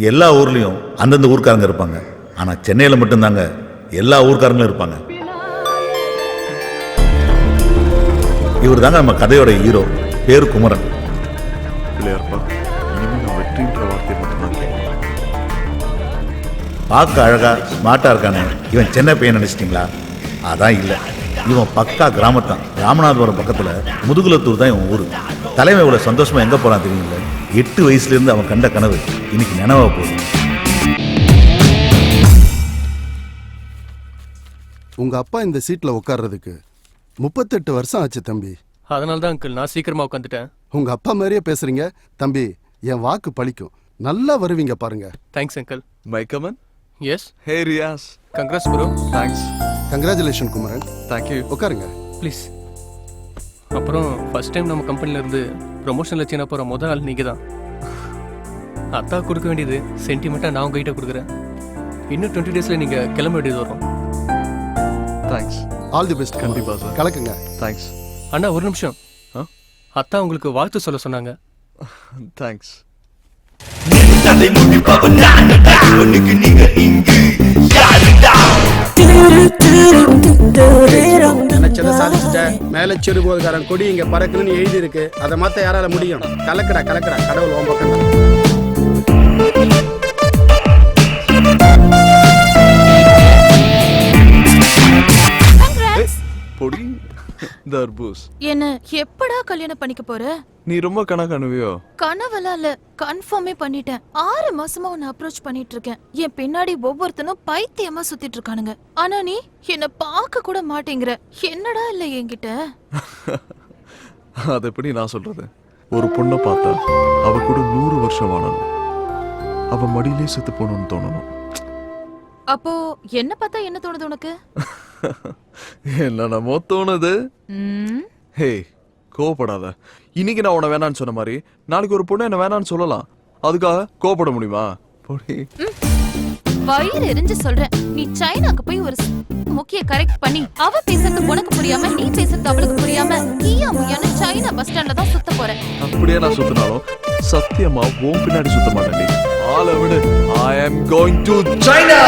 எல்லா ஊர்லேயும் அந்தந்த ஊர்க்காரங்க இருப்பாங்க. ஆனால் சென்னையில் மட்டும்தாங்க எல்லா ஊர்க்காரங்களும் இருப்பாங்க. இவர் தாங்க நம்ம கதையோட ஹீரோ. பேரு குமரன். பிள்ளையார்ப்பா, இனிமேல் நான் வெற்றின்ற வார்த்தையை மட்டும்தான் கேட்கணும். பார்க்க அழகா ஸ்மார்ட்டா இருக்கானே, இவன் சென்னை பையன் நினைச்சிட்டிங்களா? அதான் இல்லை, இவன் பக்கா கிராமத்தான். ராமநாதபுரம் பக்கத்தில் முதுகுலத்தூர் தான் இவன் ஊர். தலைமை இவ்வளோ சந்தோஷமா எங்கே போகிறான் தெரியுங்களே? 8 வயசுலேருந்து அவன் கண்ட கனவு இன்னைக்கு நினைவாக போகுது. உங்க அப்பா இந்த சீட்ல உட்கார்றதுக்கு 38 வருஷம் ஆச்சு தம்பி. அதனால தான் அங்கிள் நான் சீக்கிரமா உட்காந்துட்டேன். உங்க அப்பா மாதிரியே பேசுறீங்க தம்பி. என் வாக்கு பலிக்கும். நல்லா வருவீங்க பாருங்க. Thanks uncle. My come on. Yes. Hey Riyaz. Congrats bro. Thanks. Congratulation Kumaran. Thank you. உட்காருங்க ப்ளீஸ். அப்புறம் ஃபர்ஸ்ட் டைம் நம்ம கம்பெனில இருந்து ப்ரொமோஷனில் சீனா போகிற முதல் ஆள் நீங்கள் தான். அத்தா கொடுக்க வேண்டியது சென்டிமெண்ட்டாக நான் உங்ககிட்ட கொடுக்குறேன். இன்னும் 20 டேஸில் நீங்கள் கிளம்ப வேண்டியது வரும். தேங்க்ஸ். All the best. கண்டிப்பா சார். கலக்குங்க. தேங்க்ஸ். அண்ணா ஒரு நிமிஷம். அத்தா உங்களுக்கு வாழ்த்து சொல்ல சொன்னாங்க. தேங்க்ஸ். நினைச்சதை சாதிச்சுட்ட. மேல சிறுபோதுகாரன் கொடி இங்க பறக்குன்னு எழுதி இருக்கு. அதை மாத்த யாரால முடியும்? கலக்கடா கலக்கடா, கடவுள் உன் பக்கம் தான். பொடி தர்பூஸ். என்ன எப்படா கல்யாணம் பண்ணிக்க போற? நீ ரொம்ப கனவுவியோ? கனவெல்லாம் இல்ல, கன்ஃபார்மே பண்ணிட்டேன். 6 மாசமா உன்னை அப்ரோச் பண்ணிட்டு இருக்கேன். என் பின்னாடி ஒவ்வொருத்தனும் பைத்தியமா சுத்திட்டு இருக்கானுங்க. ஆனா நீ என்ன பார்க்க கூட மாட்டேங்கிற. என்னடா இல்ல என்கிட்ட? அது எப்படி நான் சொல்றது? ஒரு பொண்ணை பார்த்தா அவ கூட 100 வருஷம் வாழணும். அவ மடியிலே செத்து போகணும்னு தோணணும். அப்போ என்ன பார்த்தா என்ன தோணுது உனக்கு? என்னமோ தோணுது. ஹே, கோவப்படாத. இன்னைக்கு நான் உன்னை வேணான்னு சொன்ன மாதிரி நாளைக்கு ஒரு பொண்ணு என்ன வேணான்னு சொல்லலாம். அதுக்காக கோவப்பட முடியுமா? பொடி வயிறு எரிஞ்சு சொல்றேன். நீ சைனாக்கு போய் ஒரு முக்கிய கரெக்ட் பண்ணி அவ பேசுறது உனக்கு புரியாம நீ பேசுறது அவளுக்கு புரியாம நீயா முய்யான்னு சைனா பஸ் ஸ்டாண்ட்ல தான் சுத்த போறேன். அப்படியே நான் சுத்தினாலும் சத்தியமா உன் பின்னாடி சுத்த மாட்டேன். ஆள விடு. I am going to China.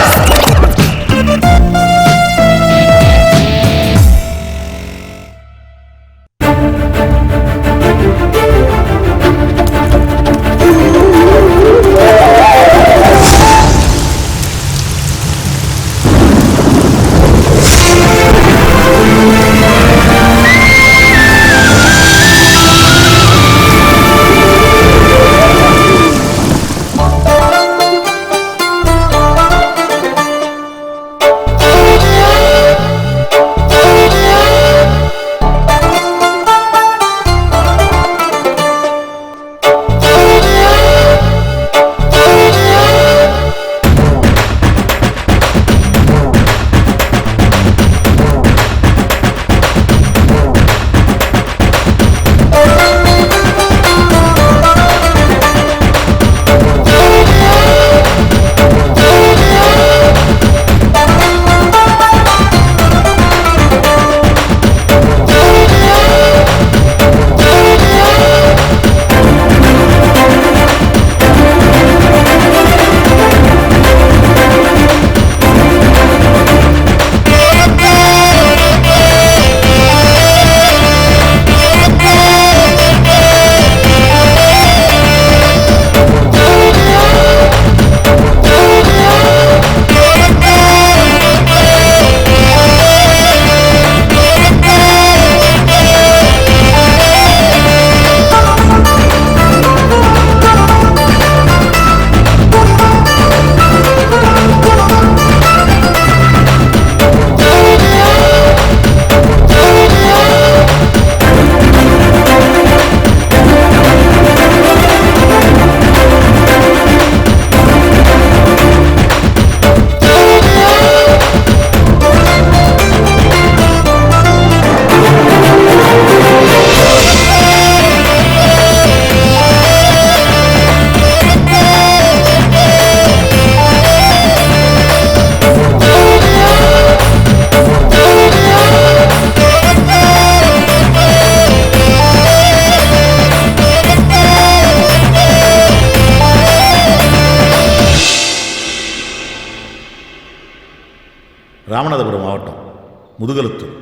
Mudukulathur.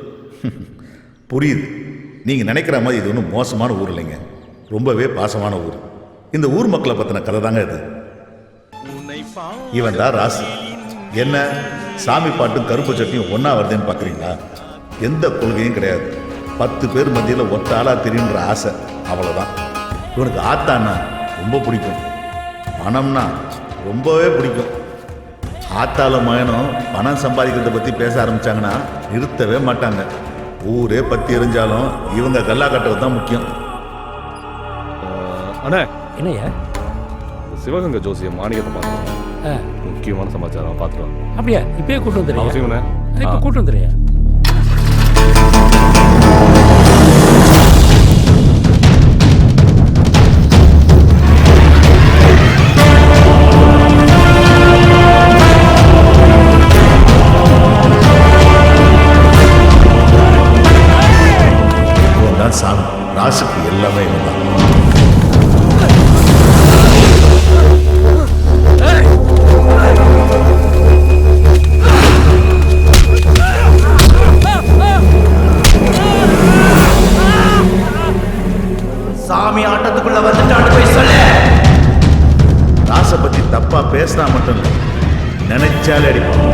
புரியுது, நீங்கள் நினைக்கிற மாதிரி இது ஒன்றும் மோசமான ஊர் இல்லைங்க, ரொம்பவே பாசமான ஊர். இந்த ஊர் மக்களை பற்றின கதை தாங்க இது. இவன் தான் ராசு. என்ன சாமி பாட்டும் கருப்பு சட்னியும் ஒன்றா வருதுன்னு பார்க்குறீங்களா? எந்த கொள்கையும் கிடையாது. 10 பேர் மத்தியில் ஒத்த ஆளாக தெரியுன்ற ஆசை, அவ்வளோதான். இவனுக்கு ஆத்தான்னா ரொம்ப பிடிக்கும், பணம்னா ரொம்பவே பிடிக்கும். ஆத்தால மகனும் பணம் சம்பாதிக்கிறத பற்றி பேச ஆரம்பித்தாங்கன்னா நிறுத்தவே மாட்டாங்க. ஊரே பற்றி எரிஞ்சாலும் இவங்க கல்லா கட்டுறது தான் முக்கியம். அண்ணே, என்னையா சிவகங்கை ஜோசியம் மாணிக்கத்தை பார்த்துருவோம். முக்கியமான சமாச்சாரம் பார்த்துருவோம். அப்படியா? இப்பயே கூட்டு வந்துடுறியா? அவசியம்ண்ணே. இப்போ கூட்டு வந்துடுறியா? இவன் தான் சாமி. ராசுக்கு எல்லாமே இவன் தான். சாமி ஆட்டத்துக்குள்ள வந்துட்டான்னு போய் சொல்லு. ராசை பற்றி தப்பா பேசினா மட்டும் இல்லை, நினைச்சாலே அடிப்பான்.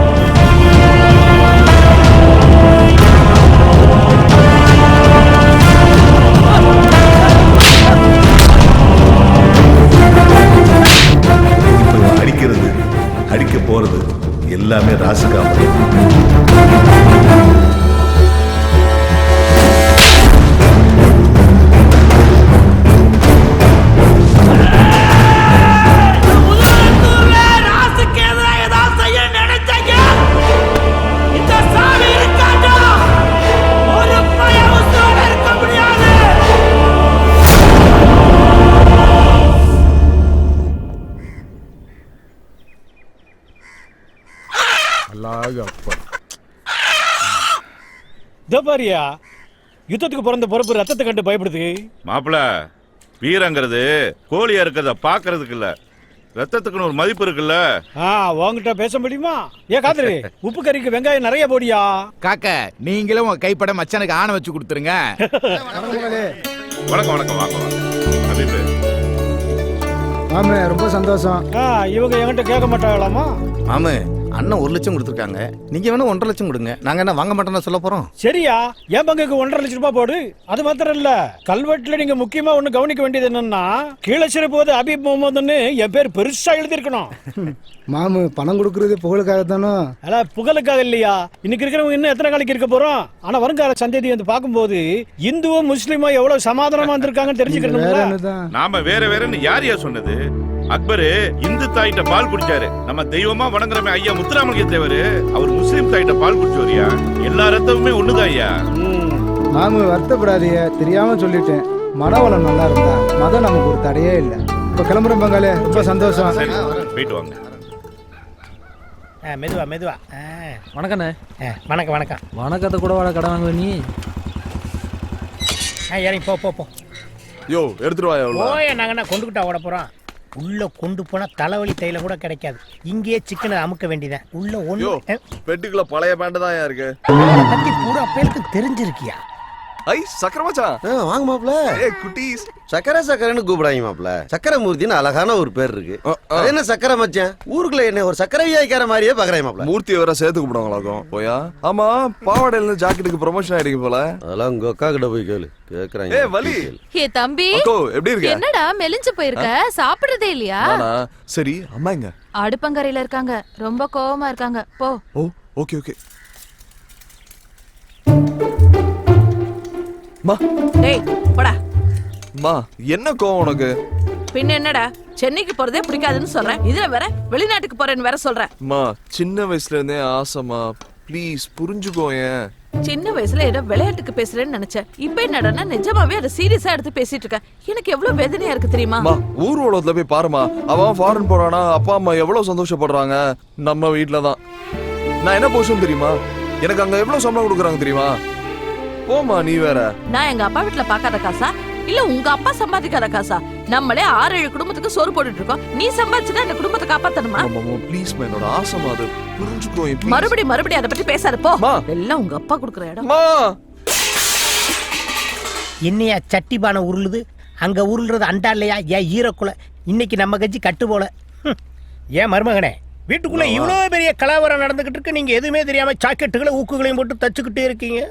இப்போ அடிக்கிறது, அடிக்க போறது எல்லாமே ராசுக்கு அமையும். பாரியா, யுத்தத்துக்கு பிறந்த பொறுப்பு ரத்தத்தை கண்டு பயப்படுது. மாப்பிள, வீரங்கிறது கோழியா இருக்கிறத பாக்குறதுக்கு இல்ல, ரத்தத்துக்குன்னு ஒரு மதிப்பு இருக்குல்ல. உங்ககிட்ட பேச முடியுமா? காதரு, உப்பு கறிக்கு வெங்காயம் நிறைய போடியா. காக்க, நீங்களும் உங்க கைப்பட மச்சானுக்கு ஆணை வச்சு கொடுத்துருங்க. வணக்கம் வணக்கம், வாங்க வாங்க. மாமே ரொம்ப சந்தோஷம். இவங்க என்கிட்ட கேட்க மாட்டாங்களாமா? மாமே, அண்ணன் 1 லட்சம் கொடுத்துருக்காங்க, நீங்க வேணா 1.5 லட்சம் கொடுங்க. நாங்க என்ன வாங்க மாட்டோம்னு சொல்ல போறோம்? சரியா, என் பங்குக்கு 1.5 லட்சம் ரூபாய் போடு. அது மாத்திரம் இல்ல, கல்வெட்டுல நீங்க முக்கியமா ஒண்ணு கவனிக்க வேண்டியது என்னன்னா, கீழச்சிற போது அபீப் முகமதுன்னு என் பேர் பெருசா எழுதிருக்கணும். மாமு, பணம் கொடுக்கறது புகழுக்காக தானோ? அல்ல, புகழுக்காக இல்லையா. இன்னைக்கு இருக்கிறவங்க இன்னும் எத்தனை காலைக்கு இருக்க போறோம். ஆனா வருங்கால சந்ததி வந்து பார்க்கும்போது இந்துவும் முஸ்லீமும் எவ்வளவு சமாதானமா இருந்திருக்காங்கன்னு தெரிஞ்சுக்கணும். நாம வேற வேறன்னு யார் யார் சொன்னது? அக்பரு இந்து தாயிட்ட பால் குடிச்சாரு. நம்ம தெய்வமா வணங்குறமே ஐயா முத்துராமலிங்க தேவர், அவர் முஸ்லீம் தாயிட்ட பால் குடிச்சோரியா. எல்லா ரத்தமுமே ஒண்ணுதான் ஐயா. மாமு, வருத்தப்படாதீங்க, தெரியாம சொல்லிட்டேன். மனவளம் நல்லா இருந்தா மதம் நமக்கு ஒரு தடையே இல்லை. இப்ப கிளம்புறோம் பங்காளி, ரொம்ப சந்தோஷம். சரி, போயிட்டு வாங்க. மெதுவா மெதுவா. வணக்கண்ணே. வணக்கம் வணக்கம். வணக்கத்தை கூட வாட கடை வாங்குவ நீ. இறங்கி போ போ போ. யோ, எடுத்துட்டு வாயா. போய நாங்கன்னா கொண்டுகிட்டா ஓட போறோம். உள்ள கொண்டு போனா தலைவலி தைல கூட கிடைக்காது. இங்கேயே சிக்கனை அமுக்க வேண்டியதான். உள்ள ஒண்ணு பெட்டிக்குள்ள பழைய பேண்ட் தான் இருக்கு. பத்தி பூரா பேருக்கு தெரிஞ்சிருக்கியா? ஐ, சக்கரை மச்சான். வாங்க மாப்ள. ஏய் குட்டீஸ், சக்கரைன்னு கூப்பிடாங்க மாப்ள. சக்கரை மூர்த்தின்னு அழகான ஒரு பேர் இருக்கு. அது என்ன சக்கரை மச்சான்? ஊருக்குள்ள என்ன ஒரு சக்கரை வியாய்க்கார மாதிரியே பாக்குறேன் மாப்ள. மூர்த்தி வேற சேர்த்து கூப்பிடுவாங்களாக்கும். போயா? ஆமா, பாவாடையில இருந்து ஜாக்கெட்டுக்கு ப்ரமோஷன் ஆயிடுங்க போல. அதெல்லாம் உங்க அக்கா கிட்ட போய் கேளு. கேக்குறாங்க. ஏய் வலி. ஏ தம்பி, அக்கோ எப்படி இருக்க? என்னடா மெலிஞ்சு போயிருக்க? சாப்பிடுறதே இல்லையா? நானா? சரி, அம்மா எங்க? அடுப்பங்கரையில இருக்காங்க, ரொம்ப கோவமா இருக்காங்க. போ. ஓ, ஓகே ஓகே. மா, டேய் போடா. மா, என்ன கோவம் உனக்கு? பின்ன என்னடா, சென்னைக்கு போறதே பிடிக்காதுன்னு சொல்றேன், இதுல வேற வெளிநாட்டுக்கு போறேன்னு வேற சொல்றேன். மா, சின்ன வயசுல இருந்தே ஆசைமா, ப்ளீஸ் புரிஞ்சுக்கோயேன். சின்ன வயசுல ஏதோ விளையாட்டுக்கு பேசுறேன்னு நினைச்சேன். இப்ப என்னடா நிஜமாவே அதை சீரியஸா எடுத்து பேசிட்டு இருக்க. எனக்கு எவ்வளவு வேதனையா இருக்கு தெரியுமா? மா, ஊர் உலகத்துல போய் பாருமா, அவன் ஃபாரின் போறானா, அப்பா அம்மா எவ்வளவு சந்தோஷப்படுறாங்க. நம்ம வீட்டுல தான் நான் என்ன போஷன் தெரியுமா? எனக்கு அங்க எவ்வளவு சம்பளம் கொடுக்குறாங்க தெரியுமா? போமா, நீ வேற. நான் எங்க அப்பா வீட்டுல பாக்காத காசா இல்ல உங்க அப்பா சம்பாதிக்காத காசா? நம்மளே 6-7 குடும்பத்துக்கு சோறு போட்டுட்டு இருக்கோம். நீ சம்பாதிச்சுதான் இந்த குடும்பத்தை காப்பாத்தணுமா? ப்ளீஸ் என்னோட ஆசைமா, அது புரிஞ்சுக்கோ. மறுபடியும் அதை பத்தி பேசாத போ. அம்மா. எல்லாம் உங்க அப்பா குடுக்குற இடம். அம்மா. என்னையா சட்டி பானை உருளுது? அங்க உருள்றது அண்டா இல்லையா? ஏன் ஈரக்குல இன்னைக்கு நம்ம கட்சி கட்டு போல. ஏன் மருமகனே, வீட்டுக்குள்ள இவ்வளவு பெரிய கலவரம் நடந்துகிட்டு இருக்கு, நீங்க எதுவுமே தெரியாம சாக்கெட்டுகளை ஊக்குகளையும் போட்டு தச்சுக்கிட்டே இருக்கீங்க.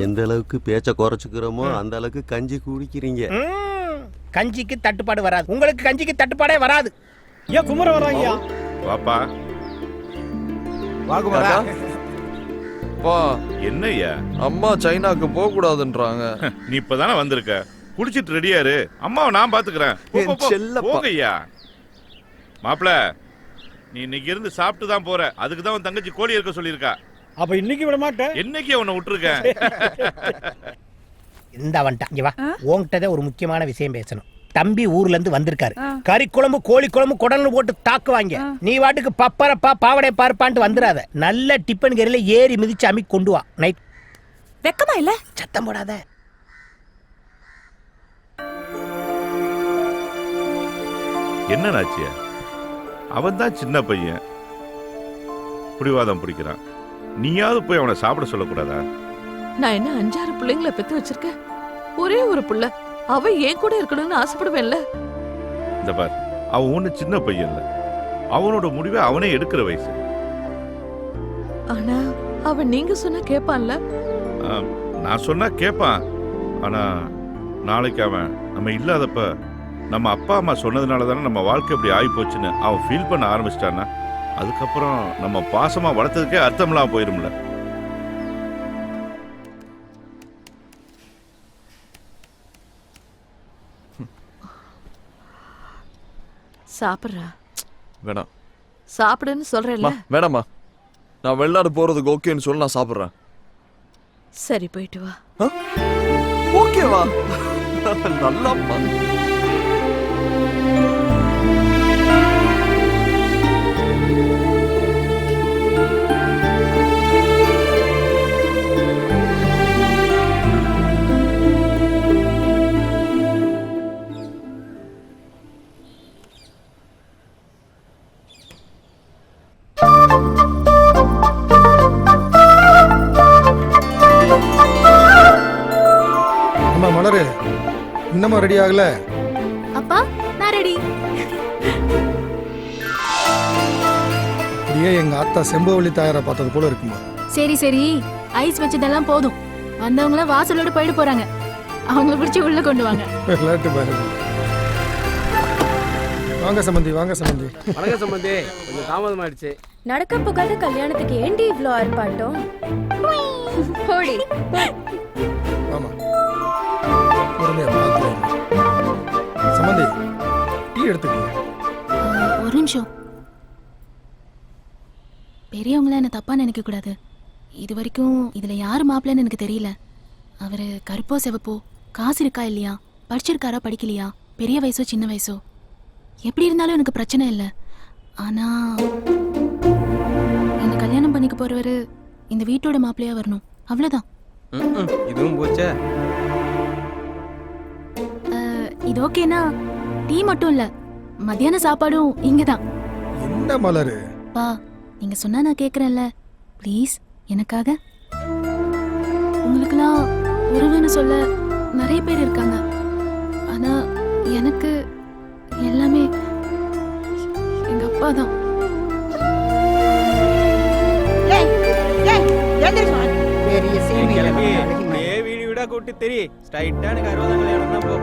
எந்த அளவுக்கு பேச்ச குறைச்சுக்கிறோமோ அந்த அளவுக்கு கஞ்சி குடிக்கிறீங்க. கஞ்சிக்கு தட்டுப்பாடு வராது, உங்களுக்கு கஞ்சிக்கு தட்டுப்பாடே வராது. ஏன் குமர வர்றாங்க? பாப்பா வாகுமாரா. பா, என்னய்யா? அம்மா சைனாக்கு போக கூடாதுன்றாங்க. நீ இப்பதானே வந்திருக்க, குடிச்சிட்டு ரெடியாரு. அம்மாவை நான் பாத்துக்கிறேன். போகையா மாப்பிள, நீ இன்னைக்கு இருந்து சாப்பிட்டு தான் போற. அதுக்கு தான் உன் தங்கச்சி கோழி இருக்க சொல்லியிருக்கா. அப்ப இன்னைக்கு விட மாட்டேன். என்னைக்கு உன்னை விட்டுருக்கேன். இந்த வந்துட்டான். இங்க வா, உன்கிட்டதான் ஒரு முக்கியமான விஷயம் பேசணும். தம்பி ஊர்ல இருந்து வந்திருக்காரு. கறி குழம்பு, கோழி குழம்பு, குடல்னு போட்டு தாக்குவாங்க. நீ வாட்டுக்கு பப்பரப்பா பாவடை பார்ப்பான்ட்டு வந்துடாத. நல்ல டிப்பன் கறியில ஏறி மிதிச்சு அம்மி கொண்டு வா. நைட் வெக்கமா இல்ல? சத்தம் போடாத. என்ன நாச்சியா? அவன் தான் சின்ன பையன், பிடிவாதம் பிடிக்கிறான். நீயாவது போய் அவனை சாப்பிட சொல்லக்கூடாதா? நான் என்ன 5-6 பிள்ளைங்களை பெத்து வச்சிருக்கேன். ஒரே ஒரு புள்ள, அவ ஏன் கூட இருக்கணும்னு ஆசைப்படுவேன்ல. இந்த பார், அவன் ஒண்ணு சின்ன பையன் இல்ல, அவனோட முடிவை அவனே எடுக்கிற வயசு. ஆனா அவன் நீங்க சொன்னா கேட்பான்ல? நான் சொன்னா கேட்பான். ஆனா நாளைக்கு அவன் நம்ம இல்லாதப்ப நம்ம அப்பா அம்மா சொன்னதுனால தானே நம்ம வாழ்க்கை இப்படி ஆகி போச்சுன்னு அவன் ஃபீல் பண்ண ஆரம்பிச்சிட்டான்னா, அதுக்கப்புறம் நம்ம பாசமா வளர்த்ததுக்கே அர்த்தம்லாம் போயிரும்ல. சாப்பிடுறா. வேணாம். சாப்பிடுன்னு சொல்றேன்ல. வேணாமா, நான் வெளிநாடு போறதுக்கு ஓகேன்னு சொல்லி நான் சாப்பிடுறேன். சரி, போயிட்டு வா. ஓகேவா? நல்லாப்பா. அம்மா மலரு, இன்னமும் ரெடி ஆகல? அப்பா நான் ரெடி. அப்படியே எங்க ஆத்தா செம்பவள்ளி தாயாரை பார்த்தது போல இருக்குமா? சரி சரி, ஐஸ் வச்சதெல்லாம் போதும். வந்தவங்கள வாசலோட போயிட்டு போறாங்க. அவங்கள பிடிச்சி உள்ள கொண்டு வாங்க. விளையாட்டு பாருங்க. வாங்க சம்பந்தி, வாங்க சம்பந்தி. வணக்கம் சம்பந்தி, கொஞ்சம் தாமதம் ஆயிடுச்சு. நடக்க போகாத கல்யாணத்துக்கு ஏண்டி இவ்ளோ ஆர்ப்பாட்டம்? போடி. ஆமா, பொறுமையா பார்த்து சம்பந்தி, டீ எடுத்துக்கங்க. ஒரு நிமிஷம். பெரியவங்கள என்ன தப்பா நினைக்க கூடாது. இது வரைக்கும் இதுல யாரு மாப்பிள்ளைன்னு எனக்கு தெரியல. அவரு கருப்போ செவப்போ, காசு இருக்கா இல்லையா, படிச்சிருக்காரா படிக்கலையா, பெரிய வயசோ சின்ன வயசோ, எப்படி இருந்தாலும் எனக்கு பிரச்சனை இல்லை. ஆனா என்ன கல்யாணம் பண்ணிக்க போறவரு இந்த வீட்டோட மாப்பிள்ளையா வரணும், அவ்வளவுதான். இதுவும் போச்சே. இது ஓகேனா டீ மட்டும் இல்ல, மத்தியான சாப்பாடும் இங்கதான். என்ன மலரு? பா, நீங்க சொன்னா நான் கேக்குறேன்ல, ப்ளீஸ் எனக்காக. உங்களுக்கெல்லாம் உறவுன்னு சொல்ல நிறைய பேர் இருக்காங்க. ஆனா எனக்கு எல்லாமே எங்க அப்பா தான். வீடு விடா கூட்டு தெரி ஸ்ட்ரைட்டா எனக்கு 60 கல்யாணம் தான் போ.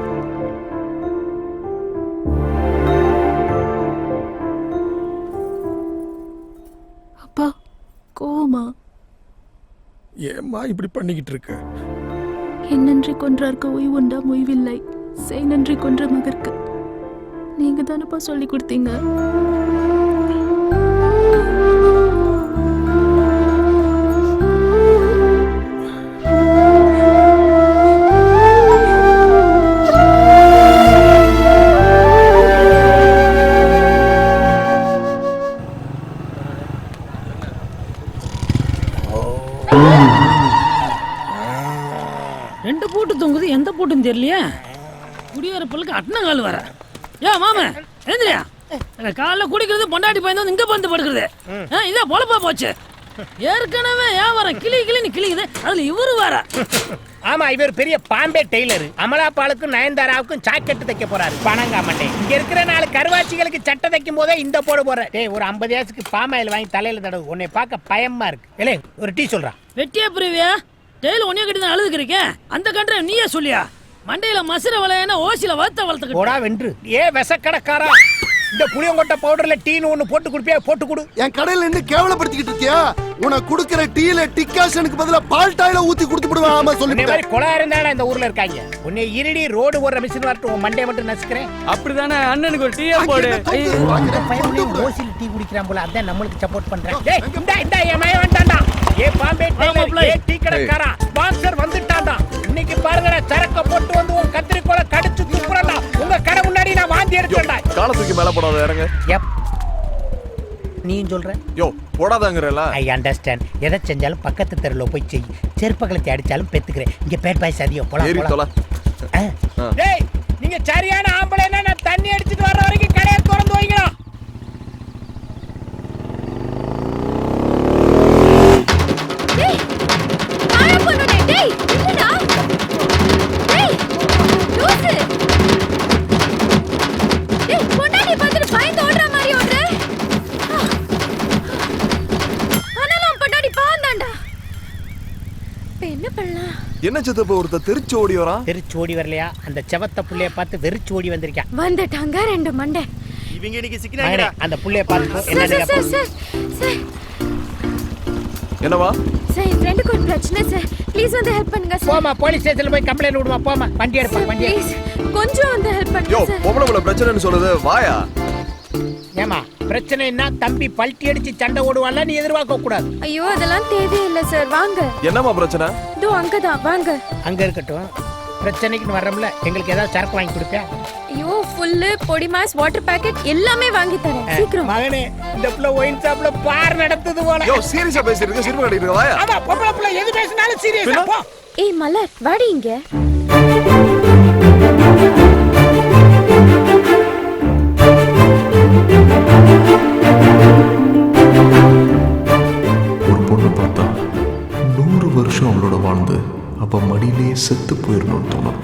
அப்பா கோமா? ஏம்மா இப்படி பண்ணிக்கிட்டு இருக்க? என்னன்றி கொன்றார்க்கு ஓய்வுண்டா ஓய்வில்லை, செய் நன்றி கொன்ற மகற்கு. நீங்க தானப்பா சொல்லி கொடுத்தீங்க. ரெண்டு பூட்டு தொங்குது, எந்த பூட்டுன்னு தெரியலையே. குடியேறப்பலுக்கு அட்டனங்கால் வர ஏன் மாம எழுந்திரியா காலைல குடிக்கிறது பொண்டாட்டி பயந்து வந்து இங்க வந்து படுக்கிறது இதே பொழப்பா போச்சு ஏற்கனவே வியாபாரம் கிளின்னு கிளிக்குது அதுல இவரு வேற ஆமா இவர் பெரிய பாம்பே டெய்லர் அமலாபாலுக்கும் நயன்தாராவுக்கும் ஜாக்கெட் தைக்க போறாரு பணங்காமட்டே இங்க இருக்கிற 4 கருவாச்சிகளுக்கு சட்டை தைக்கும் போதே இந்த போற டேய் ஒரு 50 ஏசுக்கு பாமாயில் வாங்கி தலையில தடவு உன்னை பார்க்க பயமா இருக்கு ஏலே ஒரு டீ சொல்றா வெட்டியா புரிவியா டெய்லி உன்னைய கிட்ட தான் அழுதுக்கிறீங்க அந்த கண்ட நீயே சொல்லியா மண்டையில மசுர வளையன ஓசில வளர்த்துக்கிட்டு போடா வென்று ஏ விசக்கடக்காரா இந்த புளியங்கொட்டை பவுடர்ல டீன்னு ஒண்ணு போட்டு குடிப்பியா போட்டு குடு என் கடையில நின்னு கேவலப்படுத்திக்கிட்டு இருக்கியா உனக்கு குடுக்கிற டீல டிகாஷனுக்கு பதிலா பால் டாயில ஊத்தி குடுத்து விடுவேன் ஆமா இந்த சொல்லிட்டேன் மாதிரி கொலா இருந்தாலும் இந்த ஊர்ல இருக்காங்க உன்னை இருடி ரோடு ஓடுற மிஷின் வரட்டும் உன் மண்டைய மட்டும் நசுக்கிறேன் அப்படிதானே அண்ணனுக்கு ஒரு டீயா போடு ஓசில டீ குடிக்கிறான் போல அதான் நம்மளுக்கு சப்போர்ட் பண்றேன் டேய் இந்த என் மயன் வந்துட்டான்டா ஏ பாம்பே டெய்லர் ஏ டீ கடைக்காரா ஸ்பான்சர் வந்துட்டான்டா இன்னைக்கு பாருங்கடா சரக்க போட்டு வந்து உன் கத்திரிக்கோலை கடிச்சு துப்புறடா உங்க கடை முன்னாடி நான் வாந்தி எடுக்கறேன்டா காலை தூக்கி மேல போடாத இறங்க நீ சொல்ற யோ போடாதங்கறல ஐ அண்டர்ஸ்டாண்ட் எதை செஞ்சாலும் பக்கத்து தெருல போய் செய் செருப்பகலத்தை அடிச்சாலும் பெத்துக்கிறேன் இங்க பேட் பாய்ஸ் அதிகம் போலாம் டேய் நீங்க சரியான ஆம்பளைனா நான் தண்ணி அடிச்சிட்டு வர வரைக்கும் கடையை திறந்து வைங்கடா டேய் ஆயா பண்ணடே டேய் என்னடா டேய் லூசு டேய் பொண்டாட்டி பார்த்து பயந்து ஓடுற மாதிரி ஓடுற ஆனாலும் பொண்டாட்டி பாவந்தாண்டா இப்போ என்ன பண்ணலாம் என்ன சித்தப்ப ஒருத்த திருச்சி ஓடி வரா திருச்சி ஓடி வரலையா அந்த செவத்த புள்ளைய பார்த்து வெறிச்சு ஓடி வந்திருக்கான் வந்துட்டாங்க 2 மண்டை இவங்க இன்னைக்கு சிக்கினாங்கடா அந்த புள்ளைய பார்த்து என்ன சார் என்னவா சார் என் ஃப்ரெண்டுக்கு ஒரு பிரச்சனை சார் ப்ளீஸ் வந்து ஹெல்ப் பண்ணுங்க சார் போமா போலீஸ் ஸ்டேஷன்ல போய் கம்ப்ளைன்ட் விடுமா போமா வண்டி எடுப்பா வண்டி ப்ளீஸ் கொஞ்சம் வந்து ஹெல்ப் யோ பண்ணுங்க சார் பொம்பளை பிரச்சனைன்னு சொல்லுது வாயா ஏமா பிரச்சனைனா தம்பி பல்ட்டி அடிச்சு சண்டை ஓடுவான்ல நீ எதிர்பார்க்க கூடாது ஐயோ அதெல்லாம் தேவையில்லை சார் வாங்க என்னமா பிரச்சனை இதோ அங்கதான் வாங்க அங்க இருக்கட்டும் பிரச்சனைக்கு வர்றோம்ல எங்களுக்கு ஏதாவது சரக்கு வாங்கி கொடுப்பியா ஐயோ ஃபுல்லு பொடி மாஸ் வாட்டர் பாக்கெட் எல்லாமே வாங்கி தரேன் சீக்கிரம் மகனே இந்த புள்ள ஒயின் ஷாப்ல பார் நடத்துது போல யோ சீரியஸா பேசிட்டு சிரிப்பு கட்டிட்டு வாயா ஆமா பொம்பளை புள்ள எது பேசினாலும் சீரியஸா போ ஏய் மலர் வாடி இங்க ஒரு பொண்ணை பார்த்தா 100 வருஷம் அவளோட வாழ்ந்து அப்ப மடியிலேயே செத்து போயிடணும்னு தோணும்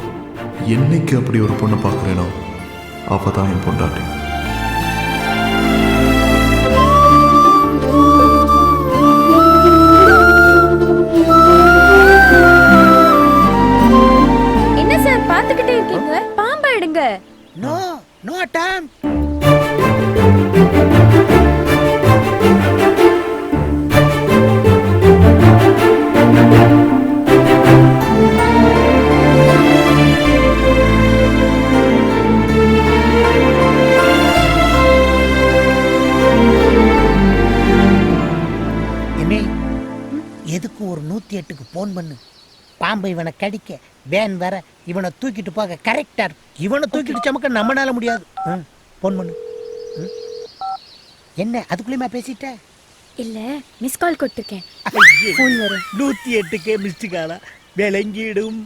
என்னைக்கு அப்படி ஒரு பொண்ணை பார்க்குறேனோ அவ தான் என் பொண்டாட்டி என்ன சார் பார்த்துக்கிட்டே இருக்கீங்க பாம்பை எடுங்க நோ நோ டைம் எதுக்கு ஒரு 108க்கு போன் பண்ணு பாம்பை இவனை கடிக்க வேன் வர இவனை தூக்கிட்டு போக கரெக்டா இருக்கு இவனை தூக்கிட்டு சமக்க நம்மனால முடியாது போன் பண்ணு என்ன அதுக்குள்ளேயுமா பேசிட்ட இல்ல மிஸ் கால் கொடுத்துருக்கேன் போன் வரும் 108க்கு மிஸ்டு காலா விளங்கிடும்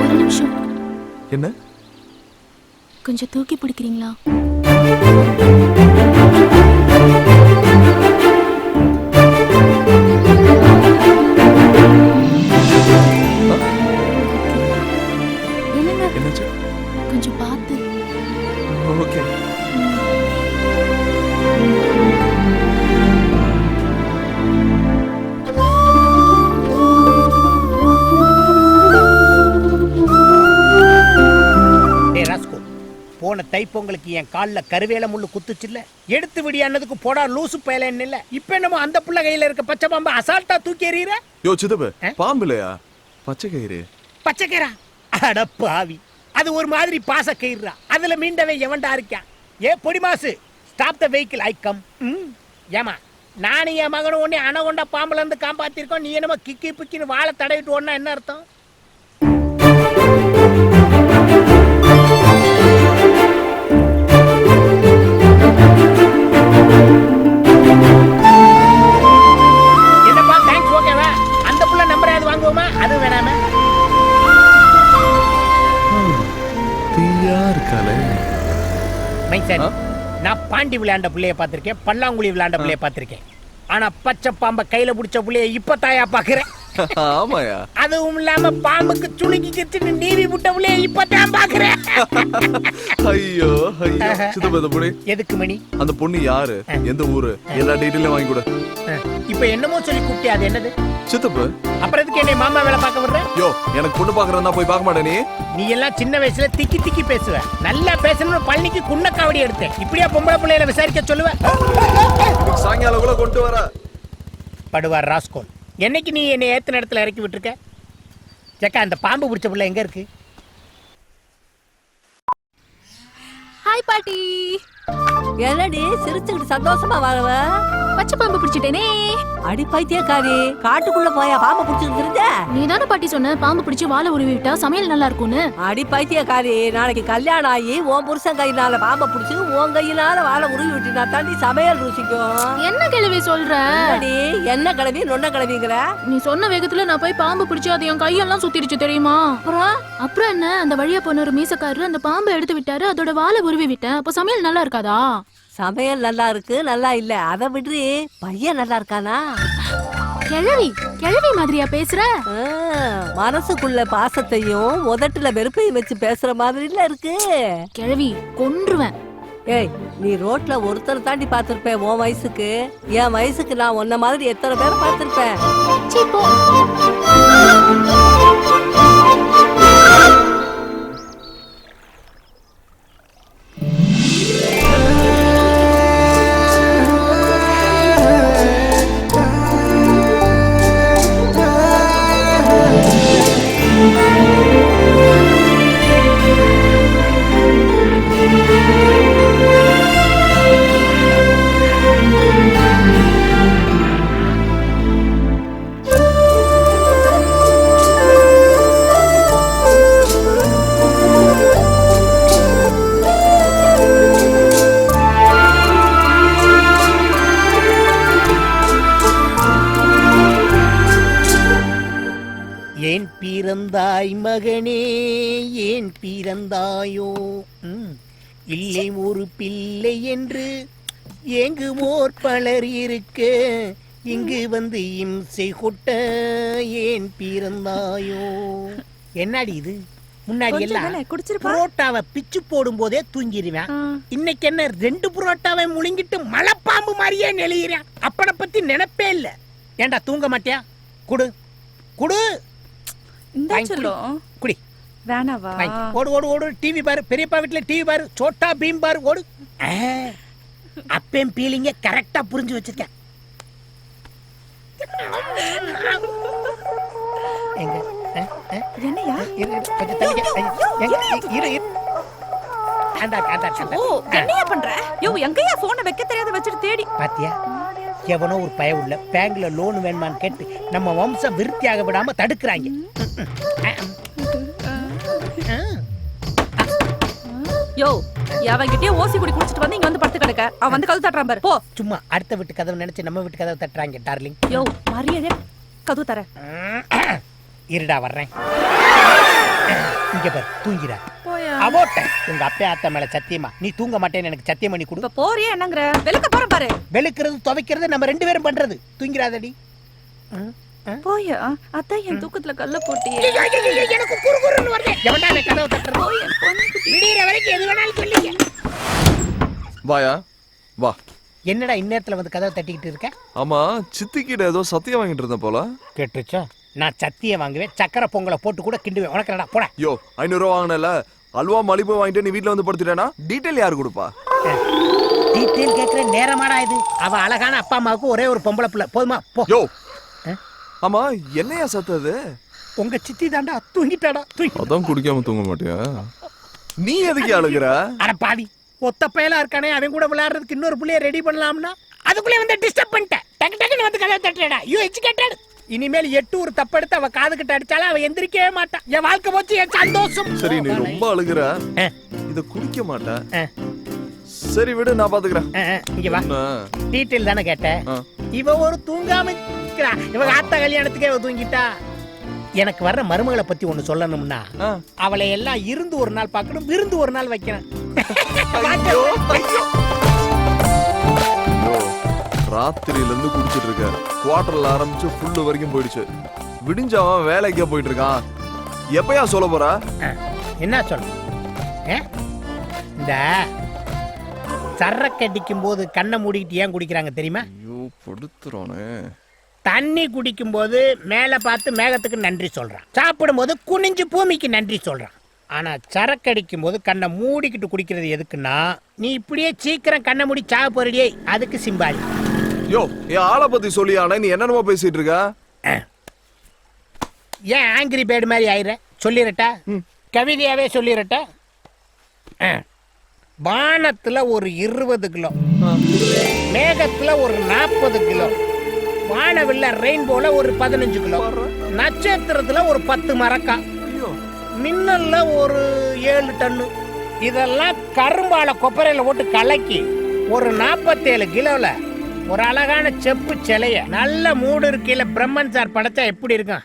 ஒரு நிமிஷம் என்ன கொஞ்சம் தூக்கி பிடிக்கிறீங்களா என்னாச்சு கொஞ்சம் பார்த்து ஓகே போன தைப்பொங்கலுக்கு என் காலில் கருவேல முள்ளு குத்துச்சுல்ல எடுத்து விடியானதுக்கு போடா லூசு பயலன்னு இல்ல இப்ப என்னமோ அந்த புள்ள கையில இருக்க பச்சை பாம்பு அசால்ட்டா தூக்கி எறியற யோ சிதப்பு பாம்பு இல்லையா பச்சை கயிறு பச்சை கயிறா அட பாவி அது ஒரு மாதிரி பாச கயிறுடா அதுல மீண்டவே எவன்டா இருக்கான் ஏ பொடி மாசு stop the vehicle I come ஏமா நானும் என் மகனும் ஒன்னே அணகொண்டா பாம்புல இருந்து காப்பாத்திருக்கோம் நீ என்னமோ கிக்கி பிக்கின்னு வாழை தடவிட்டு ஓடனா என்ன அர்த்தம் என்னப்பா தேங்க்ஸ் ஓகேவா அந்த புள்ள நம்பர் ஏதாவது வாங்குவோமா ஒல்லியா இருக்காளே. மைசன், நான் பாண்டி விளையாண்ட பிள்ளைய பார்த்திருக்கேன், பல்லாங்குழி விளையாண்ட பிள்ளைய பார்த்திருக்கேன். ஆனா பச்சை பாம்பை கையில பிடிச்ச பிள்ளைய இப்ப தாயா பாக்குறேன். ஆமாயா. அதுவும் இல்லாம பாம்புக்கு சுளுக்கி கிச்சுன்னு நீவி விட்ட பிள்ளைய இப்பதான் பாக்குறேன். ஐயோ ஐயோ. சித்தப்பா இந்த பொண்ணு எதுக்கு மணி? அந்த பொண்ணு யாரு, எந்த ஊரு, எல்லா டீட்டெயிலும் வாங்கி கொடு. இப்ப என்னமோ சொல்லி கூப்பிட்டியா, அது என்னது? சித்தப்பு. அப்புறம் எதுக்கு என்னை மாமா வேலை பார்க்க விடுற? யோ, எனக்கு பொண்ணு பாக்குறதா போய் பார்க்க மாட்டே நீ? நீ எல்லாம் சின்ன வயசுல திக்கி திக்கி பேசுவ. நல்லா பேசணும்னு பழனிக்கு குன்ன காவடி எடுத்தேன். இப்படியா பொம்பளை பிள்ளைகளை விசாரிக்க சொல்லுவ? சாயங்காலம் கூட கொண்டு வர படுவார் ராஸ்கோல். என்னைக்கு நீ என்னை ஏத்த இடத்துல இறக்கி விட்டுருக்க? ஜக்கா, அந்த பாம்பு பிடிச்ச பிள்ளை எங்க இருக்கு? ஹாய் பாட்டி. என்னடி சிரிச்சுக்கிட்டு சந்தோஷமா வரவ? பச்சை பாம்பு பிடிச்சிட்டேனே. அடி பைத்தியக்காரி, காட்டுக்குள்ள போயா பாம்பை பிடிச்சிட்டு இருந்த? நீ தானே பாட்டி சொன்ன பாம்பு பிடிச்சு வாழை உருவி விட்டா சமையல் நல்லா இருக்கும்னு. அடி பைத்தியக்காரி, நாளைக்கு கல்யாணம் ஆகி உன் புருஷன் கையினால பாம்பை பிடிச்சி உன் கையினால வாழை உருவி விட்டினா தாண்டி சமையல் ருசிக்கும். என்ன கிழவி சொல்ற? அடி என்ன கிழவி நொன்ன கிழவிங்கிற? நீ சொன்ன வேகத்துல நான் போய் பாம்பு பிடிச்சு அது என் கையெல்லாம் சுத்திடுச்சு தெரியுமா? அப்புறம் என்ன, அந்த வழியா போன ஒரு மீசக்காரரு அந்த பாம்பை எடுத்து விட்டாரு, அதோட வாழை உருவி விட்டேன். அப்போ சமையல் நல்லா இருக்காதா? சமையல் நல்லா இருக்கு, நல்லா இல்ல அதை விடுறி. பையன் நல்லா இருக்கானா? கிழவி கிழவி மாதிரியா பேசுற? மனசுக்குள்ள பாசத்தையும் உதட்டுல வெறுப்பையும் வச்சு பேசுற மாதிரில இருக்கு. கிழவி கொன்றுவேன். ஏய், நீ ரோட்ல ஒருத்தர் தாண்டி பாத்திருப்பேன் உன் வயசுக்கு. என் வயசுக்கு நான் உன்ன மாதிரி எத்தனை பேரை பார்த்திருப்பேன். ஏன் பிறந்தாய் மகனே, ஏன் பிறந்தாயோ? இல்லை ஒரு பிள்ளை என்று ஏங்குவோர் பலர் இருக்க, இங்கு வந்து இம்சை கொட்ட ஏன் பிறந்தாயோ? என்னடி இது? முன்னாடி எல்லாம் புரோட்டாவை பிச்சு போடும் போதே தூங்கிடுவேன். இன்னைக்கு என்ன 2 புரோட்டாவை முழுங்கிட்டு மலைப்பாம்பு மாதிரியே நெளிகிறேன். அப்பனை பத்தி நினைப்பே இல்ல. ஏண்டா தூங்க மாட்டியா? குடு குடு குடி. வேணாவா? ஓடு ஓடு ஓடு. டிவி பாரு, பெரியப்பா வீட்டுல டிவி பாரு, சோட்டா பீம் பாரு, ஓடு. அப்பேம் பீலிங்க கரெக்டா புரிஞ்சு வச்சிருக்கேன். எங்க என்னையா? கொஞ்சம் தள்ளிக்க. என்னையா பண்ற? யோ, எங்கயா போனை வைக்க தெரியாத வச்சிட்டு தேடி பாத்தியா? எவனோ ஒரு பய உள்ள பேங்க்ல லோன் வேணுமான்னு கேட்டு நம்ம வம்சம் விருத்தியாக விடாம தடுக்கிறாங்க. யோ, அவங்கிட்டே ஓசி குடி குடிச்சிட்டு வந்து இங்க வந்து படுத்து கிடக்க. அவன் வந்து கதவு தட்டுறான் பாரு. போ. சும்மா அடுத்த வீட்டு கதவு நினைச்சு நம்ம வீட்டு கதவு தட்டுறாங்க டார்லிங். யோ, மரியாதை கதவு தர. இருடா வர்றேன். இங்க பாரு, தூங்கிடா. அவோட்ட உங்க அப்பா அத்தை மேல சத்தியமா நீ தூங்க மாட்டேன்னு எனக்கு சத்தியம் பண்ணி கொடு. போறியா என்னங்கற? வெளுக்க போற பாரு. வெளுக்கிறது துவைக்கிறது நம்ம 2 பேரும் பண்றது. தூங்கிராதடி. போயா, அத்தை என் தூக்கத்துல கல்ல போட்டியே. எனக்கு குறுகுறுன்னு வருது. எவன்டா அந்த கதவை தட்டுறது? போய் விடியற வரைக்கும் எது வேணாலும் சொல்லிக்க. வாயா வா. என்னடா இந்நேரத்துல வந்து கதவை தட்டிக்கிட்டு இருக்க? ஆமா, சித்திக்கிட்ட ஏதோ சத்தியம் வாங்கிட்டு இருந்தேன் போல. கேட்டுச்சா? நான் சத்தியம் வாங்குவேன், சக்கரை பொங்கலை போட்டு கூட கிண்டுவேன். உனக்கு என்னடா போட. யோ, 500 ரூபா வாங்கினல, அல்வா மலிப்பு வாங்கிட்டு நீ வீட்டுல வந்து படுத்துட்டேனா டீடைல் யாரு கொடுப்பா? டீடைல் கேக்குற நேரமாடா இது? அவ அழகான அப்பா அம்மாவுக்கு ஒரே ஒரு பொம்பளை பிள்ளை. போதுமா? போ. யோ, ஆமா என்னையா சத்தது? உங்க சித்தி தாண்டா தூங்கிட்டாடா. அதான் குடிக்காம தூங்க மாட்டியா? நீ எதுக்கு அழுகுற? அட பாவி, ஒத்த பயலா இருக்கானே, அவன் கூட விளையாடுறதுக்கு இன்னொரு புள்ளைய ரெடி பண்ணலாம்னா அதுக்குள்ளே வந்து டிஸ்டர்ப் பண்ணிட்டேன். டக்கு டக்குன்னு வந்து கதவை தட்டுறடா. You educated. இனிமேல் 8 ஒரு தப்படுத்து அவ காது கிட்ட அடிச்சாலும் அவ எந்திரிக்கவே மாட்டான். என் வாழ்க்கை போச்சு, என் சந்தோஷம். சரி, நீ ரொம்ப அழுகுற, இத குடிக்க மாட்டேன். சரி விடு, நான் பாத்துக்கிறேன். இங்க வா. டீடைல் தானே கேட்ட? இவ ஒரு தூங்காம இருக்கா. இவ ஆத்தா கல்யாணத்துக்கே இவ தூங்கிட்டா. எனக்கு வர்ற மருமகளை பத்தி ஒண்ணு சொல்லணும்னா அவளை எல்லாம் இருந்து ஒரு நாள் பார்க்கணும், விருந்து ஒரு நாள் வைக்கணும். ராத்திரியில இருந்து குடிச்சிட்டு இருக்க, குவார்டர்ல ஆரம்பிச்சு ஃபுல்லு வரைக்கும் போயிடுச்சு. விடிஞ்சவன் வேலைக்கே போயிட்டு இருக்கான். எப்பயா சொல்ல போற? என்ன சொல்ல? இந்த சரக்கு அடிக்கும் போது கண்ணை மூடிக்கிட்டு ஏன் குடிக்கிறாங்க தெரியுமா? ஐயோ படுத்துறானே. தண்ணி குடிக்கும் போது மேல பார்த்து மேகத்துக்கு நன்றி சொல்றான், சாப்பிடும் போது குனிஞ்சு பூமிக்கு நன்றி சொல்றான். ஆனா சரக்கு அடிக்கும் போது கண்ணை மூடிக்கிட்டு குடிக்கிறது எதுக்குன்னா, நீ இப்படியே சீக்கிரம் கண்ணை மூடி சாக போறடியே, அதுக்கு சிம்பாலி. யோ என் ஆளை பத்தி சொல்லியானே, நீ என்னென்னமோ பேசிட்டு இருக்க? ஏன் ஆங்கிரி பேர்டு மாதிரி ஆயிர? சொல்லிரட்டா, கவிதையாவே சொல்லிரட்டா. வானத்துல ஒரு 20 கிலோ, மேகத்துல ஒரு 40 கிலோ, வானவில்ல ரெயின்போல ஒரு 15 கிலோ, நட்சத்திரத்துல ஒரு 10 மரக்கா, மின்னல்ல ஒரு 7 டன்னு. இதெல்லாம் கரும்பால கொப்பரையில போட்டு கலக்கி ஒரு 47 கிலோல ஒரு அழகான செப்பு சிலைய நல்ல மூடு இருக்கையில பிரம்மன் சார் படைச்சா எப்படி இருக்கும்?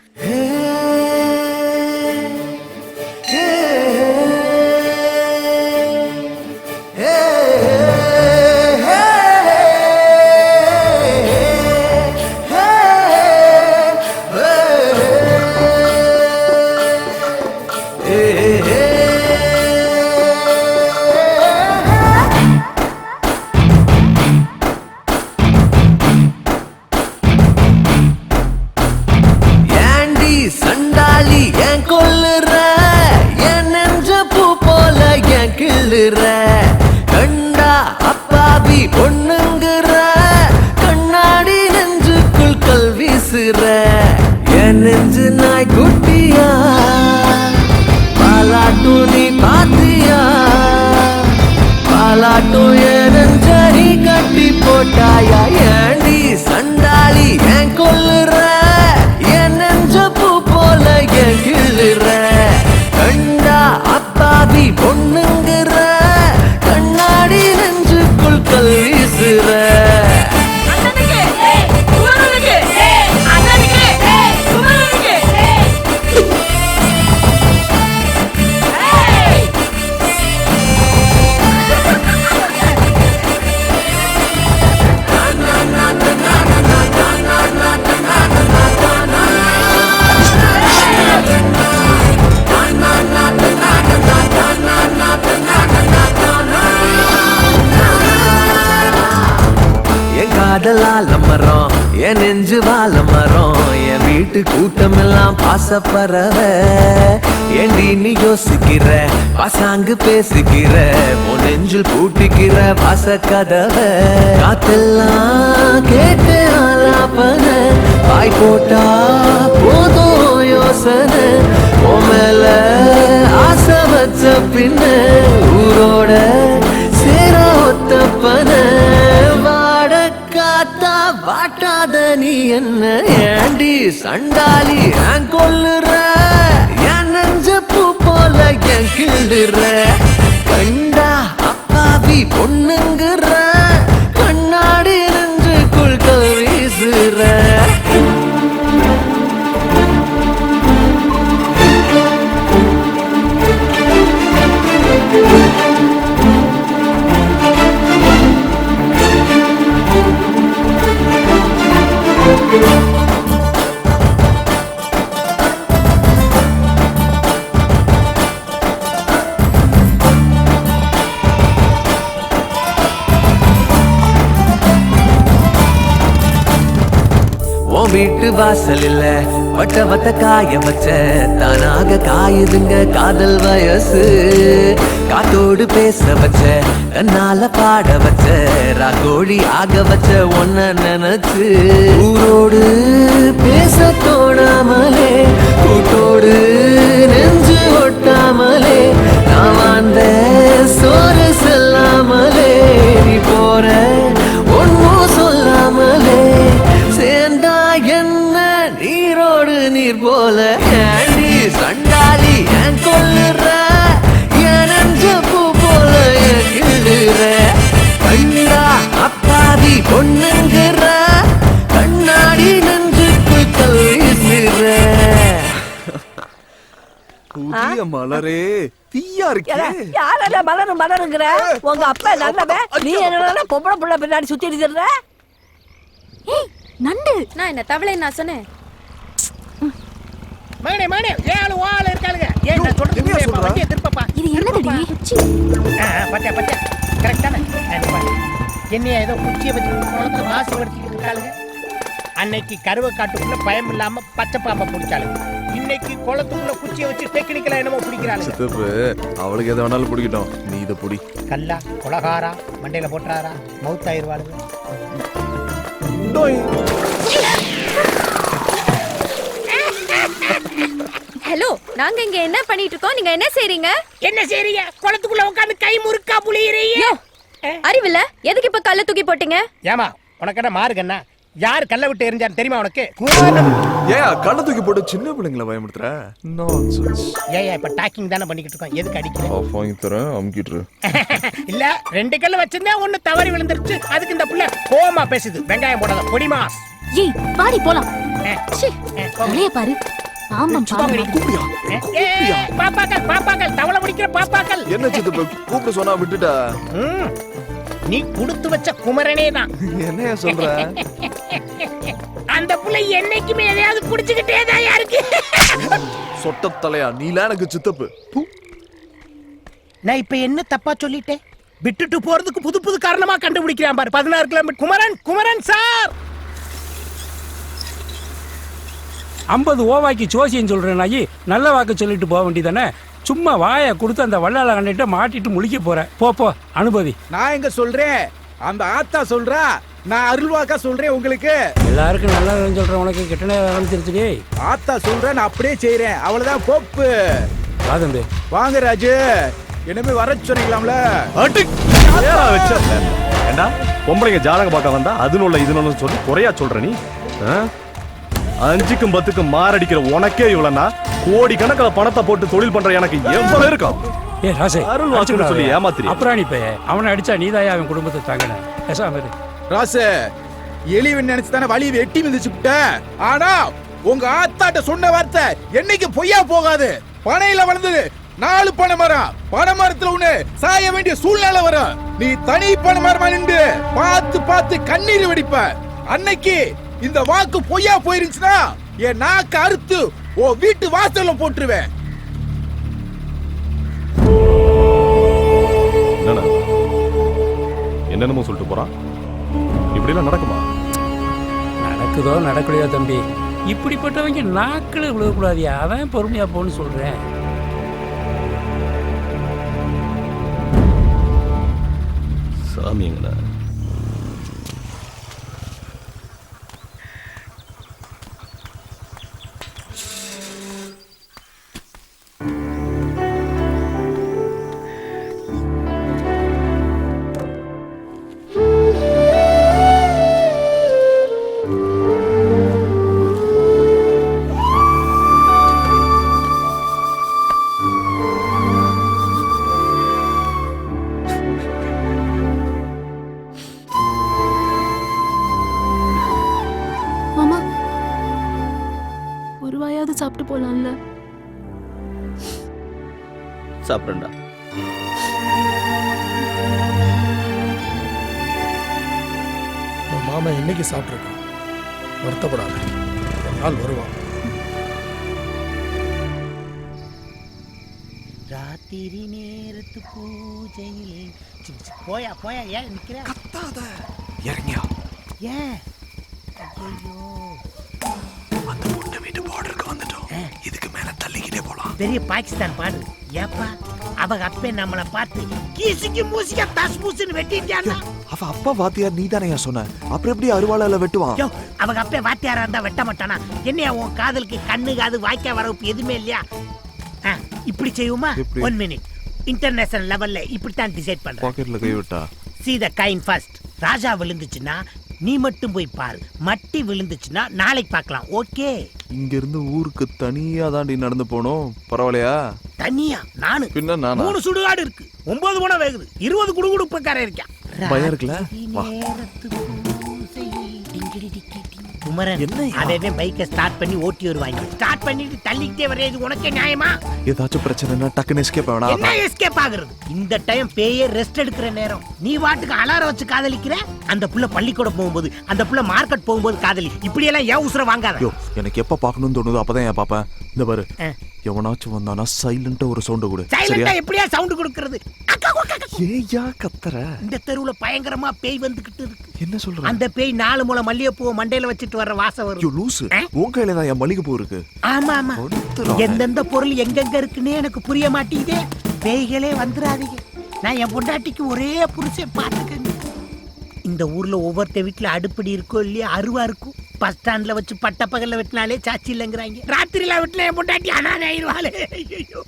கண்டா அப்பாவி பொண்ணுங்கிற, கண்ணாடி நெஞ்சுக்குள் கல் வீசுற, என் நெஞ்சு நாய் குட்டியா, பாலாட்டும் நீ பாத்தியா, பாலாட்டும் என் நெஞ்ச நீ கட்டி போட்டாயா, ஏண்டி சண்டாளி ஏன் கொல்லுற, என் நெஞ்ச பூ போல ஏன் கிள்ளுற, கண்டா அப்பாவி பொண்ணுங்கிற, கண்ணாடி நெஞ்சுக்குள் கல் வீசுற. காதலால மரம் என் நெஞ்சு வாழ மரம், என் வீட்டு கூட்டம் எல்லாம் பாசப்பறவ, ஏண்டி நீ யோசிக்கிற பாசாங்கு பேசுகிற, உன் நெஞ்சில் பூட்டிக்கிற பாச கதவ, காத்தெல்லாம் கேட்டு ஆலாப்பன, பாய் போட்டா போதும் யோசனை, உமேல ஆசை வச்ச பின்ன ஊரோட சேர ஒத்தப்பன, வாட்டாத நீ என்ன ஏண்டி சண்டாளி ஏன் கொல்லுற, என் நெஞ்ச பூ போல ஏன் கிள்ளுற, கண்டா அப்பாவி பொண்ணுங்கிற, கண்ணாடி நெஞ்சுக்குள் கல் வீசுற. வீட்டு வாசல் இல்ல வட்ட வட்ட காய வச்ச, தானாக காயுதுங்க காதல் வயசு, காத்தோடு பேச வச்ச, கண்ணால பாட வச்ச, ராகோழி ஆக வச்ச, ஒன்ன நினைச்சு ஊரோடு பேச தோணாமலே, கூட்டோடு நெஞ்சு ஒட்டாமலே, நான் வாழ்ந்த சோறு செல்லாமலே, நீ போற ஒன்னும் சொல்லாமலே, சேர்ந்தா என்ன நீரோடு நீர் போல, ஏண்டி சண்டாளி ஏன் கொல்லுற, என் நெஞ்ச பூ போல ஏன் கிள்ளுற, கண்டா அப்பாவி பொண்ணுங்கிற, கண்ணாடி நெஞ்சுக்குள் கல் வீசுற. புதிய மலரே தீயா இருக்கே. யாரால மலருங்கிற உங்க அப்பா நல்லவன், நீ என்ன பொம்பளை புள்ள பின்னாடி சுத்தி இருக்கிற? ஏய் நண்டு, நான் என்ன தவளை நான் சொன்னேன். மகனே மகனே, ஏழு வாள் இருக்காளுங்க. ஏன் நான் சொல்றது வண்டியை திருப்பப்பா. இது என்னதுடி? பச்சை பச்சை கரெக்டான என்னைய ஏதோ குச்சியை வச்சு குளத்துல வாசி வடிச்சுக்கிட்டு இருக்காளுங்க. அன்னைக்கு கருவை காட்டுக்குள்ள பயம் இல்லாம பச்சை பாம்பை பிடிச்சாளுங்க. இன்னைக்கு குளத்துக்குள்ள குச்சியை வச்சு டெக்னிக்கலா என்னமோ பிடிக்கிறாளுங்க. சித்தப்பு அவளுக்கு எதை வேணாலும் பிடிக்கட்டும், நீ இதை பிடி. கல்லா கொலகாரா மண்டையில போட்டுறாரா மவுத் ஆயிருவாளுங்க. ஹலோ, நாங்க இங்க என்ன பண்ணிட்டு இருக்கோம்? நீங்க என்ன செய்றீங்க? என்ன செய்றீங்க? குளத்துக்குள்ள உட்கார்ந்து கை முறுக்கா புளியறீங்க. அறிவில்ல, எதுக்கு இப்ப கல்ல தூக்கி போட்டீங்க? ஏமா உனக்கு என்ன மார்க்கண்ணா? யார் கல்ல விட்டு எரிஞ்சாரு தெரியுமா உனக்கு? ஏன் கல்ல தூக்கி போட்டு சின்ன பிள்ளைங்களை பயமுடுத்துற? நான்சென்ஸ். ஏன் இப்ப டாக்கிங் தானே பண்ணிக்கிட்டு இருக்கோம், எதுக்கு அடிக்கிற? ஆஃப் வாங்கி தரேன், அமுக்கிட்டு. இல்ல 2 கல்ல வச்சிருந்தா ஒன்னு தவறி விழுந்துருச்சு, அதுக்கு இந்த புள்ள கோமா பேசுது. வெங்காயம் போடாத பொடிமாஸ். ஏய் வாடி போலாம். தலைய பாரு, பாம்பம் பாம்பம். பாப்பாக்கள் பாப்பாக்கள் தவளை முடிக்கிற பாப்பாக்கள். என்ன சித்தப்பு கூப்பிட்டு சொன்னா விட்டுட்டா? நீ கொடுத்து வச்ச குமரனே தான். என்னையா சொல்ற? அந்த புள்ளை என்னைக்குமே எதையாவது புடிச்சுக்கிட்டே தான் இருக்கு. சொட்ட தலையா, நீல எனக்கு சித்தப்பு. நான் இப்ப என்ன தப்பா சொல்லிட்டேன்? விட்டுட்டு போறதுக்கு புது புது காரணமா கண்டுபிடிக்கிறான் பாரு. 16 கிலோமீட்டர். குமரன் குமரன் சார் 50 ஓவாய்க்கு ஜோசியம் சொல்றேன் நாயி, நல்ல வாக்கு சொல்லிட்டு போக வேண்டியதானே. சும்மா வாயை கொடுத்து அந்த வல்லால கண்டிட்டு மாட்டிட்டு முழிக்க போற. போ அனுபவி. நான் எங்க சொல்றேன், அந்த ஆத்தா சொல்றா, நான் அருள்வாக்கா சொல்றேன். உங்களுக்கு எல்லாருக்கும் நல்லா சொல்றேன், உனக்கு கெட்டனே ஆரம்பிச்சிருச்சு. ஆத்தா சொல்றேன், நான் அப்படியே செய்யறேன். அவ்வளவுதான் போப்பு. வா தம்பி. வாங்க ராஜு, என்னமே வர சொன்னீங்களாம்ல. ஏண்டா பொம்பளைங்க ஜாதகம் பார்க்க வந்தா அதுன்னு இதுன்னு சொல்லி குறையா சொல்ற நீ? 5க்கும் 10க்கும் மாரடிக்கிற உனக்கே இவ்வளவுனா கோடி கணக்கில் பணத்தை போட்டு தொழில் பண்ற எனக்கு எவ்வளவு இருக்கும்? ஏ ராசே, அருள் வாக்குன்னு சொல்லி ஏமாத்திரி. அப்புறாணி பைய அவனை அடிச்சா நீதாயா அவன் குடும்பத்தை தாங்கன. பேசாம இரு. ராசு, எலிவன் நினைச்சு தானே வலி வெட்டி மிதிச்சுட்ட. ஆனா உங்க ஆத்தாட்ட சொன்ன வார்த்தை என்னைக்கு பொய்யா போகாது. பனையில வளர்ந்தது 4 பனை மரம், பனை மரத்துல ஒண்ணு சாய வேண்டிய சூழ்நிலை வரும். நீ தனி பனை மரமா நின்று பார்த்து பார்த்து கண்ணீர் வெடிப்ப. அன்னைக்கு இந்த வாக்கு பொய்யா போயிருந்துச்சுன்னா என் நாக்கு அறுத்து ஓ வீட்டு வாசல்ல போட்டுருவேன். என்னென்னமோ சொல்லிட்டு போறான். இப்படி எல்லாம் நடக்குமா? நடக்குதோ நடக்கலையோ தம்பி, இப்படிப்பட்டவங்க நாக்களை விழக்கூடாதியா. அவன் பொறுமையா போன்னு சொல்றேன். சாமிங்களா? சாப்பிட்டு போலாம்ல? சாப்பிடுடா. மாமா இன்னைக்கு சாப்பிட்டுருக்கான், வருத்தப்படாத, நாள் வருவான். ராத்திரி நேரத்து பூஜையிலே போயா போயா, ஏன் நிக்கிற? கத்தாத, இறங்கியா. ஏன்? ஐயோ, அந்த பொண்ணு வீட்டு பார்டருக்கு வந்துட்டோம். இதுக்கு மேல தள்ளிக்கிட்டே போலாம். பெரிய பாகிஸ்தான் பாடு. ஏப்பா அவங்க அப்பே நம்மளை பார்த்து கீசிக்கு மூசிக்க தஸ் மூசுன்னு வெட்டிட்டானா? அவ அப்பா வாத்தியார் நீ தானே சொன்ன, அப்புறம் எப்படி அருவாளால வெட்டுவான்? அவங்க அப்பே வாத்தியாரா இருந்தா வெட்ட மாட்டானா? என்னையா உன் காதலுக்கு கண்ணு காது வாய்க்கா வரப்பு எதுவுமே இல்லையா? இப்படி செய்யுமா? 1 மினிட். இன்டர்நேஷனல் லெவல்ல இப்படித்தான் டிசைட் பண்றேன். பாக்கெட்ல கை விட்டா see the kind first. ராஜா விழுந்துச்சுன்னா நீ மட்டும் போய் பாரு, மட்டி விழுந்துச்சுன்னா நாளைக்கு பார்க்கலாம். ஓகே? இங்க இருந்து ஊருக்கு தனியா தாண்டி நடந்து போனோம். பரவாயில்லையா? தனியா? நானு பின்ன நானா? 3 சுடுகாடு இருக்கு, 9 போன வேகுது, 20 குடுகுடுப்புக்கார இருக்கா. பயம் இருக்குல்ல? வா. குமரன் அதே பைக்கை ஸ்டார்ட் பண்ணி ஓட்டி வருவாங்க. ஸ்டார்ட் பண்ணிட்டு தள்ளிக்கிட்டே வர்றது உனக்கே நியாயமா? ஏதாச்சும் பிரச்சனைனா டக்குன்னு எஸ்கேப் ஆகணும். என்ன எஸ்கேப் ஆகுறது? இந்த டைம் பேயே ரெஸ்ட் எடுக்கிற நேரம். நீ வாட்டுக்கு அலாரம் வச்சு காதலிக்கிற. அந்த புள்ள பள்ளிக்கூடம் போகும்போது, அந்த புள்ள மார்க்கெட் போகும்போது காதலி. இப்படி எல்லாம் ஏன் உசுர வாங்காத. எனக்கு எப்ப பார்க்கணும்னு தோணுதோ அப்பதான் ஏன் பாப்பேன். இந்த பாரு, எவனாச்சும் வந்தானா சைலண்டா ஒரு சவுண்ட் கொடு. சைலண்டா எப்படியா சவுண்ட் கொடுக்கிறது? ஏயா கத்துற? இந்த தெருவுல பயங்கரமா பேய் வந்துகிட்டு இருக்கு. என்ன சொல்ற? அந்த பேய் 4 முளை மல்லிகைப்பூ மண்டையில வச்சிட்டு வர்ற வாசம் வரும். யோ லூசு, உன் கையில தான் என் மல்லிகைப்பூ இருக்கு. ஆமா ஆமா, எந்தெந்த பொருள் எங்கெங்க இருக்குன்னு எனக்கு புரிய மாட்டேங்குதே. பேய்களே வந்துடாதீங்க. நான் என் பொண்டாட்டிக்கு ஒரே புருஷன் பாத்துக்கங்க. இந்த ஊர்ல ஒவ்வொருத்த வீட்டுல அடுப்படி இருக்கோ இல்லையா அருவா இருக்கும். பஸ் ஸ்டாண்ட்ல வச்சு பட்ட பகல்ல வெட்டினாலே சாட்சி இல்லைங்கிறாங்க. ராத்திரில வெட்டின என் பொண்டாட்டி அனாதை ஆயிடுவாளே. ஐயோ,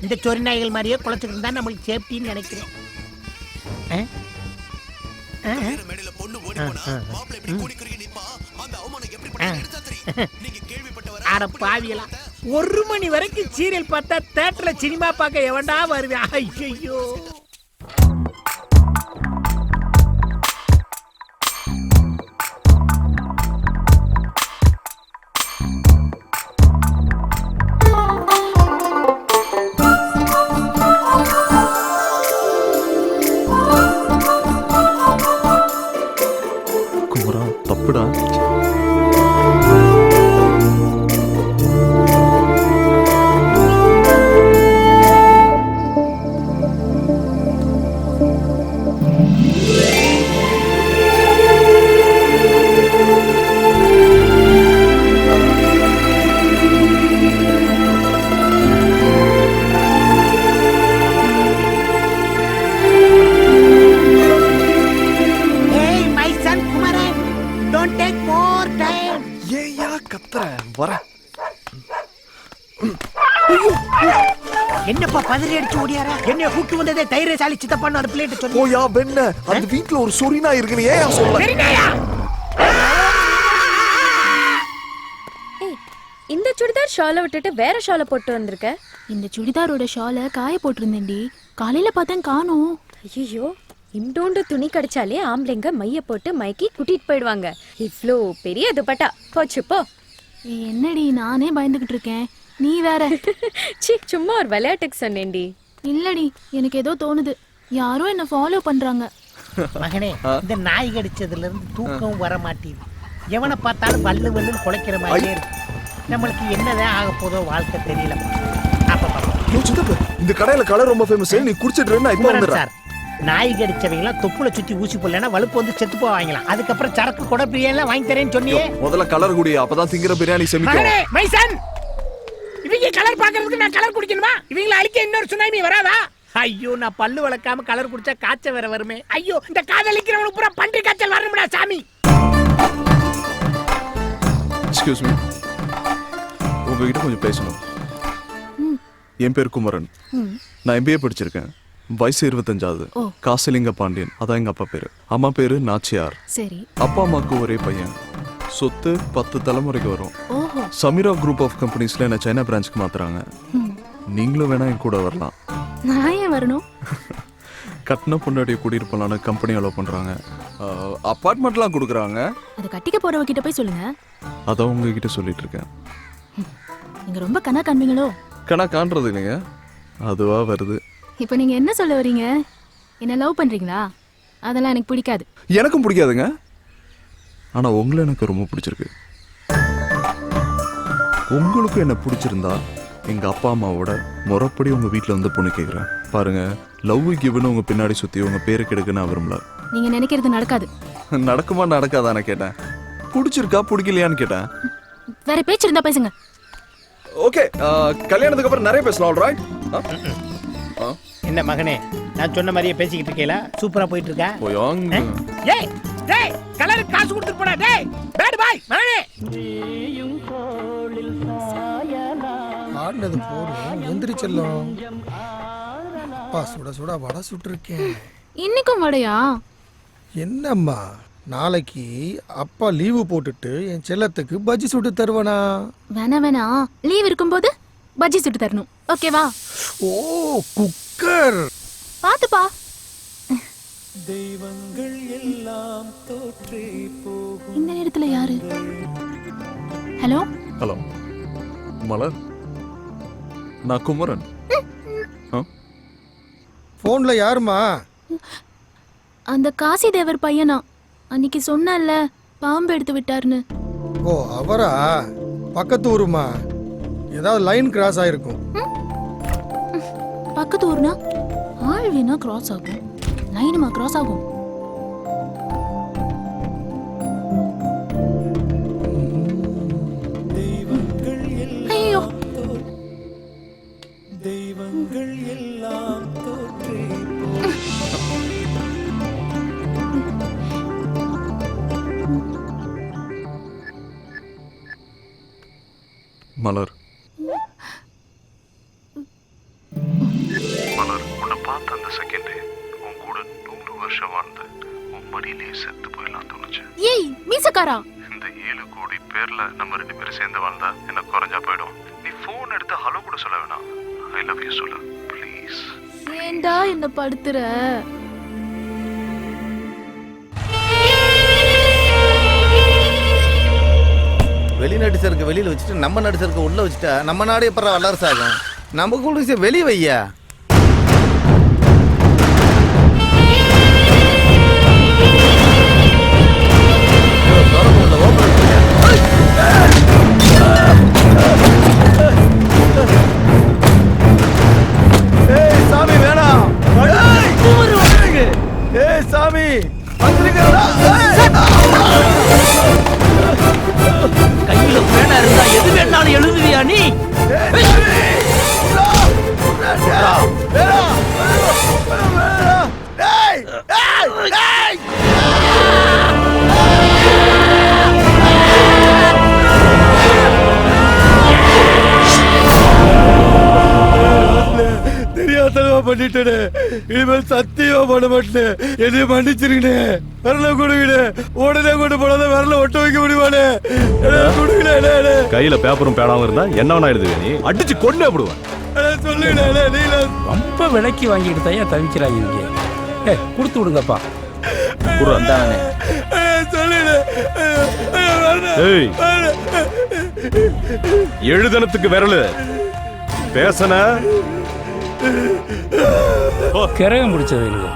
இந்த சொறி நாய்கள் மாதிரியே குளச்சுக்கிட்டு தான் நம்மளுக்கு சேஃப்டின்னு நினைக்கிறேன். அட பாவியலா, 1 மணி வரைக்கும் சீரியல் பார்த்தா தியேட்டர்ல சினிமா பார்க்க எவன்டா வருவேன்? ஐயோ, குமரா தப்புடா. என்னப்பா பதறி அடிச்சு ஓடியாரா? என்னைய கூட்டு வந்ததே தைரியசாலி சித்தப்பான்னு ஒரு பிளேட் சொல்லு. ஓயா வெண்ண, அந்த வீட்ல ஒரு சொரினா இருக்குன்னு ஏன் சொல்ல? இந்த சுடிதார் ஷாலை விட்டுட்டு வேற ஷாலை போட்டு வந்திருக்க. இந்த சுடிதாரோட ஷாலை காய போட்டிருந்தேன்டி. காலையில பார்த்தேன் காணோம். ஐயோ, இண்டோண்டு துணி கடிச்சாலே ஆம்பளைங்க மைய போட்டு மயக்கி கூட்டிட்டு போயிடுவாங்க. இவ்ளோ பெரிய துப்பட்டா போச்சு போ. என்னடி நானே பயந்துகிட்டு இருக்கேன், நீ வேற. சி, சும்மா ஒரு விளையாட்டுக்கு சொன்னேன்டி. இல்லடி, எனக்கு ஏதோ தோணுது. யாரோ என்ன ஃபாலோ பண்றாங்க. மகனே, இந்த நாய் கடிச்சதுல இருந்து தூக்கம் வர மாட்டேங்குது. எவனை பார்த்தாலும் வல்லு வல்லுன்னு குலைக்கிற மாதிரியே இருக்கு. நம்மளுக்கு என்னதான் ஆக போதோ வாழ்க்கை தெரியல. இந்த கடையில கலர் ரொம்ப ஃபேமஸ். நீ குடிச்சிட்டு இப்ப வந்துடுற சார். நாய் கடிச்சவங்களாம் தொப்புல சுத்தி ஊசி போடலன்னா வலுப்பு வந்து செத்து போவாங்களாம். அதுக்கப்புறம் சரக்கு கொடை பிரியாணி வாங்கி தரேன்னு சொன்னியே. முதல்ல கலர் குடி, அப்பதான் திங்கிற பிரியாணி செமிக்கும். மைசன், இவங்க கலர் பாக்குறதுக்கு நான் கலர் குடிக்கணுமா? இவங்கள அழிக்க இன்னொரு சுனாமி வராதா? ஐயோ, நான் பல்லு வளர்க்காம கலர் குடிச்சா காய்ச்சல் வேற வருமே. ஐயோ, இந்த காதலிக்கிறவனுக்கு பூரா பன்றி காய்ச்சல் வரணும்டா சாமி. எக்ஸ்கியூஸ் மீ, உங்ககிட்ட கொஞ்சம் பேசணும். என் பேர் குமரன். நான் MBA படிச்சிருக்கேன். வயசு 25. காசிலிங்க பாண்டியன், அதான் எங்க அப்பா பேரு. அம்மா பேரு நாச்சியார். சரி. அப்பா அம்மாக்கு ஒரே பையன். சொத்து 10 தலைமுறைக்கு வரும். சமீரா குரூப் ஆஃப் கம்பெனிஸ்ல என்ன சைனா பிரான்ச்சுக்கு மாத்துறாங்க. நீங்களும் வேணா என் கூட வரலாம். நான் ஏன் வரணும்? கட்டின பொண்டாட்டியை கூட்டிட்டு போலான்னு கம்பெனி அலோவ் பண்றாங்க. அப்பார்ட்மெண்ட்லாம் கொடுக்குறாங்க. அது கட்டிக்க போறவ கிட்ட போய் சொல்லுங்க. அதான் உங்ககிட்ட சொல்லிட்டு இருக்கேன். நீங்க ரொம்ப கணா காண்பீங்களோ? கணா காண்றது இல்லைங்க, அதுவா வருது. இப்போ நீங்க என்ன சொல்ல வரீங்க? என்ன லவ் பண்றீங்களா? அதெல்லாம் எனக்கு பிடிக்காது. எனக்கும் பிடிக்காதுங்க, ஆனா உங்களை எனக்கு ரொம்ப பிடிச்சிருக்கு. உங்களுக்கு என்ன பிடிச்சிருந்தா எங்க அப்பா அம்மாவோட முறைப்படி உங்க வீட்டுல வந்து பொண்ணு கேக்குறேன். பாருங்க, லவ் கிவ்னு உங்க பின்னாடி சுத்தி உங்க பேரு கெடுக்க நான் விரும்பல. நீங்க நினைக்கிறது நடக்காது. நடக்குமா நடக்காதான்னு கேட்டேன். பிடிச்சிருக்கா பிடிக்கலையான்னு கேட்டேன். வேற பேச்சு இருந்தா பேசுங்க. ஓகே, கல்யாணத்துக்கு அப்புறம் நிறைய பேசலாம். ஆல்ரைட். என்ன மகனே, நான் சொன்ன மாதிரியே பேசிக்கிட்டு இருக்கேல? சூப்பரா போயிட்டு இருக்கா? போயாங்க. ஏய் டேய், கலருக்கு காசு கொடுத்துட்டு போடா. டேய் பேட் பாய் மகனே. ஆடுனது போடும், எந்திரிச்செல்லும். அப்பா சுட சுட வடை சுட்டுருக்கேன். இன்னைக்கும் வடையா? என்னம்மா, நாளைக்கு அப்பா லீவு போட்டுட்டு என் செல்லத்துக்கு பஜ்ஜி சுட்டு தருவனா? வேணா வேணா, லீவ் இருக்கும்போது பஜ்ஜி சுட்டு தரணும். ஓகேவா? ஓ குக்கர் பாத்துப்பா. இந்த நேரத்துல யாரு? ஹலோ ஹலோ மலர், நான் குமரன். போன்ல யாருமா? அந்த காசி தேவர் பையனா? அன்னைக்கு சொன்னல பாம்பு எடுத்து விட்டாருன்னு. ஓ அவரா? பக்கத்து ஊருமா? ஏதாவது லைன் கிராஸ் ஆயிருக்கும். பக்கத்து ஊர்னா ஆள் வேணா கிராஸ் ஆகும், லைனுமா கிராஸ் ஆகும்? ஐயோ தெய்வங்கள் எல்லாம் தோற்றே மலர், மலர், உன்னை பார்த்த அந்த செகண்ட் உன் கூட 100 வருஷம் வாழ்ந்து உன் மடியிலேயே செத்து போயிடலாம் தோணுச்சு. ஏய் மீசக்காரா, இந்த 7 கோடி பேர்ல நம்ம 2 பேரும் சேர்ந்து வாழ்ந்தா என்ன குறைஞ்சா போயிடும். நீ போன் எடுத்து ஹலோ கூட சொல்ல வேணாம், ஐ லவ் யூ சொல்லு ப்ளீஸ். ஏண்டா என்ன படுத்துற? வெளிநாட்டு சரக்கு வெளியில வச்சுட்டு நம்ம நாட்டு சரக்கு உள்ள வச்சுட்டா நம்ம நாடு எப்பறம் வல்லரசு ஆகும்? நம்ம கூட வெளியே வையா. சாமி வேணாம். சாமி கையில பேனா இருந்தா எது வேணாலும் எழுதுவியா நீ? தெரியாதனமா பண்ணிட்டேனே, இனிமேல் சத்தியமா பண்ண மாட்டேன். என்னைய மன்னிச்சிருக்கே. விரல கொடுங்கண்ணே, உடனே கொண்டு போனத விரல ஒட்ட வைக்க முடியுமாண்ணே? கொடுங்கண்ணே. கையில பேப்பரும் பேடாவும் இருந்தா என்ன வேணா எழுதுவே, நீ அடிச்சு கொண்டே போடுவேன். சொல்லுங்கண்ணே. நீங்க ரொம்ப விலைக்கு வாங்கிட்டு தையா தவிக்கிறாங்க இங்க. கொடுத்து விடுங்கப்பா. எழுதனத்துக்கு விரலு பேசன கிரகம் முடிச்சது இல்லை.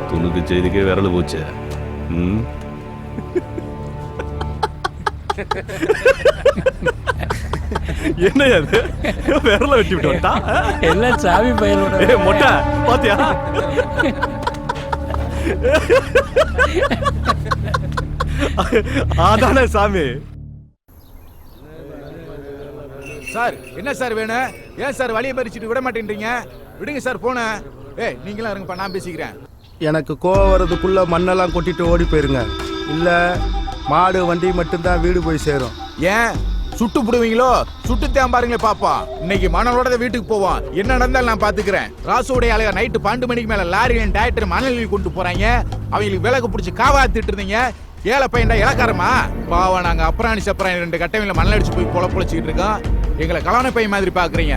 துணுக்கு செய்திக்கே விரல் போச்சு. என்ன அது? விரல வெட்டி விட்டு எல்லாம் சாமி பையனோட மொட்டை பாத்தியா? அதானே சாமி. சார் என்ன சார் வேணும்? ஏன் சார் வழியை பறிச்சுட்டு விட மாட்டேன்றீங்க? விடுங்க சார் போன. நீங்களும் இருங்கப்பா, நான் பேசிக்கிறேன். எனக்கு கோவம் வரதுக்குள்ள மண்ணெல்லாம் கொட்டிட்டு ஓடி போயிருங்க. இல்ல மாடு வண்டி மட்டும்தான் வீடு போய் சேரும். ஏன் சுட்டு புடுவீங்களோ? சுட்டு தேன் பாருங்களே பாப்பா. இன்னைக்கு மணலோட வீட்டுக்கு போவோம். என்ன நடந்தாலும் நான் பாத்துக்கிறேன். ராசுடைய ஆளுங்க நைட்டு 12 மணிக்கு மேல லாரியும் டிராக்டர் மணல் கொண்டு போறாங்க. அவங்களுக்கு விலகு பிடிச்சி காவாத்திட்டு இருந்தீங்க. ஏழை பையன்டா இலக்காரமா பாவா. நாங்க அப்புறாணி சப்பராணி 2 கட்டமையில மணல் அடிச்சு போய் பொழச்சிக்கிட்டு இருக்கோம். எங்களை கலான பையன் மாதிரி பாக்குறீங்க.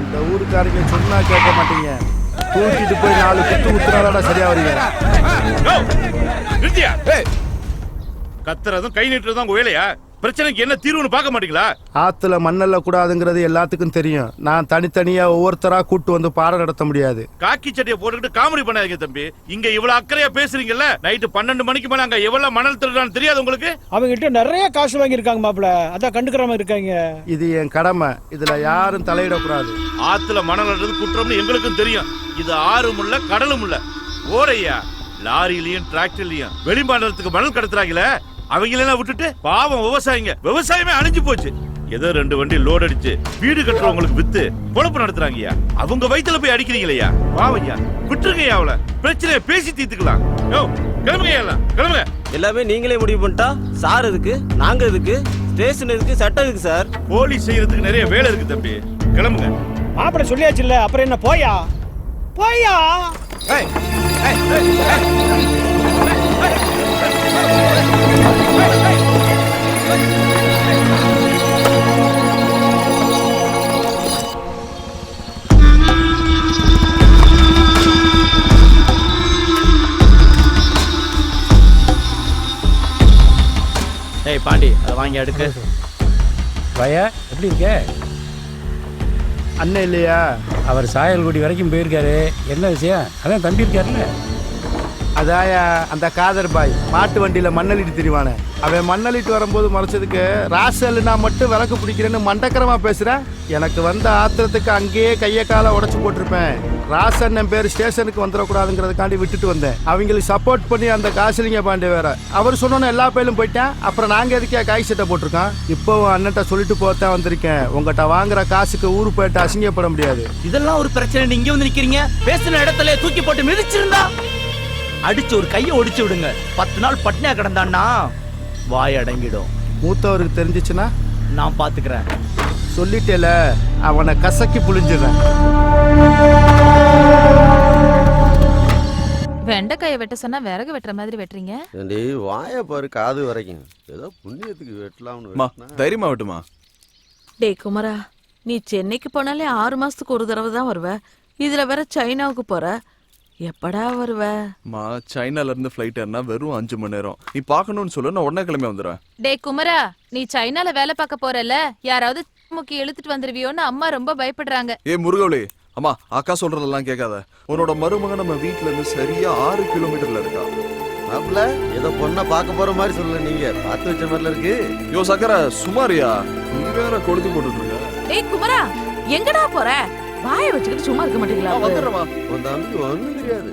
இந்த ஊருக்காரங்க சொன்னா கேட்க மாட்டீங்க. தூக்கிட்டு போய் 4 குத்து குத்துறாடா சரியா வரீங்க. கத்துறதும் கை நீட்டுறதும் உங்க வேலையா? பிரச்சனைக்கு என்ன தீர்வுன்னு பார்க்க மாட்டீங்களா? ஆத்துல மண்ணல்ல கூடாதுங்கிறது எல்லாத்துக்கும் தெரியும். நான் தனித்தனியா ஒவ்வொருத்தரா கூட்டு வந்து பாடம் நடத்த முடியாது. காக்கி சட்டையை போட்டுக்கிட்டு காமெடி பண்ணாதீங்க தம்பி. இங்க இவ்வளவு அக்கறையா பேசுறீங்கல்ல. நைட்டு 12 மணிக்கு மேல அங்க எவ்வளவு மணல் திருடான்னு தெரியாது உங்களுக்கு? அவங்க கிட்ட நிறைய காசு வாங்கி இருக்காங்க மாப்ள. அதான் கண்டுக்கறாம இருக்காங்க. இது என் கடமை. இதுல யாரும் தலையிடக்கூடாது. ஆத்துல மணல் அள்ளுறது குற்றம்னு எங்களுக்கும் தெரியும். இது ஆறும் இல்ல கடலும் இல்ல. ஓரையா லாரியிலயும் டிராக்டர்லயும் வெளிமாநிலத்துக்கு மணல் கடத்துறாங்களே, அவங்களெல்லாம் விட்டுட்டு பாவம் விவசாயிங்க. விவசாயமே அழிஞ்சு போச்சு. ஏதோ 2 வண்டி லோட் அடிச்சு வீடு கட்டுறவங்களுக்கு வித்து பொழப்பு நடத்துறாங்கய்யா. அவங்க வயித்துல போய் அடிக்கிறீங்களையா? பாவையா விட்டுருங்கய்யா. அவள பிரச்சனையை பேசி தீர்த்துக்கலாம். கிளம்புங்க, கிளம்புங்க. எல்லாமே நீங்களே முடிவு பண்ணிட்டா சார் எதுக்கு, நாங்க எதுக்கு, ஸ்டேஷன் எதுக்கு, சட்டம் எதுக்கு சார்? போலீஸ் செய்யறதுக்கு நிறைய வேலை இருக்கு தம்பி. கிளம்புங்க. மாப்பிள சொல்லியாச்சு இல்ல, அப்புறம் என்ன? போயா போயா. பாண்டி அதை வாங்கி அடுக்கு. பையா எப்படி இருக்க? அண்ணன் இல்லையா? அவர் சாயல்குடி வரைக்கும் போயிருக்காரு. என்ன விஷயம்? அதான் தம்பி இருக்காருல்ல. அதாயா அந்த காதர் பாய் மாட்டு வண்டியில மண்ணலிட்டு திரிவானே, அவன் மண்ணலிட்டு வரும்போது மறைச்சதுக்கு ராசல் நான் மட்டும் விளக்கு பிடிக்கிறேன்னு மண்டக்கரமா பேசுறேன். எனக்கு வந்த ஆத்திரத்துக்கு அங்கேயே கையை காலை உடச்சு போட்டிருப்பேன். ராசன் பேர் ஸ்டேஷனுக்கு வந்துடக்கூடாதுங்கிறதுக்காண்டி விட்டுட்டு வந்தேன். அவங்களுக்கு சப்போர்ட் பண்ணி அந்த காசிலிங்க பாண்டே வேற அவர் சொன்னோன்னு எல்லா பேரும் போயிட்டேன். அப்புறம் நாங்க எதுக்கே காய் சட்டை போட்டிருக்கோம். இப்போவும் அண்ணன்ட்ட சொல்லிட்டு போத்தான் வந்திருக்கேன். உங்ககிட்ட வாங்குற காசுக்கு ஊரு போயிட்டு அசிங்கப்பட முடியாது. இதெல்லாம் ஒரு பிரச்சனை. நீங்க வந்து நிக்கிறீங்க. பேசின இடத்துல தூக்கி போட்டு மிதிச்சிருந்தா அடிச்சு ஒரு கையை ஒடிச்சு விடுங்க. 10 நாள் பட்னியா கிடந்தான்னா வாய் அடங்கிடும். மூத்தவருக்கு தெரிஞ்சிச்சுன்னா நான் பாத்துக்கிறேன். சொல்லிட்டேல, அவனை கசக்கி புளிஞ்சிடுறேன். வெண்டைக்காயை வெட்ட சொன்னா விறகு வெட்டுற மாதிரி வெட்டுறீங்க. வாய பாரு காது வரைக்கும். ஏதோ புண்ணியத்துக்கு வெட்டலாம்னு. மா தைரியமா வெட்டுமா? டேய் குமரா, நீ சென்னைக்கு போனாலே 6 மாசத்துக்கு ஒரு தடவை தான் வருவ. இதுல வேற சைனாவுக்கு போற. எப்படா வருவ? மா சைனால இருந்து ஃப்ளைட் ஏறினா வெறும் 5 மணி நேரம். நீ பார்க்கணும்னு சொல்ல நான் உடனே கிளம்பி வந்துடுவேன். டேய் குமரா, நீ சைனால வேலை பார்க்க போறல, யாராவது முக்கி இழுத்துட்டு வந்துருவியோன்னு அம்மா ரொம்ப பயப்படுறாங்க. ஏ முருகவளி, அம்மா அக்கா சொல்றதெல்லாம் கேட்காத. உன்னோட மருமகன் நம்ம வீட்டுல இருந்து சரியா 6 கிலோமீட்டர்ல இருக்கா. மாப்பிள்ள ஏதோ பொண்ணை பார்க்க போற மாதிரி சொல்லல, நீங்க பார்த்து வச்ச மாதிரில இருக்கு. யோ சக்கர சுமாரியா, நீ வேற கொளுத்தி போட்டுட்டு இருக்க. டேய் குமரா, எங்கடா போற? வாயை வச்சுக்கிட்டு சும்மா இருக்க மாட்டீங்களா? வந்துடுறமா. ஒன்றும் தெரியாது.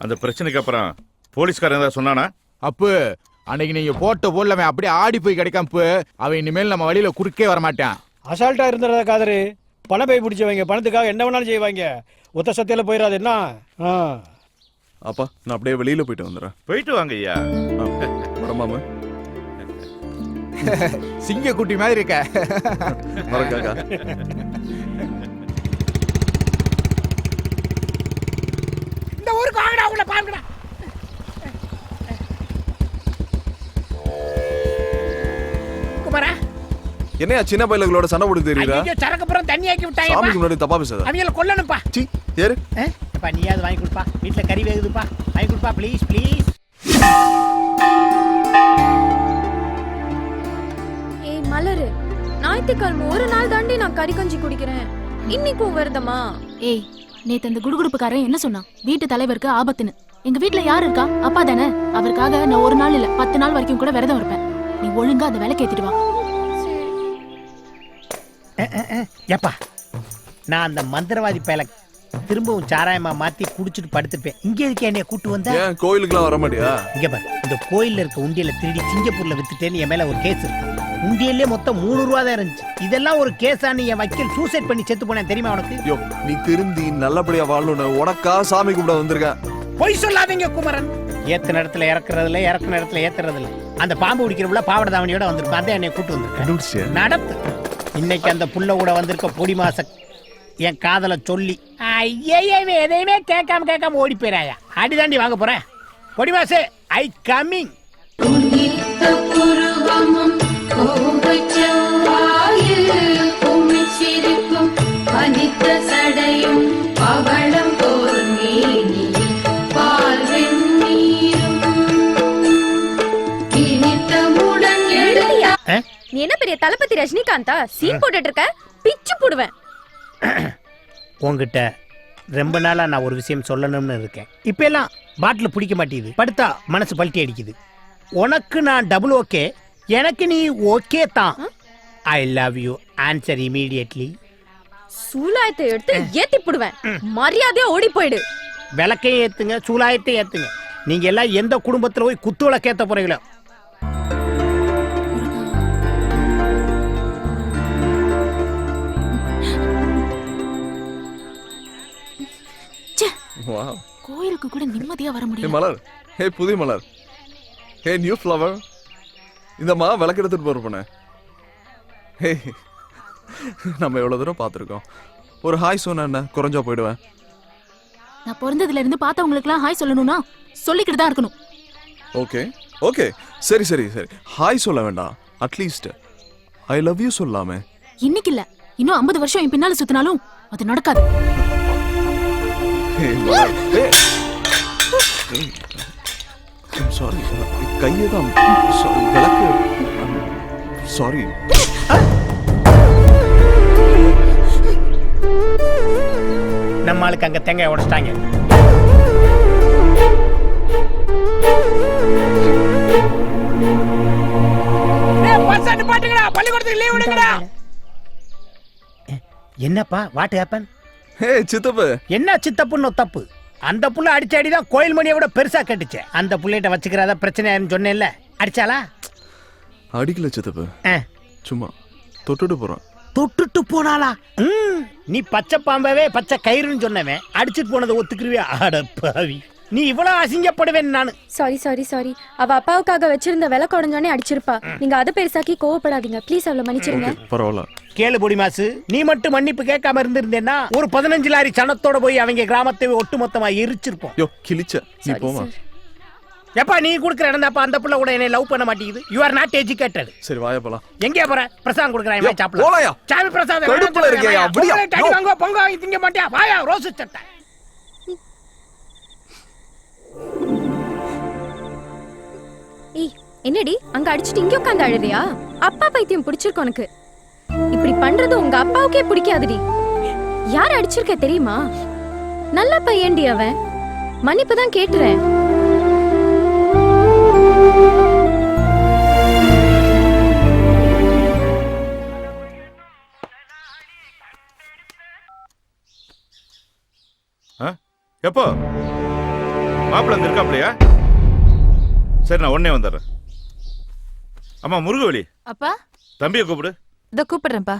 அந்த பிரச்சனைக்கு அப்புறம் போலீஸ்காரன் ஏதாவது சொன்னானா? அப்பு அன்னைக்கு நீங்க போட்ட போடலவன் அப்படியே ஆடி போய் கிடைக்காம அவன் இனிமேல் நம்ம வழியில குறுக்கே வரமாட்டான். அசால்ட்டா இருந்துறத காதரு. பணம் போய் பிடிச்சவங்க பணத்துக்காக என்ன வேணாலும் செய்வாங்க. ஒத்த சத்தியில போயிடாது என்ன? அப்பா நான் அப்படியே வெளியில போயிட்டு வந்துடுறேன். போயிட்டு வாங்க ஐயா. வரமாமா. சிங்க குட்டி மாதிரி இருக்க. வரக்காக்கா. இந்த ஊருக்கு வாங்கடா, உங்களை பாருங்கடா. குமரா, என்னையா சின்ன பையல்களோட சண்டை போட்டு தெரியுதா? ஐயோ சரக்கு புறம் தண்ணி ஆக்கி விட்டாங்க. சாமிக்கு முன்னாடி தப்பா பேசாத. அவங்கள கொல்லணும்ப்பா. சீ ஏறு. அப்பா நீயாவது வாங்கி கொடுப்பா. வீட்டுல கறி வேகுதுப்பா, வாங்கி கொடுப்பா ப்ளீஸ் ப்ளீஸ். ஏய் மலரு, ஞாயிற்றுக்கிழமை ஒரு நாள் தாண்டி நான் கறி கஞ்சி குடிக்கிறேன். இன்னைக்கும் வருதமா? ஏய், நேத்து அந்த குடுகுடுப்புக்காரன் என்ன சொன்னான்? வீட்டு தலைவருக்கு ஆபத்துன்னு. எங்க வீட்ல யாரு இருக்கா? அப்பா தானே. அவருக்காக நான் ஒரு நாள் இல்ல 10 நாள் வரைக்கும் கூட விரதம் இருப்பேன். நீ ஒழுங்கா அந்த விலை கேத்திட்டு வா. ஏப்பா, நான் அந்த மந்திரவாதி பயல திரும்பவும் சாராயமா மாத்தி குடிச்சிட்டு படுத்துப்பேன். இங்க இருக்க என்னைய கூட்டு வந்தா? ஏன் கோயிலுக்குலாம் வர மாட்டியா? இங்க பாரு, இந்த கோயில்ல இருக்க உண்டியல திருடி சிங்கப்பூர்ல வித்துட்டேன்னு என் மேல ஒரு கேஸ் இருக்கு. உண்டியல்லே மொத்தம் 3 ரூபா தான் இருந்துச்சு. இதெல்லாம் ஒரு கேஸான்னு என் வக்கீல் சூசைட் பண்ணி செத்து போனேன் தெரியுமா உனக்கு? யோ நீ திருந்தி நல்லபடியா வாழணும்னு உனக்கா சாமி கும்பிட வந்திருக்கேன். பொய் சொல்லாதீங்க குமரன். ஏத்த நேரத்துல இறக்குறதுல, இறக்குற நேரத்துல ஏத்துறதுல. அந்த பாம்பு பிடிக்கிறவுல பாவட தாவணியோட வந்திருக்கும். அதான் என்னை கூட்டு வந்திருக்கேன். நடப்பு. இன்னைக்கு அந்த புள்ள கூட வந்திருக்க பொடி மாச என் காதல சொல்லி ஐயவே எதையுமே கேட்காம ஓடி போயிராயா. அடிதாண்டி வாங்க போறேன். பொடி மாசே ஐ கமிங். நீ என்ன பெரிய தளபதி ரஜினிகாந்தா? சீன் போட்டுட்டு இருக்க, பிச்சு போடுவேன். உங்ககிட்ட ரொம்ப நாளா நான் ஒரு விஷயம் சொல்லணும்னு இருக்கேன். இப்ப எல்லாம் பாட்டில் பிடிக்க மாட்டேங்குது. படுத்தா மனசு பல்ட்டி அடிக்குது. உனக்கு நான் டபுள் ஓகே, எனக்கு நீ ஓகே தான். I love you. Answer immediately. சூலாயத்தை எடுத்து ஏத்தி போடுவேன். மரியாதையா ஓடி போயிடு. விளக்கையும் ஏத்துங்க, சூலாயத்தை ஏத்துங்க. நீங்க எல்லாம் எந்த குடும்பத்துல போய் குத்து விளக்கேத்த போறீங்களோ? கோயிலுக்கு கூட நிம்மதியா வர ஹே முடியும். மலர், ஹே புதிய மலர், ஹே நியூ ஃப்ளவர். இந்தம்மா விளக்கு எடுத்துட்டு போறப்பண்ணே. ஹே நம்ம எவ்வளவு தூரம் பார்த்துருக்கோம். ஒரு ஹாய் சொன்ன என்ன குறைஞ்சா போயிடுவேன். நான் பிறந்ததுல இருந்து பார்த்தவங்களுக்குலாம் ஹாய் சொல்லணும்னா சொல்லிக்கிட்டு தான் இருக்கணும். ஓகே ஓகே சரி சரி சரி ஹாய் சொல்ல வேண்டாம். அட்லீஸ்ட் ஐ லவ் யூ சொல்லாமே. இன்னைக்கு இல்ல, இன்னும் 50 வருஷம் என் பின்னால சுத்தினாலும் அது நடக்காது. சாரி கையை தான் விளக்கு சாரி. நம்ம ஆளுக்கு அங்க தேங்காய் உடைச்சிட்டாங்க. என்னப்பா வாட் ஹேப்பன்? ஹே சித்தப்பு. என்ன சித்தப்புன்னு தப்பு? அந்த புள்ள அடிச்ச அடிதான் கோயில் மணியை விட பெருசா கட்டுச்சு. அந்த புள்ளைகிட்ட வச்சுக்கிறதா பிரச்சனை சொன்னேன்ல, அடிச்சாலா? அடிக்கல சித்தப்பு, சும்மா தொட்டுட்டு போறான். தொட்டுட்டு போனாளா? நீ பச்சை பாம்பவே பச்சை கயிறுன்னு சொன்னவன் அடிச்சிட்டு போனதை ஒத்துக்குருவியா? அடப்பாவி, நீ இவ்வளவு அசிங்கப்படுவேன் நானு. Sorry sorry sorry. அவ அப்பாவுக்காக வச்சிருந்த விலை குடஞ்சோனே அடிச்சிருப்பா. நீங்க அதை பெருசாக்கி கோவப்படாதீங்க ப்ளீஸ். அவளை மன்னிச்சிருங்க. பரவாயில்ல. கேளு பொடி மாசு, நீ மட்டும் மன்னிப்பு கேட்காம இருந்திருந்தேன்னா ஒரு 15 லாரி சனத்தோட போய் அவங்க கிராமத்தை ஒட்டு மொத்தமா எரிச்சிருப்போம். யோ கிழிச்ச நீ போமா. எப்பா நீ குடுக்குற இடம் தான்ப்பா அந்த புள்ள கூட என்னை லவ் பண்ண மாட்டேங்குது. You are not educated. சரி வாயா போலாம். எங்கே போற? பிரசாதம் குடுக்குறான் சாப்பிடலாம். போலாயா? சாமி பிரசாதம் கடுப்புல இருக்கேயா? அப்படியே டடி வாங்க பொங்க வாங்கி திங்க மாட்டியா? வாயா ரோஸ் சட்டை. ஏய் என்னடி அங்க அடிச்சிட்டு இங்க உட்கார்ந்து அழுறியா? அப்பா பைத்தியம் பிடிச்சிருக்கு உனக்கு. இப்படி பண்றது உங்க அப்பாவுக்கே பிடிக்காதுடி. யார் அடிச்சிருக்க தெரியுமா? நல்ல பையன்டி அவன். மன்னிப்பு தான் கேட்டுறேன். எப்போ மாப்பிள்ள அங்க இருக்காப்லையா? சரி நான் உடனே வந்துடுறேன். அம்மா முருகவழி, அப்பா தம்பியை கூப்பிடு. இத கூப்பிடுறேன்ப்பா.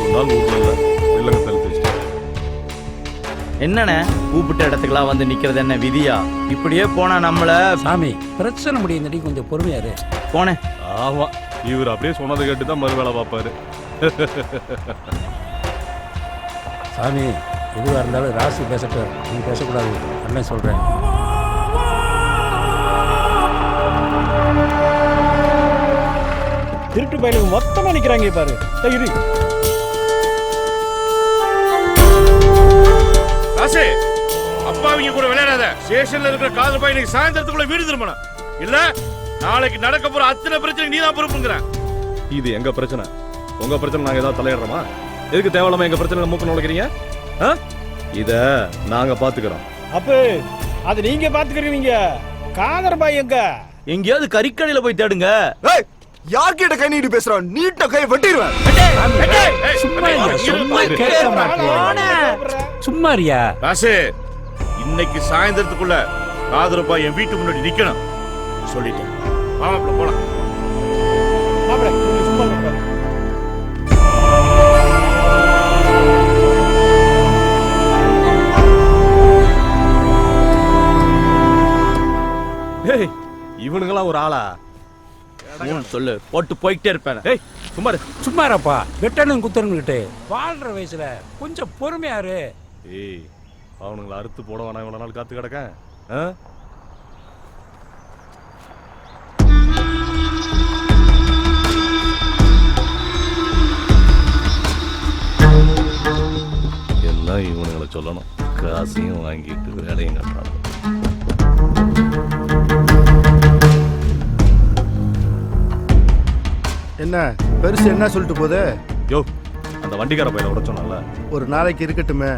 ஒரு நாள் ஊர்ல இல்லங்க தள்ளி என்னண்ணே கூப்பிட்ட இடத்துக்குலாம் வந்து நிக்கிறது என்ன விதியா? இப்படியே போனா நம்மள சாமி பிரச்சனை முடியும், கொஞ்சம் பொறுமையாரு. போனேன். ஆமா, இவர் அப்படியே சொன்னதை கேட்டு தான் மறு வேலை பார்ப்பாரு. சாமி எதுவாக இருந்தாலும் ராசி பேசட்டும், நீ பேசக்கூடாது அண்ணன் சொல்கிறேன். திருட்டு பயிலுக்கு மொத்தமா நிக்கிறாங்க பாரு. இரு ராசே, அப்பாவிங்க கூட விளையாடாத. ஸ்டேஷன்ல இருக்கிற காதல் பையன் இன்னைக்கு சாயந்தரத்துக்குள்ள வீடு திரும்பணும். இல்ல நாளைக்கு நடக்க போற அத்தனை பிரச்சனை நீ தான் பொறுப்புங்கிறேன். இது எங்க பிரச்சனை, உங்க பிரச்சனை நாங்க ஏதாவது தலையிடுறோமா? எதுக்கு தேவையில்லாம எங்க பிரச்சனை மூக்க நுழைக்கிறீங்க? இத நாங்க பாத்துக்கிறோம். அப்ப அது நீங்க பாத்துக்கிறீங்க. காதர் பாய் எங்க? எங்கேயாவது கறிக்கடையில போய் தேடுங்க. யார்கிட்ட கை நீட்டு பேசுறான்? நீட்ட கை வெட்டிடுவேன். சும்மாரியா ராசே, இன்னைக்கு சாயந்தரத்துக்குள்ள காதர் பாய் என் வீட்டு முன்னாடி நிக்கணும் சொல்லிட்டேன். மாமாப்ல போலாம். மாப்ள சும்மா இருங்க. ஏய், இவனுங்களாம் ஒரு ஆளா? சொல்லு போட்டு போயிட்டே இருப்பேன். ஏய் சும்மா சும்மாரப்பா, வெட்டணும் குத்தனுங்கிட்டு வாழ்ற வயசுல கொஞ்சம் பொறுமையாரு. ஏய், அவனுங்களை அறுத்து போட வேணாம் இவ்வளவு நாள் காத்து கிடக்க. எல்லாம் இவனுங்களை சொல்லணும், காசையும் வாங்கிட்டு வேலையும் கட்டுறாங்க. என்ன பெருசு என்ன சொல்லிட்டு போகுது? யோ, அந்த வண்டிக்கார பையனை விட சொன்னால ஒரு நாளைக்கு இருக்கட்டுமே.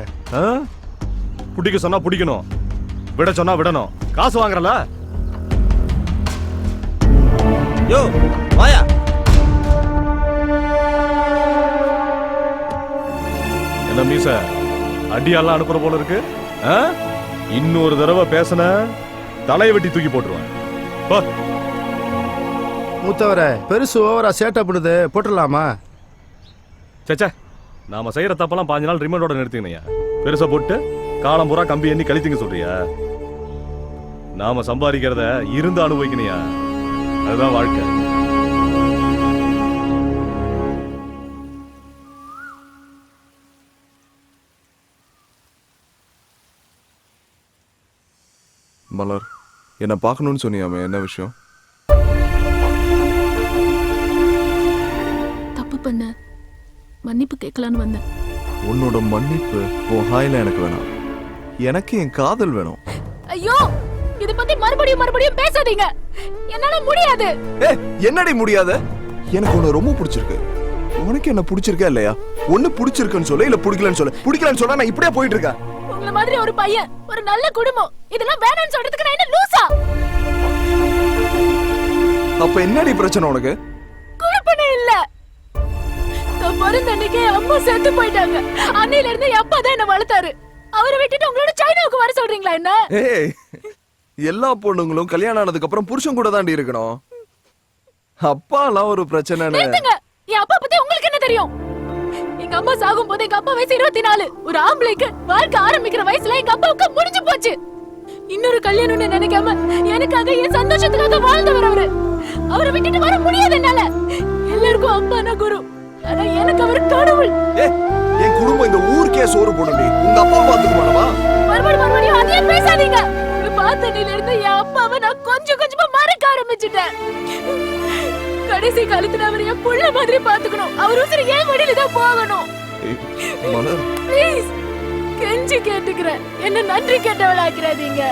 பிடிக்க சொன்னா பிடிக்கணும், விட சொன்னா விடணும். காசு வாங்குறல. யோ வாயா. என்ன மீச அடியெல்லாம் அனுப்புற போல இருக்கு? இன்னொரு தடவை பேசின தலையை வெட்டி தூக்கி போட்டுருவேன். மூத்தவர பெருசு ஓவரா சேட்டை பண்ணுது, போட்டுடலாமா? சேச்சா, நாம செய்யற தப்பெல்லாம் 5 நாள் ரிமைண்டோட நிறுத்திங்கய்யா. பெருசா போட்டு காலம் பூரா கம்பி எண்ணி கழித்துங்க சொல்றியா? நாம சம்பாதிக்கிறத இருந்து அனுபவிக்கணையா, அதுதான் வாழ்க்கை. மலர், என்ன பார்க்கணும்னு சொன்னியாமே, என்ன விஷயம்? தப்பு பண்ண மன்னிப்பு கேட்கலான்னு வந்தேன். உன்னோட மன்னிப்பு உன் ஹாயில எனக்கு வேணாம். எனக்கு என் காதல் வேணும். ஐயோ இத பத்தி மறுபடியும் பேசாதீங்க. என்னால முடியாது. என்னடி முடியாத? எனக்கு உன்னை ரொம்ப பிடிச்சிருக்கு. உனக்கு என்ன பிடிச்சிருக்கா இல்லையா? ஒண்ணு பிடிச்சிருக்குன்னு சொல்ல, இல்ல பிடிக்கலன்னு சொல்ல. பிடிக்கலன்னு சொன்னா நான் இப்படியே போயிட்டு இருக்கேன். உங்கள மாதிரி ஒரு பையன், ஒரு நல்ல குடும்பம், இதெல்லாம் வேணும்னு சொல்றதுக்கு நான் என்ன லூசா? அப்ப என்னடி பிரச்சனை உனக்கு? குழப்பனே இல்ல. நான் பிறந்த அன்னைக்கே அம்மா செத்து போயிட்டாங்க. அன்னையில இருந்து என் அப்பா தான் என்ன வளர்த்தாரு. அவரை விட்டுட்டு உங்களோட சைனாவுக்கு வர சொல்றீங்களா என்ன? ஏய், எல்லா பொண்ணுங்களும் கல்யாணம் ஆனதுக்கு அப்புறம் புருஷன் கூட தாண்டி இருக்கணும். அப்பாலாம் ஒரு பிரச்சனை. நிறுத்துங்க. என் அப்பா பத்தி உங்களுக்கு என்ன தெரியும்? எங்க அம்மா சாகும் போது எங்க அப்பா வயசு 24. ஒரு ஆம்பளைக்கு வாழ்க்கை ஆரம்பிக்கிற வயசுல எங்க அப்பாவுக்கு முடிஞ்சு போச்சு. இன்னொரு கல்யாணம்னு நினைக்காம எனக்காக என் சந்தோஷத்துக்காக வாழ்ந்தவர் அவரு. அவரை விட்டுட்டு வர முடியாது என்னால. எல்லாருக்கும் அப்பானா குரு, ஆனா எனக்கு அவர் கடவுள். என் குடும்பம் இந்த ஊருக்கே சோறு போடுடி. உங்க அப்பா பாத்துக்குவானமா? மறுபடியும் அதே பேசாதீங்க. பார்த்தனில இருந்து என் அப்பாவை நான் கொஞ்சமா மறக்க ஆரம்பிச்சுட்டேன். கடைசி காலத்துல அவர் என் புள்ள மாதிரி பாத்துக்கணும். அவர் உசுறு ஏன் வழியில தான் போகணும். ப்ளீஸ் கெஞ்சி கேட்டுக்கிறேன். என்ன நன்றி கேட்டவளாக்கிறாதீங்க.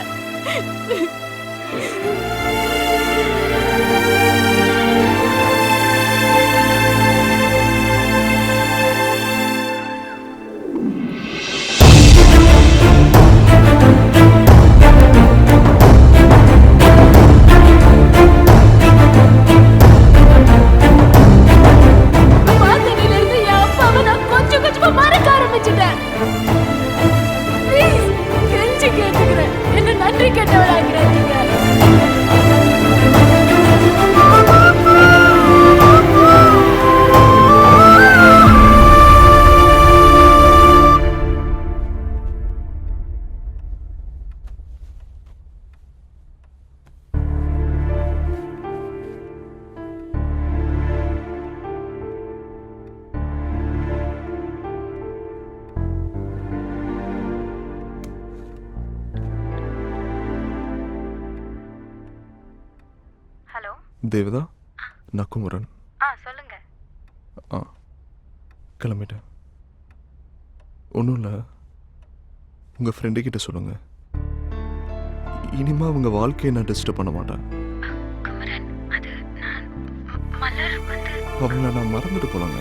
தேவதா, நான் குமரன். சொல்லுங்க. கிளம்பிட்டேன். ஒன்றும் இல்லை, உங்கள் ஃப்ரெண்டு கிட்ட சொல்லுங்க. இனிமே அவங்க வாழ்க்கையை நான் டிஸ்டர்ப் பண்ண மாட்டேன். அவங்கள நான் மறந்துட்டு போனாங்க.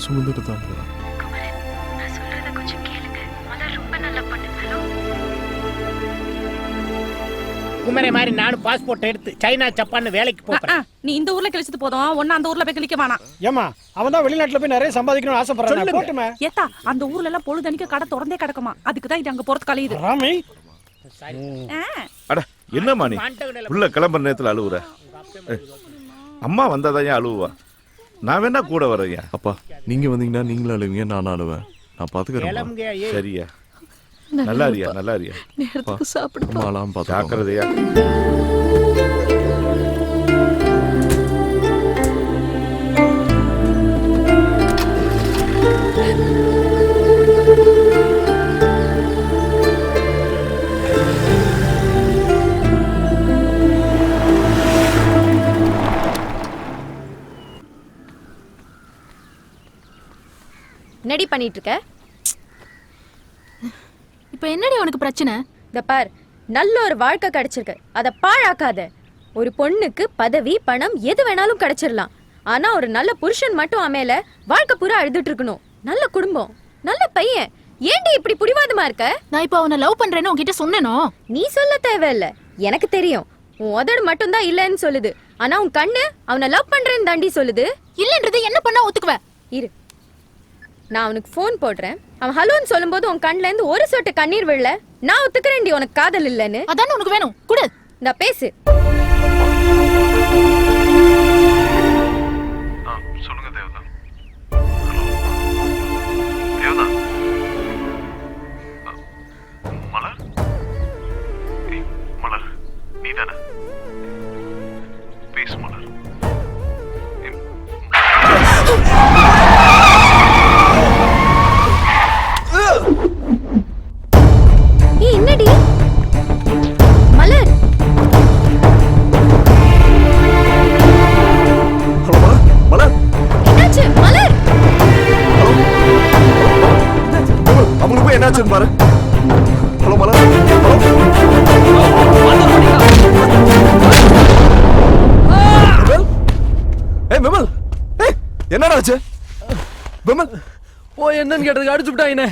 சுமந்துட்டு தான் போகிறேன். குமரே மாதிரி நானும் பாஸ்போர்ட் எடுத்து சைனா ஜப்பான் வேலைக்கு போறேன். நீ இந்த ஊர்ல கிழிச்சிட்டு போதும், ஒன்னு அந்த ஊர்ல போய் கிழிக்க வேணாம். ஏமா அவன் தான் வெளிநாட்டுல போய் நிறைய சம்பாதிக்கணும்னு ஆசைப்படுறான். போட்டுமே. ஏத்தா அந்த ஊர்ல எல்லாம் பொழுதனிக்க கடை திறந்தே கிடக்குமா, அதுக்கு தான் இது அங்க போறது கலையுது. ராமி அட என்னம்மா நீ உள்ள கிளம்புற நேரத்துல அழுவுற? அம்மா வந்தாதான் ஏன் அழுவா? நான் வேணா கூட வரையா? அப்பா நீங்க வந்தீங்கன்னா நீங்களும் அழுவீங்க, நானும் அழுவேன். நான் பாத்துக்கிறேன். சரியா? நல்லா இருக்கியா? நல்லா இருக்கியா? நேரத்துக்கு சாப்பிடு. அம்மாலாம் பார்த்து ஜாக்கிரதையா. என்னடி பண்ணிட்டு இருக்க? இப்ப என்னடி உனக்கு பிரச்சனை? இந்த பார், நல்ல ஒரு வாழ்க்கை கிடைச்சிருக்கு, அதை பாழாக்காத. ஒரு பொண்ணுக்கு பதவி பணம் எது வேணாலும் கிடைச்சிடலாம், ஆனா ஒரு நல்ல புருஷன் மட்டும் அமையல வாழ்க்கை பூரா அழுதுட்டு இருக்கணும். நல்ல குடும்பம், நல்ல பையன். ஏண்டி இப்படி புடிவாதமா இருக்க? நான் இப்ப அவனை லவ் பண்றேன்னு உன்கிட்ட சொன்னேனோ? நீ சொல்ல தேவையில்ல, எனக்கு தெரியும். உன் உதடு மட்டும் தான் இல்லன்னு சொல்லுது, ஆனா உன் கண்ணு அவனை லவ் பண்றேன்னு தாண்டி சொல்லுது. இல்லன்றது என்ன பண்ணா ஒத்துக்குவ? இரு, நான் அவனுக்கு போன் போடுறேன். அவன் ஹலோன்னு சொல்லும்போது உன் கண்ணுல இருந்து ஒரு சொட்டு கண்ணீர் விழல. நான் ஒத்துக்கிறேன்டி உனக்கு காதல் இல்லன்னு. அதானே உனக்கு வேணும், குடு. நான் பேசு. சொல்லுங்க தேவதா. தேவதா, மலர், மலர் நீ தானே? பேசு மலர். என்னடி மலர்? உங்களுக்கு போய் என்னாச்சுன்னு பாரு. ஹலோ மலர், ஹலோ. ஏய் விமல், ஏய் என்னடா ஆச்சு? விமல் போய் என்னன்னு கேட்டதுக்கு அடிச்சு விட்டாங்கண்ணே.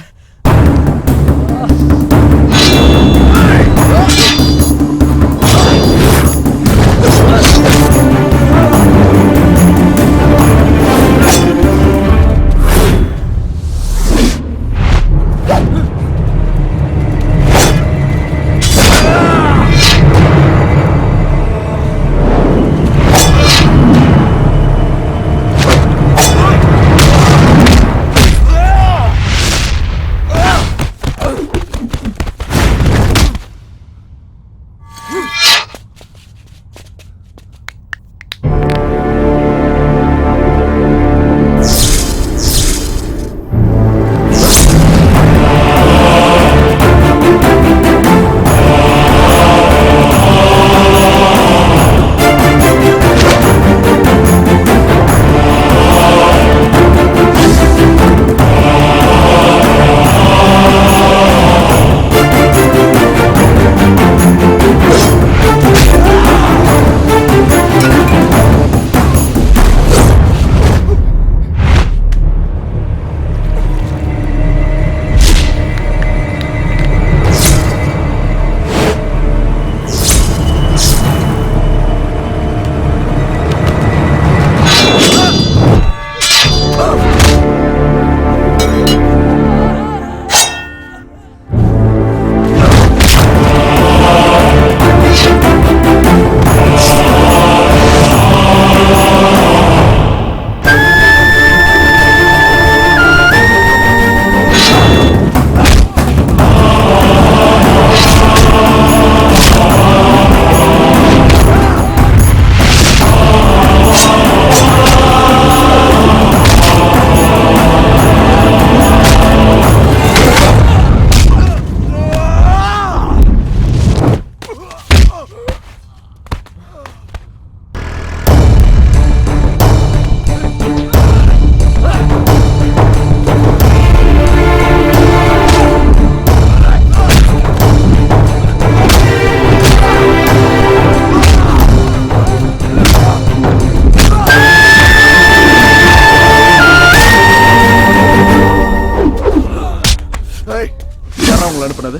அனுப்புனது?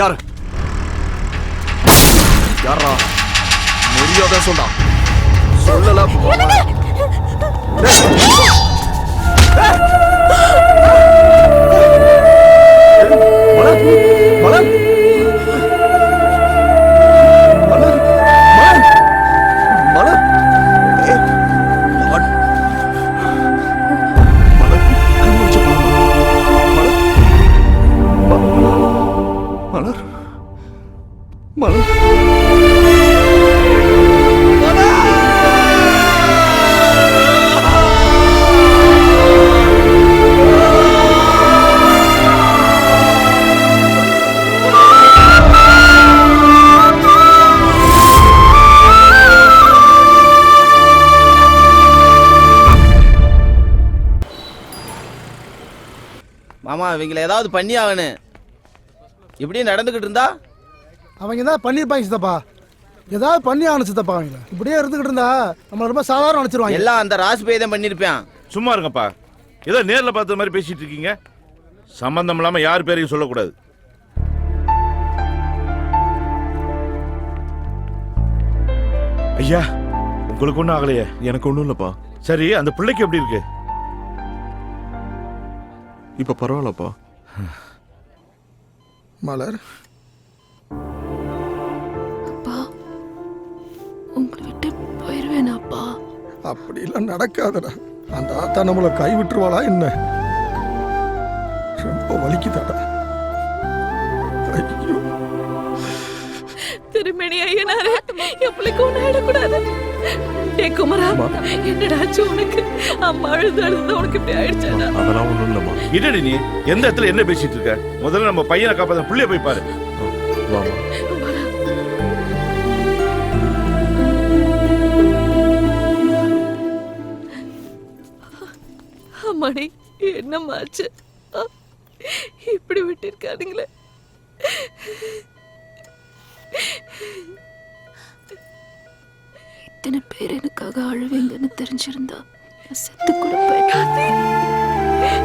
யாரு யாரா? மரியாதை சொன்னா சொல்லல. மாமா இவங்களை ஏதாவது பண்ணி ஆகணும். இப்படியே நடந்துகிட்டு இருந்தா அவங்க தான் பண்ணிருப்பாங்க சித்தப்பா. ஏதாவது பண்ணி ஆகணும் சித்தப்பா. அவங்கள இப்படியே இருந்துகிட்டு இருந்தா நம்ம ரொம்ப சாதாரண நினைச்சிருவாங்க. எல்லாம் அந்த ராசி பேய் தான் பண்ணிருப்பான். சும்மா இருங்கப்பா. ஏதோ நேர்ல பார்த்த மாதிரி பேசிட்டு இருக்கீங்க. சம்பந்தம் இல்லாம யார் பேரையும் சொல்லக்கூடாது. ஐயா உங்களுக்கு ஒன்றும் ஆகலையே? எனக்கு ஒன்றும் இல்லப்பா. சரி அந்த பிள்ளைக்கு எப்படி இருக்கு? இப்ப பரவாயில்லப்பா. மலர் அப்பா உங்களை விட்டு போயிருவேனாப்பா? அப்படிலாம் நடக்காதடா. அந்த ஆத்தா நம்மளை கை விட்டுருவாளா என்ன? ரொம்ப வலிக்குதாடா. ஐயோ திருமணி ஐயனாரே, என் பிள்ளைக்கு ஒண்ணு ஆயிடக்கூடாது. டே குமரா, என்னடாச்சு உனக்கு? அம்மா அழுது அழுது உனக்கு இப்படி ஆயிடுச்சாடா? அதெல்லாம் ஒண்ணும் இல்லம்மா. என்னடி நீ எந்த இடத்துல என்ன பேசிட்டு இருக்க? முதல்ல நம்ம பையனை காப்பாத்த புள்ளைய போய் பாரு. வாமா. அம்மாடி என்னம்மாச்சு? இப்படி விட்டிருக்கானுங்களே. இத்தனை பேர் எனக்காக அழுவீங்கன்னு தெரிஞ்சிருந்தா செத்து கூட போயிட்டேன்.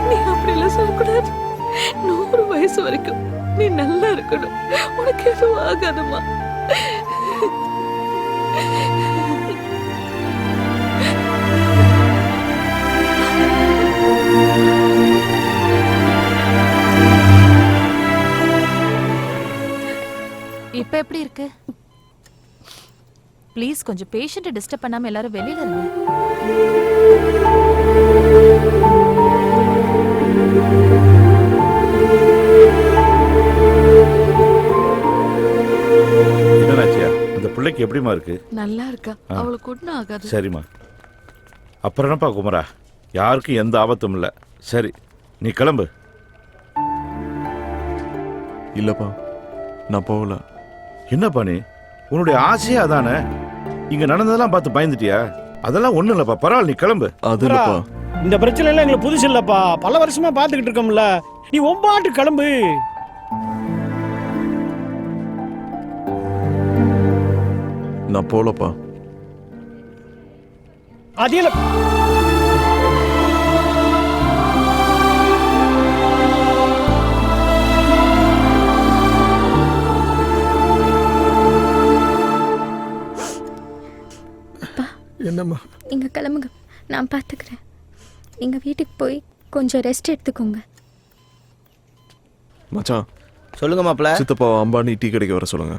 நீ அப்படிலாம் சொல்லக்கூடாது. 100 வயசு வரைக்கும் நீ நல்லா இருக்கணும். உனக்கு எதுவும் ஆகாதம்மா. இப்ப எப்படி இருக்கு? ப்ளீஸ் கொஞ்சம் பேஷண்ட்டை டிஸ்டர்ப் பண்ணாம எல்லாரும் வெளியில இருங்க. என்னடாச்சியா இந்த பிள்ளைக்கு எப்படிமா இருக்கு? நல்லா இருக்கா. அவளுக்கு ஒன்றும் ஆகாது. சரிம்மா. அப்புறம் என்னப்பா குமரா, யாருக்கும் எந்த ஆபத்தும் இல்லை. சரி நீ கிளம்பு. இல்லப்பா, நான் போகல. என்னப்பா நீ, உன்னுடைய ஆசையே அதானே? இங்க நடந்ததெல்லாம் பார்த்து பயந்துட்டியா? அதெல்லாம் ஒண்ணும் இல்லப்பா, பரவாயில்ல, நீ கிளம்பு. அது இல்லப்பா, இந்த பிரச்சனை எல்லாம் எங்களுக்கு புதுசு இல்லப்பா, பல வருஷமா பாத்துக்கிட்டு இருக்கோம்ல. நீ ஒம்பாட்டு கிளம்பு. நான் போகலப்பா. அது இல்ல. என்னம்மா? நீங்க கிளம்புங்க, நான் பார்த்துக்கிறேன். நீங்க வீட்டுக்கு போய் கொஞ்சம் ரெஸ்ட் எடுத்துக்கோங்க. மச்சான் சொல்லுங்க மாப்ள. சித்தப்பா அம்பானி டீ கடைக்கு வர சொல்லுங்க.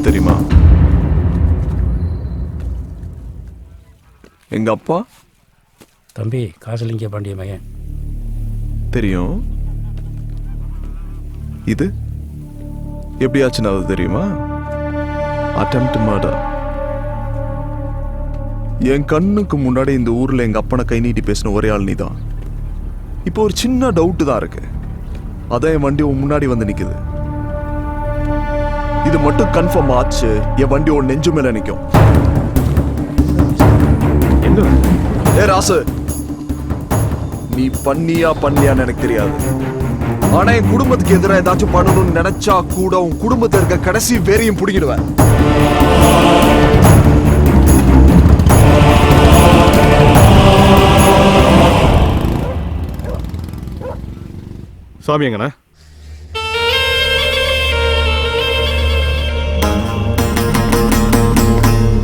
தெரியுமா? எங்க அப்பா. தம்பி காசலிங்க பாண்டிய மகன். தெரியும். இது எப்படி ஆச்சுன்னு அது தெரியுமா? Attempt murder. என் கண்ணுக்கு முன்னாடி இந்த ஊர்ல எங்க அப்பனை கை நீட்டி பேசின ஒரே ஆள் நீதான். இப்போ ஒரு சின்ன டவுட் தான் இருக்கு. அதான் என் வண்டி முன்னாடி வந்து நிக்குது. இது மட்டும் கன்ஃபார்ம் ஆச்சு, என் வண்டி உன் நெஞ்சு மேல நிக்கும். ஏ ராசு, நீ பண்ணியான்னு எனக்கு தெரியாது. ஆனா என் குடும்பத்துக்கு எதிராக ஏதாச்சும் பண்ணணும்னு நினைச்சா கூட உன் குடும்பத்தை இருக்க கடைசி வேறையும் பிடிக்கிடுவேன். சாமி எங்கண்ணா?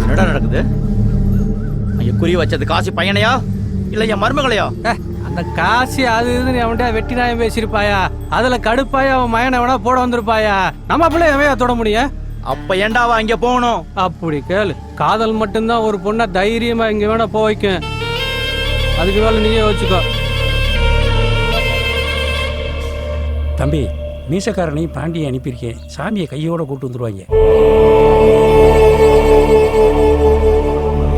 என்னடா நடக்குது? ஐயா குறி வச்சது காசு பையனையா இல்ல என் மருமகளையா? அந்த காசு அது இதுன்னு அவன்கிட்ட வெட்டி நாயம் பேசியிருப்பாயா, அதுல கடுப்பாயா அவன் மயனை வேணா போட வந்திருப்பாயா. நம்ம பிள்ளை எவையா தொட முடியும்? அப்ப ஏண்டாவா இங்க போகணும்? அப்படி கேளு. காதல் மட்டும்தான் ஒரு பொண்ணை தைரியமா இங்க வேணா போக வைக்கும். அதுக்கு மேல நீயே வச்சுக்கோ. தம்பி மீசக்காரனையும் பாண்டியை அனுப்பியிருக்கேன். சாமியை கையோட கூட்டு வந்துருவாங்க.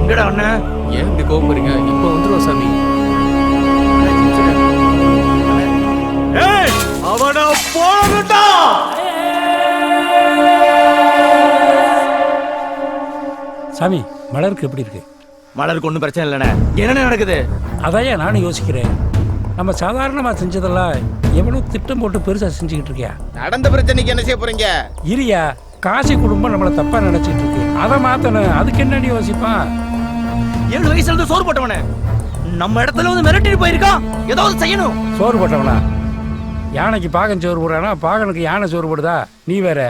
எங்கடா அண்ணன்? ஏன் இப்படி கோபப்படுறீங்க? இப்போ வந்துருவோம் சாமி. அவன போகட்டா. சாமி மலருக்கு எப்படி இருக்கு? மலருக்கு ஒன்றும் பிரச்சனை இல்லைண்ணே. என்ன நடக்குது? அதையா நானும் யோசிக்கிறேன். நம்ம சாதாரணமா செஞ்சதெல்லாம் எவ்வளவு திட்டம் போட்டு பெருசா செஞ்சுக்கிட்டு இருக்கியா? நடந்த பிரச்சனைக்கு என்ன செய்ய போறீங்க? இரியா, காசி குடும்பம் நம்மளை தப்பா நினைச்சிட்டு இருக்கு. அதை மாத்தணும். அதுக்கு என்ன யோசிப்பான்? 7 வயசுல இருந்து சோறு போட்டவனே நம்ம இடத்துல வந்து மிரட்டிட்டு போயிருக்கான். ஏதாவது செய்யணும். சோறு போட்டவனா? யானைக்கு பாகன் சோறு போடுறானா, பாகனுக்கு யானை சோறு போடுதா? நீ வேற.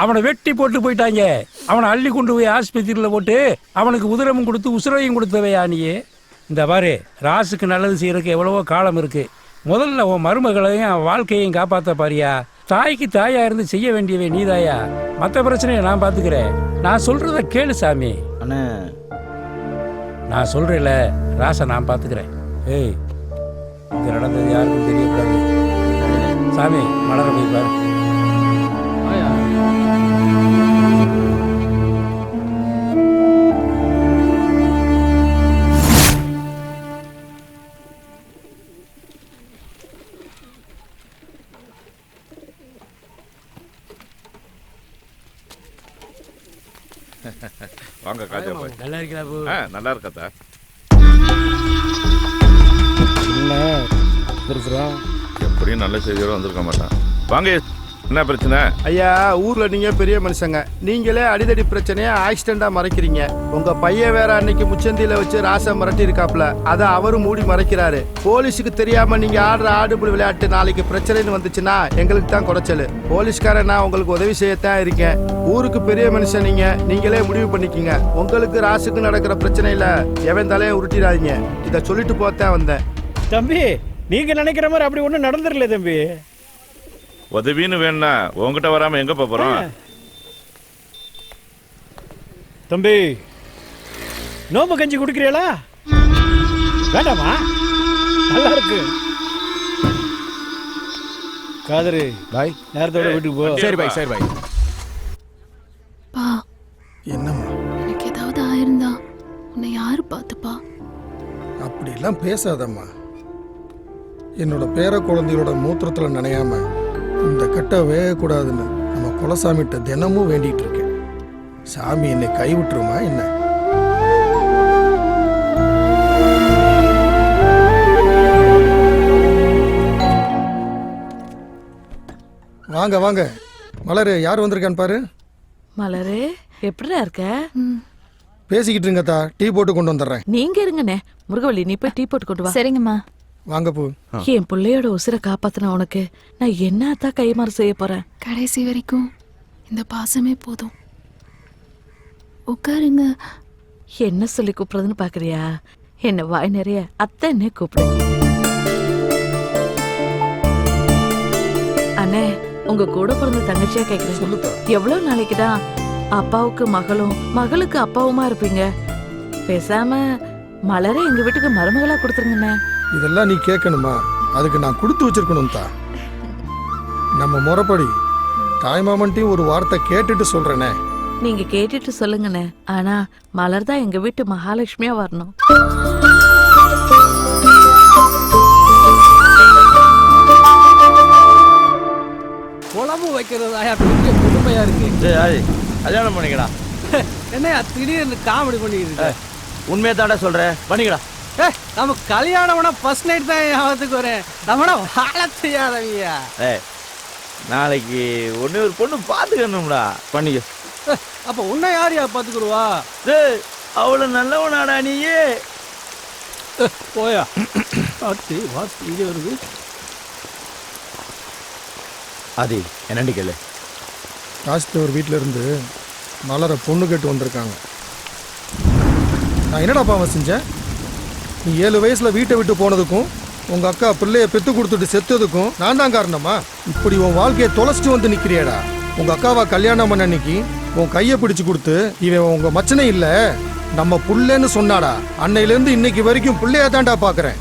அவனை வெட்டி போட்டு போயிட்டாங்க. அவனை அள்ளி கொண்டு போய் ஆஸ்பத்திரியில் போட்டு அவனுக்கு உதிரமும் கொடுத்து உசுரையும் கொடுத்தவையா நீ? இந்த பாரு, ராசுக்கு நல்லது செய்யறதுக்கு எவ்வளவோ காலம் இருக்கு. முதல்ல உன் மருமகளையும் வாழ்க்கையையும் காப்பாற்ற பாரியா. தாய்க்கு தாயா இருந்து செய்ய வேண்டியவை நீதாயா. மற்ற பிரச்சனையை நான் பாத்துக்கிறேன். நான் சொல்றத கேளு சாமி. அண்ணே, நான் சொல்றேன்ல, ராசை நான் பாத்துக்கிறேன். ஏய், இது நடந்தது யாருக்கும் தெரியக்கூடாது. சாமி, மலர போய் பாரு. வாங்க காஜா பாய். நல்லா இருக்கா போ? நல்லா இருக்கா. எப்படியும் நல்ல செய்தியோட வந்திருக்க மாட்டான். வாங்க, என்ன பிரச்சனை? ஐயா, ஊர்ல நீங்க பெரிய மனுஷங்க, நீங்களே அடிதடி பிரச்சனைய ஆக்சிடென்டா மறைக்கிறீங்க. உங்க பையன் வேற அன்னைக்கு முச்சந்தியில வச்சு ராசா மிரட்டி இருக்காப்ல, அதை அவரும் மூடி மறைக்கிறாரு. போலீஸுக்கு தெரியாம நீங்க ஆடுற ஆடுபுல் விளையாட்டு நாளைக்கு பிரச்சனைன்னு வந்துச்சுன்னா எங்களுக்கு தான் குறைச்சல். போலீஸ்காரன் நான் உங்களுக்கு உதவி செய்யத்தான் இருக்கேன். ஊருக்கு பெரிய மனுஷன் நீங்க, நீங்களே முடிவு பண்ணிக்கீங்க. உங்களுக்கு ராசுக்கு நடக்கிற பிரச்சனையில எவன் தலையை உருட்டிடாதீங்க. இதை சொல்லிட்டு போத்தான் வந்தேன். தம்பி, நீங்க நினைக்கிற மாதிரி அப்படி ஒண்ணும் நடந்துடல தம்பி. உதவின்னு வேணா உங்ககிட்ட வராம எங்க போறோம்? தம்பி, நோம்பு கஞ்சி குடிக்கிறீங்களா? வேண்டாமா? நல்லா இருக்கு. காதரு பாய், நேரத்தோட வீட்டுக்கு போ. சரி பாய், சரி பாய். பா, என்னம்மா? எனக்கு ஏதாவது ஆயிருந்தா உன்னை யாரு பார்த்துப்பா? அப்படிலாம் பேசாதம்மா. என்னோட பேர குழந்தையோட மூத்திரத்துல நனையாம இந்த கட்டை வேகக்கூடாதுன்னு நம்ம குலசாமிகிட்ட தினமும் வேண்டிட்டு இருக்கேன். சாமி என்னை கைவிட்டுருமா என்ன? வாங்க வாங்க. மலரு, யார் வந்திருக்கான்னு பாரு. மலரே, எப்படிடா இருக்க? பேசிக்கிட்டு இருங்கத்தா, டீ போட்டு கொண்டு வந்துடுறேன். நீங்க இருங்கண்ணே. முருகவள்ளி, நீ போய் டீ போட்டு கொண்டு வா. சரிங்கம்மா. வாங்க போ. என் பிள்ளையோட உசுரை காப்பாத்தின உனக்கு நான் என்னத்தான் கைமாறு செய்ய போறேன்? கடைசி வரைக்கும் இந்த பாசமே போதும். உட்காருங்க. என்ன சொல்லி கூப்பிடுறதுன்னு பாக்குறியா? என்ன வாய் நிறைய அத்தன்னே கூப்பிடு. அண்ணே, உங்க கூட பிறந்த தங்கச்சியா கேக்குறேன். எவ்வளவு நாளைக்குதான் அப்பாவுக்கு மகளும் மகளுக்கு அப்பாவுமா இருப்பீங்க? பேசாம மலரை எங்க வீட்டுக்கு மருமகளா கொடுத்துருங்கண்ணே. இதெல்லாம் நீ கேட்கணுமா? அதுக்கு நான் கொடுத்து வச்சிருக்கணும் தான். நம்ம முறைப்படி தாய்மாமன்ட்டையும் ஒரு வார்த்தை கேட்டுட்டு சொல்றேனே. நீங்க கேட்டுட்டு சொல்லுங்கண்ணே. ஆனா மலர் தான் எங்க வீட்டு மகாலட்சுமியா வரணும். குழம்பு வைக்கிறதா பெரிய புதுமையா இருக்கு. கல்யாணம் பண்ணிக்கடா. என்ன திடீர்னு காமெடி பண்ணிக்கிட்டு? உண்மையை தாடா சொல்றேன், பண்ணிக்கடா. நம்ம கல்யாணம்னா ஃபர்ஸ்ட் நைட் தான் ஞாபகத்துக்கு வரேன். நம்மள வாழ செய்யாதவங்க. நாளைக்கு ஒண்ணு ஒரு பொண்ணு பாத்துக்கணும்டா, பண்ணிக்க. அப்ப உன்னை யார் பாத்துக்குருவா? அவளை நல்லவனாடா நீயே. போயா வாத்தி வாத்தி இங்கே வருது. அது என்னண்டி கேளு. ராஜ்தேவர் வீட்டில இருந்து மலரை பொண்ணு கேட்டு வந்திருக்காங்க. நான் என்னடா பாவம் செஞ்சேன்? நீ 7 வயசுல வீட்டை விட்டு போனதுக்கும் உங்க அக்கா பிள்ளைய பெத்து கொடுத்துட்டு செத்ததுக்கும் நான் தான் காரணமா? இப்படி உன் வாழ்க்கையை தொலைச்சிட்டு வந்து நிக்கிறியாடா. உங்க அக்காவா கல்யாணம் பண்ண அன்னைக்கு உன் கையை பிடிச்சு கொடுத்து இவன் உங்க மச்சனே இல்ல நம்ம புள்ளேன்னு சொன்னாடா. அன்னையில இருந்து இன்னைக்கு வரைக்கும் பிள்ளையா தான்டா பாக்குறேன்.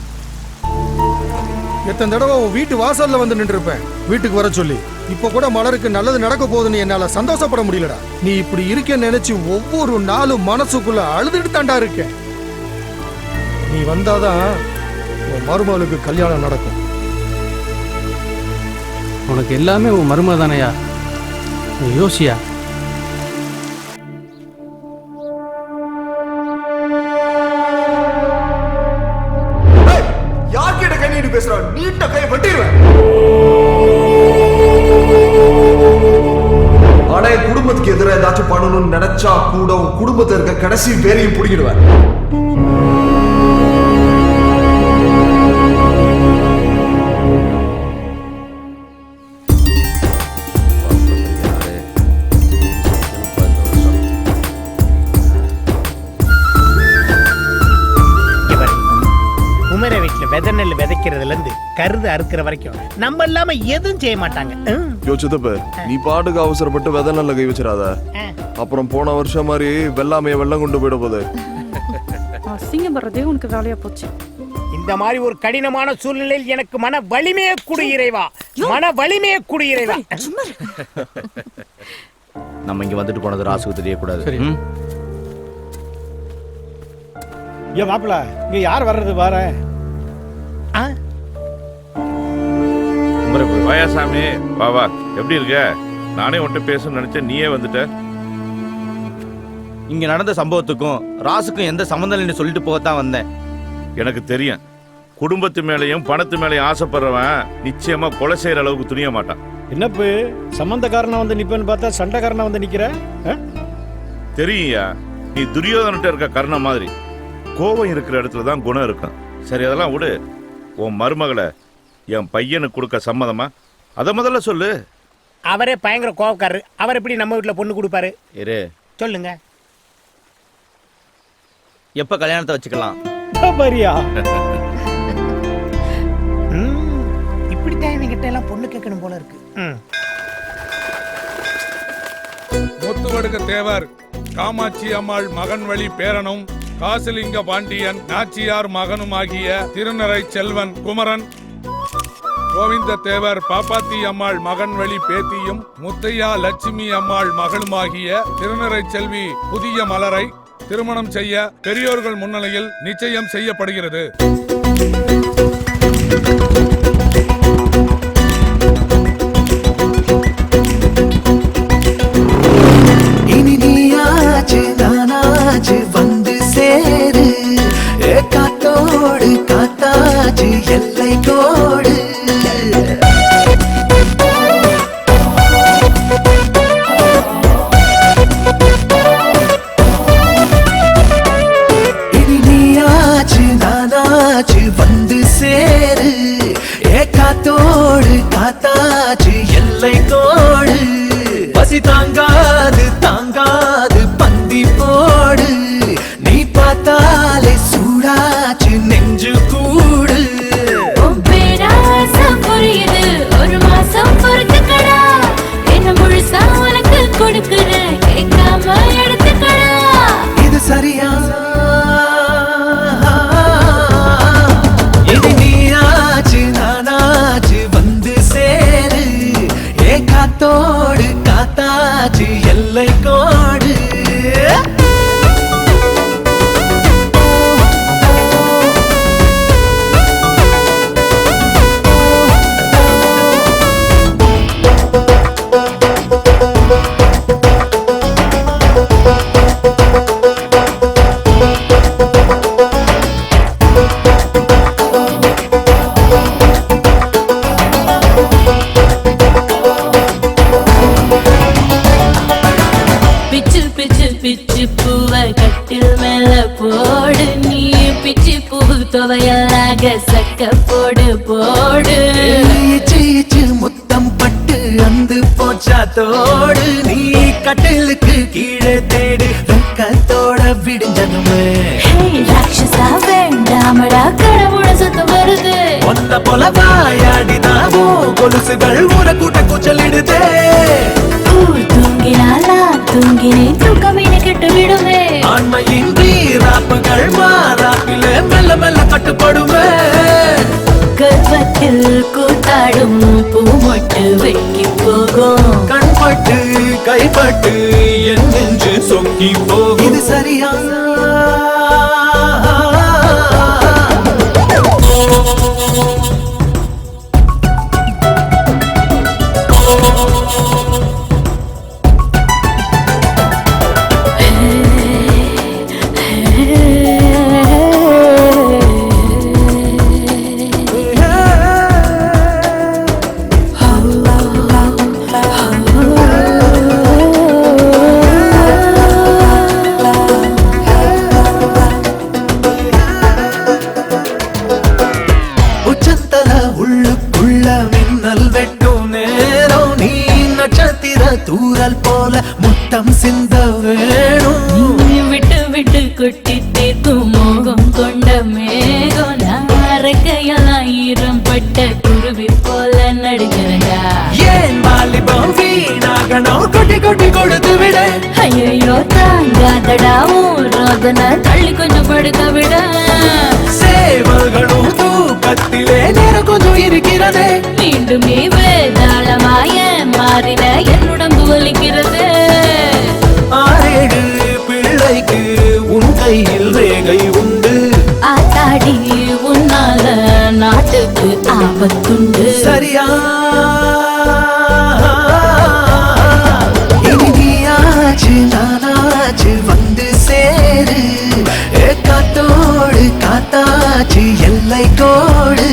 எத்தனை தடவை உன் வீட்டு வாசல்ல வந்து நின்று இருப்பேன் வீட்டுக்கு வர சொல்லி. இப்ப கூட மலருக்கு நல்லது நடக்க போகுதுன்னு என்னால சந்தோஷப்பட முடியலடா. நீ இப்படி இருக்கேன்னு நினைச்சு ஒவ்வொரு நாளும் மனசுக்குள்ள அழுதுட்டு தாண்டா இருக்கேன். நீ வந்தாதான் உன் மருமகளுக்கு கல்யாணம் நடக்கும். உனக்கு எல்லாமே உன் மருமக தானையா? நீ யோசியா? யார்கிட்ட கை நீட்டு பேசுற? நீட்ட கை வெட்டிடுவேன். ஆனா என் குடும்பத்துக்கு எதிராக ஏதாச்சும் பண்ணணும்னு நினைச்சா கூட உன் குடும்பத்தில் இருக்க கடைசி பேரையும் பிடிக்கிடுவேன். வீட்டுல விதை நெல் விதைக்கிறதுல இருந்து கருது அறுக்கிற வரைக்கும் நம்ம இல்லாம எதுவும் செய்ய மாட்டாங்க. யோசித்தப்ப நீ பாட்டுக்கு அவசரப்பட்டு விதை நல்ல கை வச்சிடாத. அப்புறம் போன வருஷம் மாதிரி வெள்ளாமைய வெள்ளம் கொண்டு போயிட போகுது. அசிங்கம் வர்றதே உனக்கு வேலையா போச்சு. இந்த மாதிரி ஒரு கடினமான சூழ்நிலையில் எனக்கு மன வலிமையை கொடு இறைவா, மன வலிமையை கொடு இறைவா. நம்ம இங்க வந்துட்டு போனது ராசுக்கு தெரியக்கூடாது. ஏன் மாப்பிள்ள இங்க யார் வர்றது பாரு. வாயாசாமி வா வா, எப்படி இருக்க? நானே உன்கிட்ட பேசணும்னு நினைச்சேன், நீயே வந்துட்ட. இங்க நடந்த சம்பவத்துக்கும் ராசுக்கும் எந்த சம்பந்தம் இல்லைன்னு சொல்லிட்டு போகத்தான் வந்தேன். எனக்கு தெரியும், குடும்பத்து மேலையும் பணத்து மேலையும் ஆசைப்படுறவன் நிச்சயமா கொலை செய்யற அளவுக்கு துணிய மாட்டான். என்னப்பு சம்பந்தக்காரனா வந்து நிப்பேன்னு பார்த்தா சண்டைக்காரனா வந்து நிக்கிற? தெரியுயா, நீ துரியோதனிட்ட இருக்க கர்ணம் மாதிரி. கோபம் இருக்கிற இடத்துல தான் குணம் இருக்கும். சரி, அதெல்லாம் விடு. உன் மருமகளை என் பையனுக்கு கொடுக்க சம்மதமா? அதை முதல்ல சொல்லு. அவரே பயங்கர கோவக்காரரு, அவர் எப்படி நம்ம வீட்டுல பொண்ணு கொடுப்பாரு? இரு, சொல்லுங்க. எப்ப கல்யாணத்தை வச்சுக்கலாம்? இப்படித்தான் இவங்கிட்ட எல்லாம் பொண்ணு கேட்கணும் போல இருக்கு. முத்துவடுக தேவர் காமாட்சி அம்மாள் மகன் வழி பேரனும் காசிலிங்க பாண்டியன் நாச்சியார் மகனும் ஆகிய திருநறை செல்வன் குமரன், கோவிந்த தேவர் பாப்பாத்தி அம்மாள் மகன் வழி பேத்தியும் முத்தையா லட்சுமி அம்மாள் மகளுமாகிய திருநறை செல்வி புதிய மலரை திருமணம் செய்ய பெரியோர்கள் முன்னிலையில் நிச்சயம் செய்யப்படுகிறது. இனி நீயாச்சு நானாச்சு வந்து சேரு, காத்தோடு காத்தாச்சு எல்லை கோடு. இனி நீயாச்சு நானாச்சு வந்து சேரு, காத்தோடு காத்தாச்சு எல்லை கோடு. பசி தாங்காது தாங்காது பந்தி போடு, நீ பார்த்தாலே சூடாச்சு நெஞ்சு கூடு. புரியுது, ஒரு மாசம் பொறுத்துக்கடா, என்ன முழுசா உனக்கு கொடுக்குற, கேட்காம எடுத்துக்கடா. இது சரியா? இது நீயாச்சு நானாச்சு வந்து சேரு, காத்தோடு காத்தாச்சு எல்லை கோடு. பிச்சு பூவை கட்டில் மேல போடு, நீ பிச்சு பூ துவையலாக சக்க போடு போடு. முத்தம் பட்டு அந்து போச்சா தோடு, நீ கட்டிலுக்கு கீழே தேடு வெக்கத்தோட விடிஞ்சதுமே. ராட்சசா வேண்டாமடா, கடவுள சுத்தம் வருது. ஒன்ன போல வாயாடிதாவோ கொலுசுகள் ஊர கூட்ட கூச்சலிடுதே. தூங்கினாலா தூங்கினே தூக்கமீன கெட்டு விடுமே. ஆண்மையின் வீராப்புகள் மாறாப்பிலே மெல்ல மெல்ல கட்டுப்படுமே. கர்ப்பத்தில் கூத்தாடும் பூமொட்டு வெட்டி போகும், கண்பட்டு கைப்பட்டு என் நெஞ்சு சொக்கி போகும். இது சரியா? தூரல் போல முத்தம் சிந்த வேணும். விட்டு விட்டு கொட்டி தீர்க்கும் மோகம் கொண்ட மேகம், நாரை ரெக்கையெல்லாம் ஈரம் பட்ட குருவி போல நடுக்கிறடா. ஏன் வாலிபம் வீணாகணும் கொட்டி கொட்டி கொடுத்து விட. ஐயோ தாங்காதடா ரோதனை தள்ளி கொஞ்சம் படுக்க விட. சேவல்களும் தூக்கத்திலே நேரம் கொஞ்சம் இருக்கிறது. மீண்டுமே வேதாளமாய மாறின என்னுடம்பு வலிக்கிறது. 6 பிள்ளைக்கு உன் கையில் ரேகை உண்டு. ஆத்தாடி உன்னால நாட்டுக்கு ஆபத்துண்டு. சரியா இனியாச்சு நானாச்சு வந்து சேரு. காத்தோடு காத்தாச்சு எல்லை கோடு.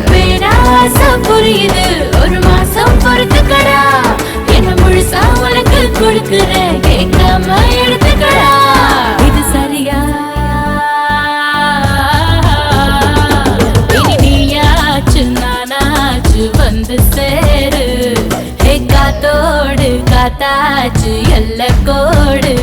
பேராசம் புரியுது ஒரு மாசம் பொறுத்துக்கடா. என்ன முழுசா உனக்கு கொடுக்குற கேட்காம எடுத்துக்கடா. இது சரியா இனி நீயாச்சு நானாச்சு வந்து சேரு. காத்தோடு காத்தாச்சு எல்லை கோடு.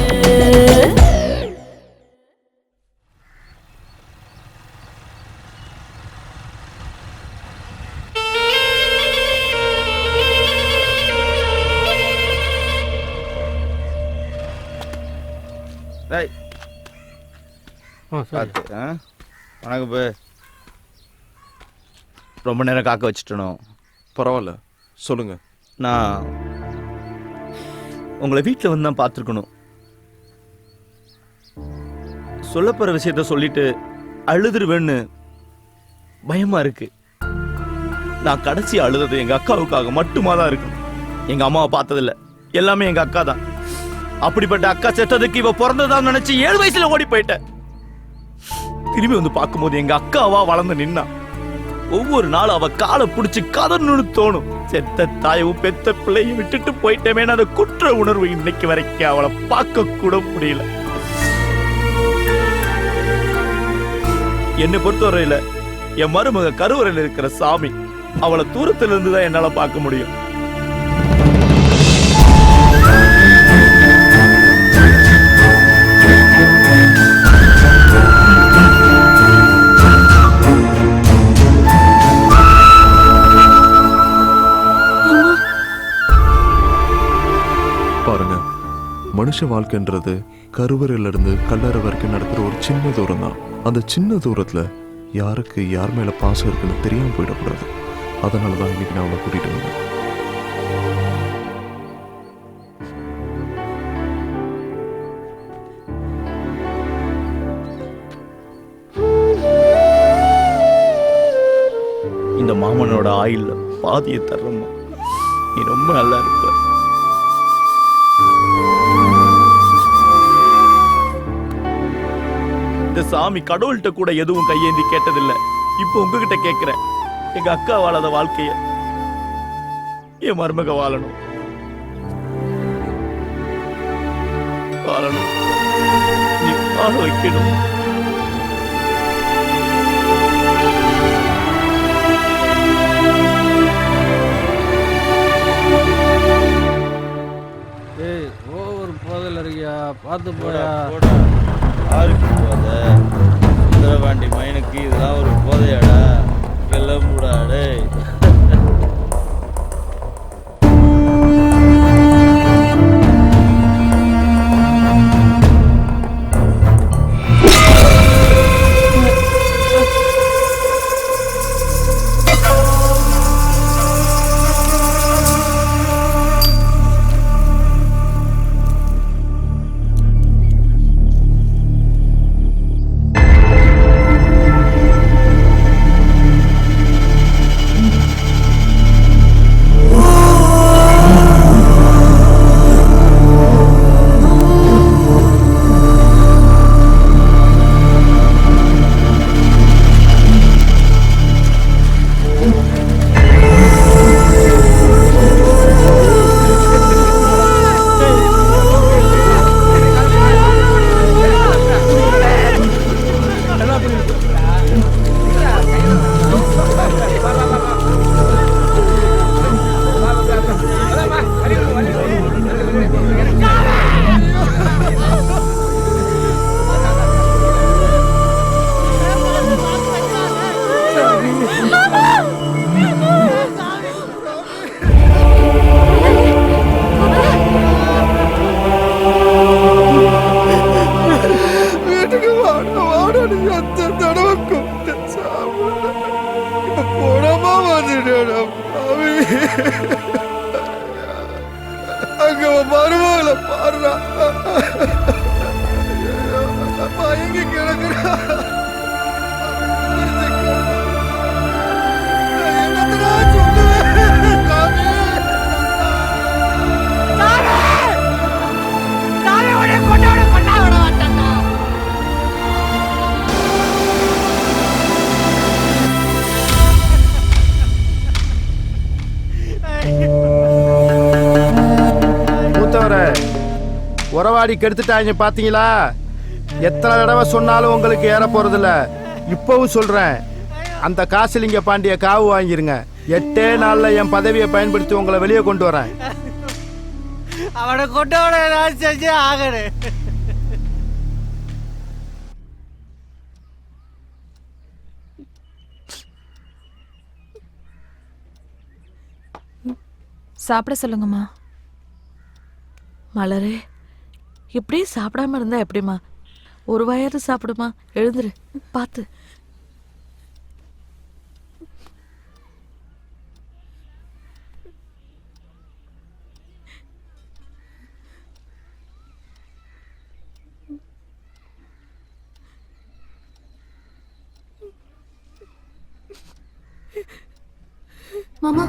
வணக்கம் பே. ரொம்ப நேரம் காக்க வச்சுட்டணும். பரவாயில்ல சொல்லுங்க. நான் உங்களை வீட்டில் வந்து தான் பார்த்துருக்கணும். சொல்லப்போகிற விஷயத்த சொல்லிட்டு அழுதுருவேன்னு பயமா இருக்கு. நான் கடைசி அழுதது எங்க அக்காவுக்காக மட்டுமா தான் இருக்கு. எங்க அம்மாவை பார்த்ததில்ல, எல்லாமே எங்க அக்கா தான். அப்படிப்பட்ட அக்கா செத்ததுக்கு இவ பிறந்ததான் நினைச்சு 7 வயசுல ஓடி போயிட்டேன். திரும்பி வந்து பார்க்கும்போது எங்க அக்காவா வளர்ந்து நின்னா. ஒவ்வொரு நாளும் அவ காலை பிடிச்சி கதறணும்னு தோணும். செத்த தாயவும் பெத்த பிள்ளையும் விட்டுட்டு போயிட்டேமே அந்த குற்ற உணர்வு இன்னைக்கு வரைக்கும் அவளை பார்க்க கூட முடியல. என்னை பொறுத்தவரையில என் மருமக கருவறையில் இருக்கிற சாமி. அவளை தூரத்துல இருந்து தான் என்னால பார்க்க முடியும். பாருங்க, மனுஷ வாழ்க்கைன்றது கருவறையில இருந்து கல்லறை வரைக்கும் நடக்கிற ஒரு சின்ன தூரம் தான். அந்த சின்ன தூரத்துல யாருக்கு யார் மேல பாசம் இருக்குன்னு தெரியாம போயிடக்கூடாது. அதனாலதான் இன்னைக்கு நான் அவளை கூட்டிட்டு வந்தேன். இந்த மாமனோட ஆயுள்ல பாதியை தர்றம்மா. நீ ரொம்ப நல்லா இருப்ப. இந்த சாமி கடவுள்கிட்ட கூட எதுவும் கையேந்தி கேட்டதில்லை. இப்போ உங்ககிட்ட கேட்கிறேன். எங்க அக்கா வாழாத வாழ்க்கைய என் மருமக வாழணும். வாழணும். நீ வாழ வைக்கணும். ஓவர் போதில் இருக்கியா, பார்த்து போடா. யாருக்கு போதை? சுந்தரபாண்டி மைனுக்கு இதெல்லாம் ஒரு போதையாடா? கிளம்புடாடே. அங்க மருமகளை பாடுறா எங்க கிடக்குறா என்னத்தடா சொல்லுவேன் சாமி மூத்தவரை உறவாடி கெடுத்துட்டாங்க பாத்தீங்களா? எத்தனை தடவை சொன்னாலும் உங்களுக்கு ஏற போறதில்ல. இப்பவும் சொல்றேன், அந்த காசிலிங்க பாண்டிய காவு வாங்கிருங்க. 8 நாள்ல என் பதவியை பயன்படுத்தி உங்களை வெளியே கொண்டு வரேன். அவனை கொண்டவன செஞ்சு ஆகணும். சாப்பிட சொல்லுங்கம்மா. மலரே, இப்படியே சாப்பிடாம இருந்தா எப்படிம்மா? ஒரு வாயாவது சாப்பிடுமா. எழுந்துரு, பார்த்து. மாமா,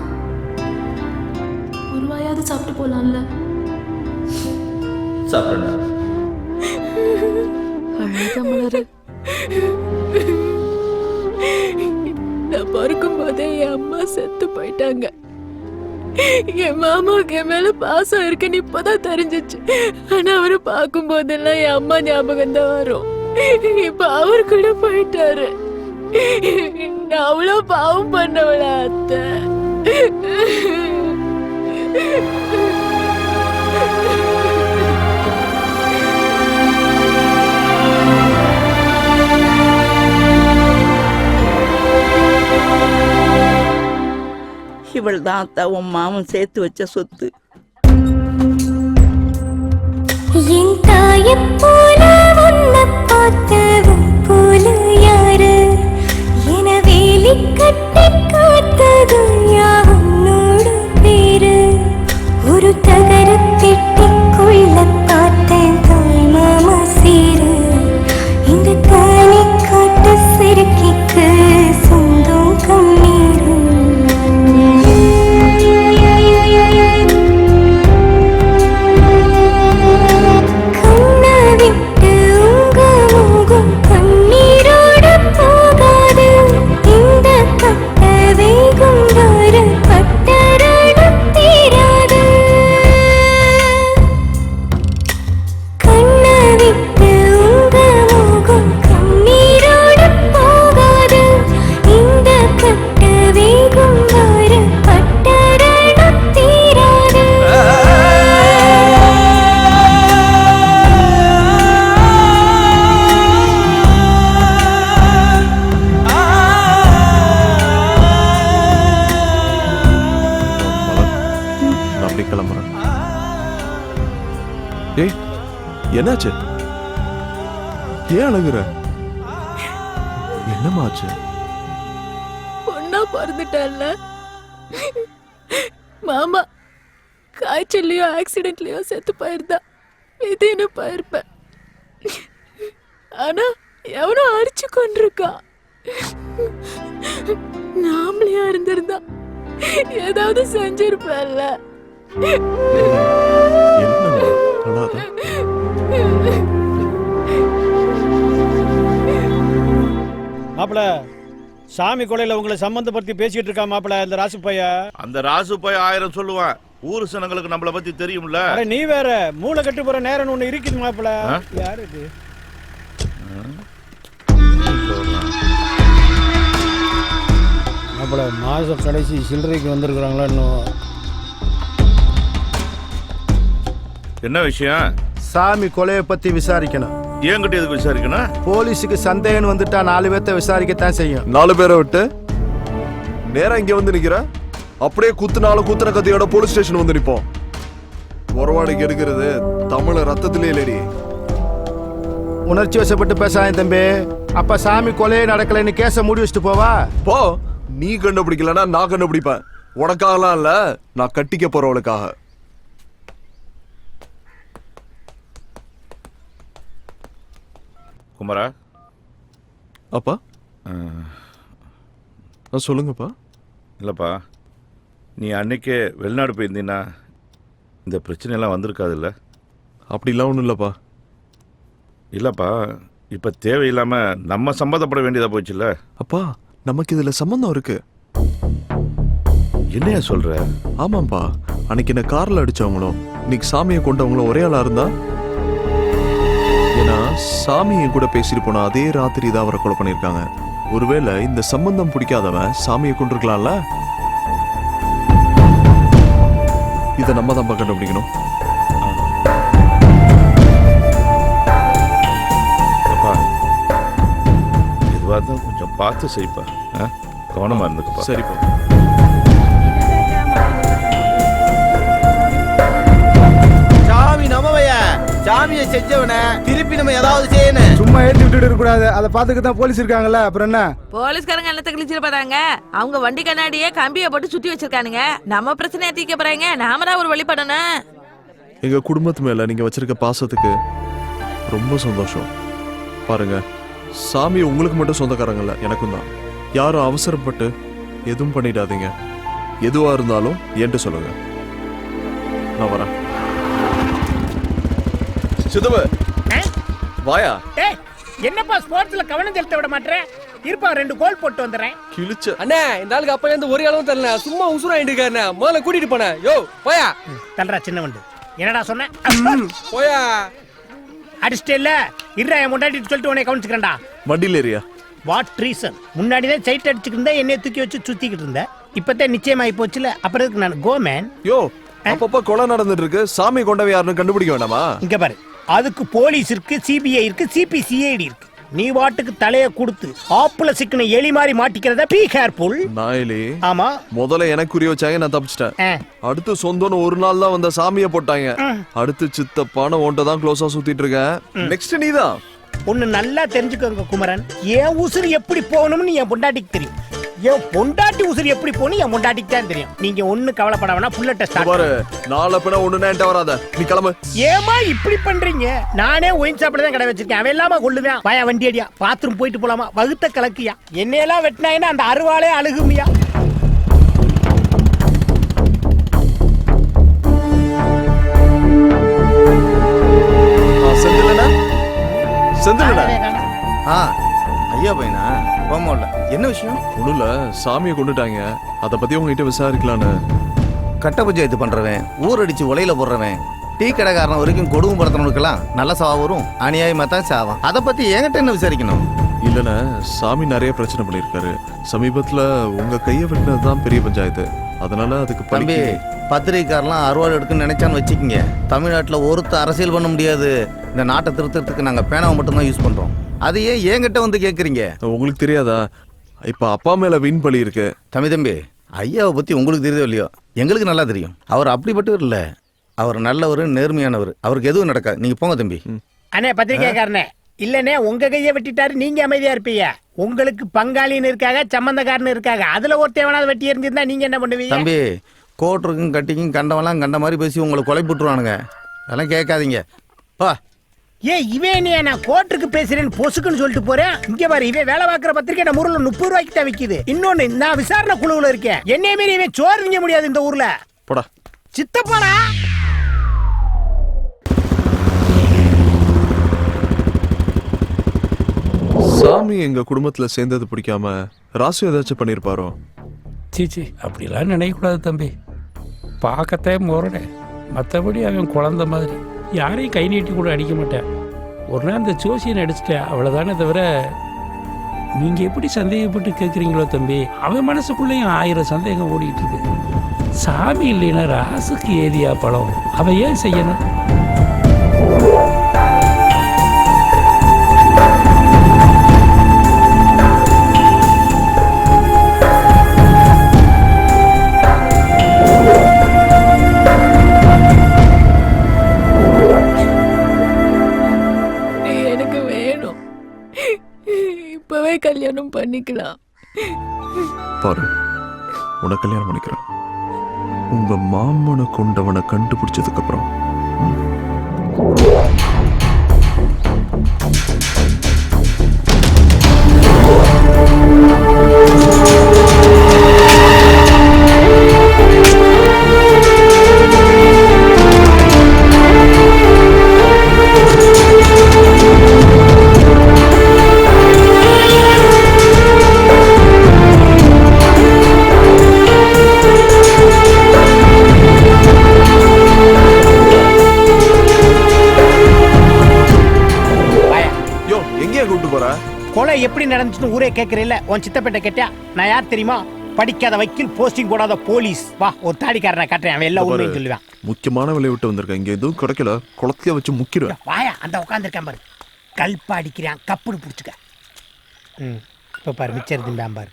ஒரு வாயாவது சாப்பிட்டு போலாம்ல? சாப்பிடுங்க. மலரு, நான் பிறக்கும் போதே என் அம்மா செத்து போயிட்டாங்க. என் மாமாவுக்கு என் மேல பாசம் இருக்குன்னு இப்பதான் தெரிஞ்சிச்சு. ஆனா அவரை பார்க்கும் போதெல்லாம் என் அம்மா ஞாபகம் தான் வரும். இப்ப அவர் கூட போயிட்டாரு. நான் அவ்வளோ பாவம் பண்ணவள அத்தை. இவள் தான் அத்தா உன் மாமன் சேர்த்து வச்ச சொத்து. என் தாயைப் போல உன்னை பார்த்தவன் போல யாரு? என வேலி கட்டி காத்தது யாவுன்னோடு பேரு. ஒரு தகர பெட்டிக்குள்ள பார்த்தேன் தாய் மாமா சீரு. இந்த தானி காட்டு சிறுக்கிக்கு சொந்தம் கண்ணீரு. ஏய், என்னாச்சு? ஏன் அழுகுற? என்னம்மா ஆச்சு? பொண்ணா பிறந்துட்டல்ல மாமா. காய்ச்சல்லையோ ஆக்சிடென்ட்லயோ செத்து போயிருந்தா இதேன்னு போயிருப்பேன். ஆனா எவனோ அடிச்சு கொண்டிருக்கா. நாமளையா இருந்திருந்தா ஏதாவது செஞ்சிருப்பேன்ல. மாப்பிள, சாமி கொலையில உங்களை சம்பந்தப்படுத்தி பேசிட்டு இருக்கா மாப்பிள இந்த ராசு பைய. அந்த ராசு பைய 1000 சொல்லுவான். ஊரு சனங்களுக்கு நம்மள பத்தி தெரியும்ல. நீ வேற மூளை கட்டு போற நேரம் ஒண்ணு இருக்குது மாப்பிள. யாரு இது? மாப்பிள, மாச கடைசி சில்லறைக்கு வந்திருக்கிறாங்களா இன்னும்? என்ன விஷயம்? சாமி கொலையை பத்தி விசாரிக்கணும். ஏங்கிட்ட எதுக்கு விசாரிக்கணும்? போலீஸுக்கு சந்தேகம் வந்துட்டா 4 பேர்த்த விசாரிக்கத்தான் செய்யும். 4 பேரை விட்டு நேரா இங்க வந்து நிக்கிற? அப்படியே குத்துனாலும் குத்துன கத்தியோட போலீஸ் ஸ்டேஷன் வந்து நிப்போம். உறவாடிக்கு எடுக்கிறது தமிழ ரத்தத்திலே இல்லடி. உணர்ச்சி வசப்பட்டு பேசாத தம்பி. அப்ப சாமி கொலையே நடக்கலைன்னு கேஸ மூடி வச்சுட்டு போவா. போ, நீ கண்டுபிடிக்கலன்னா நான் கண்டுபிடிப்பேன். உனக்காகலாம் இல்ல, நான் கட்டிக்க போறவளுக்காக. குமரா. அப்பா சொல்லுங்கப்பா. இல்லைப்பா, நீ அன்னைக்கே வெளிநாடு போயிருந்தீன்னா இந்த பிரச்சனையெல்லாம் வந்திருக்காதுல்ல? அப்படிலாம் ஒன்றும் இல்லைப்பா. இல்லைப்பா, இப்போ தேவையில்லாமல் நம்ம சம்மந்தப்பட வேண்டியதாக போச்சுல்ல? அப்பா, நமக்கு இதில் சம்மந்தம் இருக்கு. என்னையா சொல்கிற? ஆமாம்ப்பா, அன்னைக்கு என்ன காரில் அடித்தவங்களும் இன்னைக்கு சாமியை கொண்டவங்களும் ஒரே ஆளாக இருந்தா? ஏன்னா சாமியை கூட பேசிட்டு போனா அதே ராத்திரி தான் அவரை கொலை பண்ணியிருக்காங்க. ஒருவேளை இந்த சம்பந்தம் பிடிக்காதவன் சாமியை கொண்டிருக்கலாம்ல? இதை நம்ம தான் கண்டுபிடிக்கணும். அப்பா, எதுவாக இருந்தாலும் கொஞ்சம் பார்த்து செய்ப்பா. கவனமாக இருந்துக்கப்பா. சரிப்பா. சாமி நமவையா, சாமியை செஞ்சவன திருப்பி நம்ம ஏதாவது செய்யணும். சும்மா ஏற்றி விட்டுட்டு இருக்க கூடாது. அதை பார்த்துக்க தான் போலீஸ் இருக்காங்கல்ல, அப்புறம் என்ன? போலீஸ்காரங்க என்னத்தை கிழிச்சிட்டு போறாங்க? அவங்க வண்டி கண்ணாடியே கம்பியை போட்டு சுத்தி வச்சிருக்கானுங்க. நம்ம பிரச்சனையை தீர்க்க போறாங்க, நாம தான் ஒரு வழிபடணும். எங்க குடும்பத்து மேல நீங்க வச்சிருக்க பாசத்துக்கு ரொம்ப சந்தோஷம். பாருங்க, சாமி உங்களுக்கு மட்டும் சொந்தக்காரங்க இல்ல, எனக்கும் தான். யாரும் அவசரப்பட்டு எதுவும் பண்ணிடாதீங்க. எதுவா இருந்தாலும் என்கிட்ட சொல்லுங்க. நான் வரேன். சிதவ வாயா. டேய், என்னப்பா ஸ்போர்ட்ஸ்ல கவனம் செலுத்த விட மாட்டேன்? இருப்பா, 2 கோல் போட்டு வந்துடுறேன். கிழிச்ச அண்ணே, இந்த ஆளுக்கு அப்ப இருந்து ஒரு அளவும் தெரியல, சும்மா உசுராயிட்டு இருக்காருண்ணே. முதல்ல கூட்டிட்டு போன. யோ போயா. தல்றா சின்ன வண்டு. என்னடா சொன்ன? போயா. அடிச்சிட்டே இல்ல, இருடா, என் முன்னாடி சொல்லிட்டு உன்னை கவனிச்சுக்கிறேன்டா. வண்டியில் ஏரியா. What reason? முன்னாடி தான் சைட் அடிச்சுக்கிட்டு இருந்தா என்னைய தூக்கி வச்சு சுத்திக்கிட்டு இருந்தேன். இப்பதான் நிச்சயமாயி போச்சுல, அப்புறம் இருக்கு நான் கோ மேன். யோ, அப்பப்ப கொலை நடந்துட்டு இருக்கு, சாமி கொண்டவை யாருன்னு கண்டுபிடிக்க வேண்டாமா? இங்க பாரு, அதுக்கு போலீஸ் இருக்கு, சிபிஐ இருக்கு, சிபிசிஐடி இருக்கு. நீ வாட்டுக்கு தலைய கொடுத்து ஆப்புல சிக்கன எலி மாதிரி மாட்டிக்கிறத பீ கேர்ஃபுல். நாயிலே. ஆமா, முதல்ல எனக்கு குறி வச்சாங்க, நான் தப்பிச்சிட்டேன். அடுத்து சொந்தம்னு ஒரு நாள் தான் வந்த சாமியை போட்டாங்க. அடுத்து சித்தப்பான ஓன்ட்ட தான் க்ளோஸா சுத்திட்டு இருக்கேன். நெக்ஸ்ட் நீதான். ஒண்ணு நல்லா தெரிஞ்சுக்கோங்க குமரன், என் உசுறு எப்படி போகணும்னு என் பொண்டாட்டிக்கு தெரியும். என் பொண்டாட்டி உசுறு எப்படி போகணும் என் பொண்டாட்டிக்கு தான் தெரியும். நீங்க ஒண்ணு கவலைப்பட வேணா, புல்லட்ட ஸ்டார்ட் பாரு. நாளை பின்ன ஒண்ணு என்கிட்ட வராத, நீ கிளம்பு. ஏமா இப்படி பண்றீங்க? நானே ஒயின் ஷாப்ல தான் கடை வச்சிருக்கேன். அவன் இல்லாம கொள்ளுவேன். வாயா வண்டி அடியா, பாத்ரூம் போயிட்டு போலாமா? வகுத்த கலக்கியா, என்னையெல்லாம் வெட்டினாயினா அந்த அருவாளே அழுகுமியா. செந்திலண்ணா. ஐயா பையனா போமோல என்ன விஷயம்? ஒண்ணுல, சாமியை கொண்டுட்டாங்க. அதை பத்தி உங்ககிட்ட விசாரிக்கலான்னு. கட்ட பஞ்சாயத்து பண்றவன், ஊர் அடிச்சு உலையில போடுறவன், டீ கடைக்காரன் வரைக்கும் கொடுமை படுத்தவனுக்கெல்லாம் நல்ல சாவா வரும், அநியாயமா தான் சாவான். அதை பத்தி என்கிட்ட என்ன விசாரிக்கணும்? இல்லைண்ணா, சாமி நிறைய பிரச்சனை பண்ணியிருக்காரு. சமீபத்துல உங்க கையை வெட்டினது தான் பெரிய பஞ்சாயத்து. அதனால அதுக்கு தம்பி, பத்திரிகைக்காரெல்லாம் அறுவாள் எடுக்குன்னு நினைச்சான்னு வச்சுக்கிங்க, தமிழ்நாட்டில் ஒருத்த அரசியல் பண்ண முடியாது. இந்த நாட்டை திருத்தறதுக்கு நாங்கள் பேனாவை மட்டும்தான் யூஸ் பண்றோம். அதையே என்கிட்ட வந்து கேட்குறீங்க. உங்களுக்கு தெரியாதா? இப்ப அப்பா மேல வீண் பழி இருக்கு. தம்பி, ஐயாவை பத்தி உங்களுக்கு தெரியுதோ இல்லையோ, எங்களுக்கு நல்லா தெரியும். அவர் அப்படிப்பட்டவர் இல்ல, அவர் நல்லவர், நேர்மையானவர். அவருக்கு எதுவும் நடக்காது. நீங்க போங்க தம்பி. அண்ணே பத்திரிகைக்காரனே, இல்லனே உங்க கையை வெட்டிட்டாரு, நீங்க அமைதியா இருப்பீங்க. உங்களுக்கு பங்காளின்னு இருக்காங்க, சம்பந்தக்காரன்னு இருக்காங்க. அதுல ஒருத்தன் வேணாவது வெட்டி எரிஞ்சிருந்தா நீங்க என்ன பண்ணுவீங்க? தம்பி, கோட்டருக்கும் கட்டிக்கும் கண்டவெல்லாம் கண்ட மாதிரி பேசி உங்களை கொலை போட்டுருவானுங்க. அதெல்லாம் கேட்காதீங்க. பா. இவன் நான் கோர்ட்டுக்கு பேசுறேன்னு பொசுக்குன்னு சொல்லிட்டு போறேன். இங்க பாரு, இவன் வேலை பார்க்குற பத்திரிக்கை நம்ம ஊர்ல 30 ரூபாய்க்கு தான் விக்குது. இன்னொன்னு, நான் விசாரணை குழுவுல இருக்கேன். என்னைய மீறி இவன் சோறு திங்க முடியாது இந்த ஊர்ல. போடா சித்தப்பாடா. சாமி எங்க குடும்பத்துல சேர்ந்தது பிடிக்காம ராசு ஏதாச்சும் பண்ணிருப்பாரோ? சீச்சி, அப்படிலாம் நினைக்கக்கூடாது தம்பி. பார்க்கத்தே முரடே, மற்றபடி அவன் குழந்த மாதிரி யாரையும் கை நீட்டி கூட அடிக்க மாட்டேன். ஒரு நாள் அந்த ஜோசியனை அடிச்சிட்டேன், அவ்வளோதானே தவிர. நீங்கள் எப்படி சந்தேகப்பட்டு கேட்குறீங்களோ தம்பி, அவன் மனசுக்குள்ளேயும் 1000 சந்தேகம் ஓடிட்டு இருக்கு. சாமி இல்லைன்னா ராசுக்கு ஏதியா பழம், அவன் ஏன் செய்யணும்? கல்யாணம் பண்ணிக்கலாம். பாரு, உனக்கு கல்யாணம் பண்ணிக்கிறேன். உங்க மாமனை கொண்டவனை கண்டுபிடிச்சதுக்கு அப்புறம் கொலை எப்படி நடந்துச்சுன்னு ஊரே கேட்கறீல்ல? உன் சித்தப்பேட்டை கேட்டியா? நான் யார் தெரியுமா? படிக்காத வக்கீல், போஸ்டிங் போடாத போலீஸ். வா, ஒரு தாடிக்காரனை காட்டுறேன், அவன் எல்லாம் உண்மையும் சொல்லுவான். முக்கியமான வேலையை விட்டு வந்திருக்கேன், இங்க எதுவும் கிடைக்கல, குளத்தைய வச்சு முக்கிடுவேன். வாயா, அந்த உட்காந்துருக்கான் பாரு, கல்பா அடிக்கிறான், கப்புனு பிடிச்சிக்க. இப்போ பாரு, மிச்சர் திண்டான் பாரு.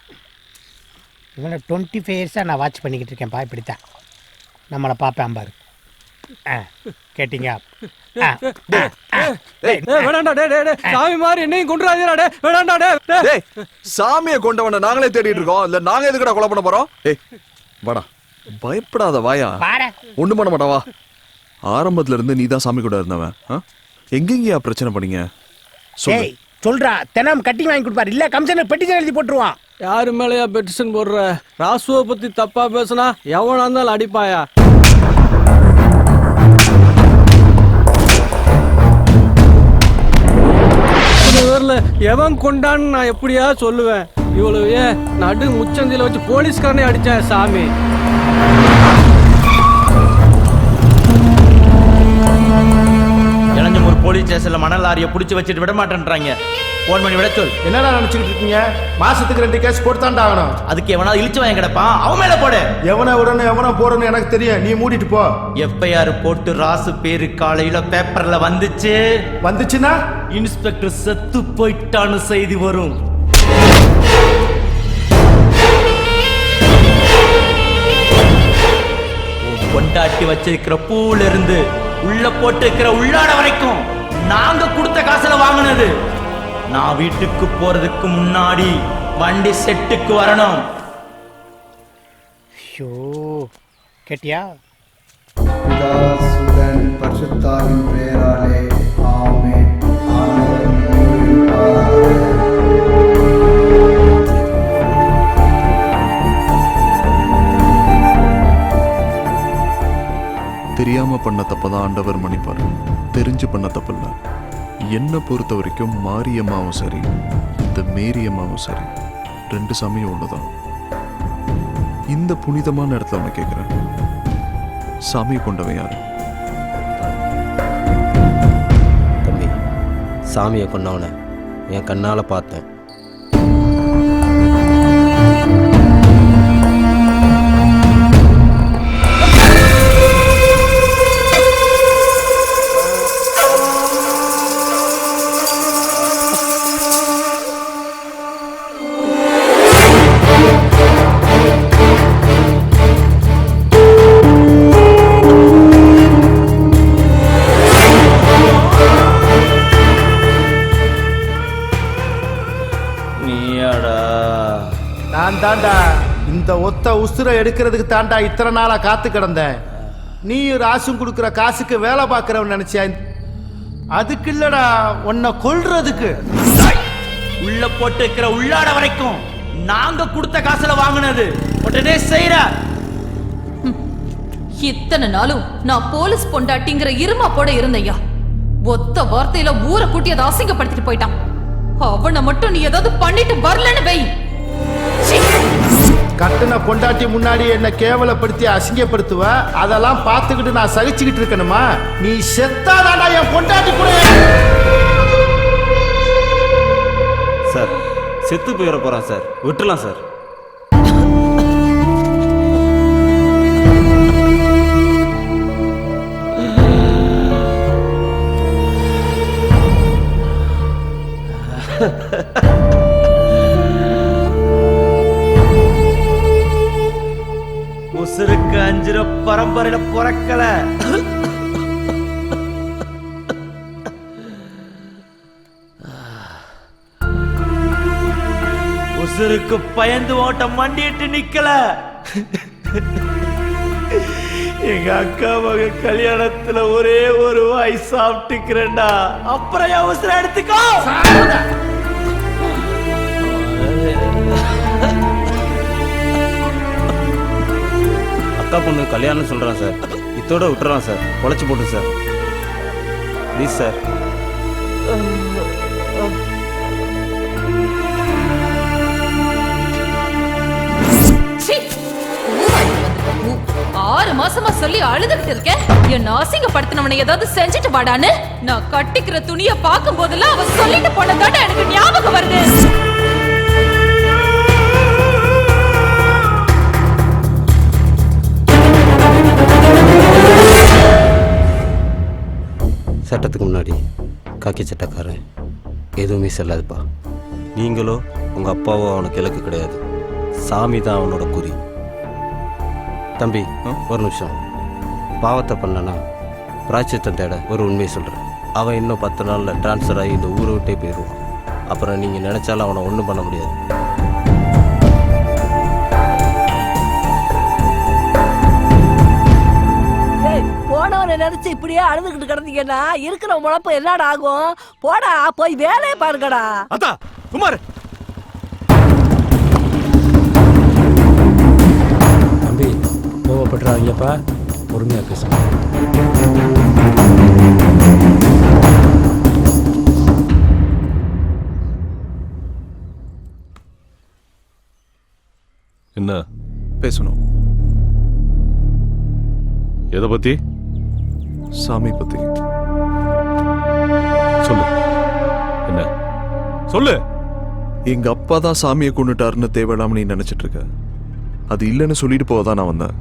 இவனை 25 இயர்ஸாக நான் வாட்ச் பண்ணிக்கிட்டு இருக்கேன்ப்பா, இப்படித்தான் நம்மளை பார்ப்பேன் பாரு. கேட்டீங்க? சாமி மாதிரி என்னையும் கொண்டுறாதீங்கடா. சாமியை கொண்டவன நாங்களே தேடிட்டு இருக்கோம், இல்ல நாங்க எதுக்குடா கொலை பண்ண போறோம்? ஏய் வாடா, பயப்படாத, வாயா, ஒண்ணும் பண்ண மாட்டா, வா. ஆரம்பத்துல இருந்து நீதான் சாமி கூட இருந்தவன், எங்கெங்கயா பிரச்சனை பண்ணீங்க? சொல்றா, தினம் கட்டிங் வாங்கி கொடுப்பாரு, இல்ல கமிஷனர் பெட்டிஷன் எழுதி போட்டுருவான். யாரு மேலயா பெட்டிஷன் போடுற? ராசுவை பத்தி தப்பா பேசுனா எவனா இருந்தாலும் அடிப்பாயா? எவன் கொண்டான்னு நான் எப்படியா சொல்லுவேன்? இவ்வளவு நடு முச்சந்தில வச்சு போலீஸ்காரனே அடிச்சேன் சாமி. இளஞ்சமூர் போலீஸ் ஸ்டேஷன்ல மணல் லாரியை பிடிச்சி வச்சுட்டு விட மாட்டேன்றாங்க. போன் பண்ணி விட சொல். என்னடா நினைச்சுக்கிட்டு இருக்கீங்க? மாசத்துக்கு 2 கேஸ் போட்டுத்தான்டா ஆகணும். அதுக்கு எவனா இழிச்சு வாங்கி கிடப்பான், அவன் மேல போடு. எவனை விடணும் எவனை போடணும் எனக்கு தெரியும், நீ மூடிட்டு போ. FIR போட்டு ராசு பேரு காலையில பேப்பர்ல வந்துச்சுன்னா இன்ஸ்பெக்டர் செத்து போயிட்டான்னு செய்தி வரும். கொண்டாட்டி வச்சிருக்கிற பூல இருந்து உள்ள போட்டு இருக்கிற உள்ளாட வரைக்கும் நாங்க கொடுத்த காசுல வாங்கினது. நான் வீட்டுக்கு போறதுக்கு முன்னாடி வண்டி செட்டுக்கு வரணும். ஐயோ, கேட்டியா? பிதாசுதன் பரிசுத்தாவின் பெயராலே ஆமென். தெரியாம பண்ண தப்பதான் ஆண்டவர் மன்னிப்பார், தெரிஞ்சு பண்ண தப்பில்ல. என்னை பொறுத்த வரைக்கும் மாரியம்மாவும் சரி, இந்த மேரியம்மாவும் சரி, 2 சாமியும் ஒண்ணுதான். இந்த புனிதமான இடத்துல ஒண்ணு கேட்கிறேன், சாமி கொண்டவன் யாரு? தம்பி, சாமியை கொண்டவனை என் கண்ணால பார்த்தேன். நான் தாண்டா இந்த ஒத்த உசுரை எடுக்கிறதுக்கு தாண்டா இத்தனை நாளா காத்து கிடந்தேன். நீயும் ராசும் கொடுக்குற காசுக்கு வேலை பார்க்கறவன் நினைச்சியா? அதுக்கு இல்லடா, உன்னை கொல்றதுக்கு. உள்ள போட்டு இருக்கிற உள்ளாட வரைக்கும் நாங்க கொடுத்த காசுல வாங்கினது உடனே செய்யற. இத்தனை நாளும் நான் போலீஸ் பொண்டாட்டிங்கிற இருமா போட இருந்தையா, ஒத்த வார்த்தையில ஊரை கூட்டி அதை அசிங்கப்படுத்திட்டு போயிட்டான். அவனை மட்டும் நீ ஏதாவது பண்ணிட்டு வரலன்னு வை. கட்டுன பொண்டாட்டி முன்னாடி என்ன கேவலப்படுத்தி அசிங்கப்படுத்துவ, அதெல்லாம் பார்த்துக்கிட்டு நான் சகிச்சுக்கிட்டு இருக்கணுமா? நீ செத்தாதாடா என் பொண்டாட்டி கூட. சார், செத்து போயிட போறான் சார், விட்டுலாம் சார். உசுருக்கு 5 பரம்பரையில பிறக்கல, உசுருக்கு பயந்து ஓட்ட மண்டிட்டு நிக்கல. எங்க அக்கா மக கல்யாணத்துல ஒரே ஒரு வாய் சாப்பிட்டுக்கிறேன்டா, அப்புறம் அவசரம் எடுத்துக்கோ. அக்கா பொண்ணு கல்யாணம் சொல்கிறான் சார், இத்தோட விட்டுறான் சார், பொழைச்சி போட்டு சார், ப்ளீஸ் சார். சீ, பூ. 6 மாசமா சொல்லி அழுதுகிட்டு இருக்கேன், என்ன அசிங்கப்படுத்தினவனை ஏதாவது செஞ்சுட்டு வாடான்னு. நான் கட்டிக்கிற துணியை பார்க்கும் போதெல்லாம் அவ சொல்லிட்டு போனதாட எனக்கு ஞாபகம் வருது. சட்டத்துக்கு முன்னாடி காக்கி சட்டக்காரன் எதுவுமே செல்லாதுப்பா. நீங்களோ உங்கள் அப்பாவோ அவனுக்கு இலக்கு கிடையாது, சாமி தான் அவனோட குறி. தம்பி ஒரு நிமிஷம், பாவத்தை பண்ணனா பிராய்ச்சித்தம் தேட ஒரு உண்மையை சொல்கிறேன். அவன் இன்னும் 10 நாளில் டிரான்ஸ்ஃபர் ஆகி இந்த ஊரை விட்டே போயிடுவான். அப்புறம் நீங்கள் நினச்சாலும் அவனை ஒன்றும் பண்ண முடியாது. போனவனை நினைச்சு இப்படியே அழுதுகிட்டு கிடந்தீங்கன்னா இருக்கிற முழப்பு என்னடா ஆகும்? போடா, போய் வேலையை பாருங்கடா. அத்தா குமார், தம்பி கோவப்படுறாங்கப்பா, பொறுமையாக பேசுங்க. என்ன பேசணும்? எதை பத்தி? சாமி பத்தி. சொல்லு, என்ன சொல்லு. எங்க அப்பா தான் சாமியை கொண்டுட்டாருன்னு தேவையில்லாம நீ நினைச்சிட்டு இருக்க. அது இல்லைன்னு சொல்லிட்டு போதான் நான் வந்தேன்.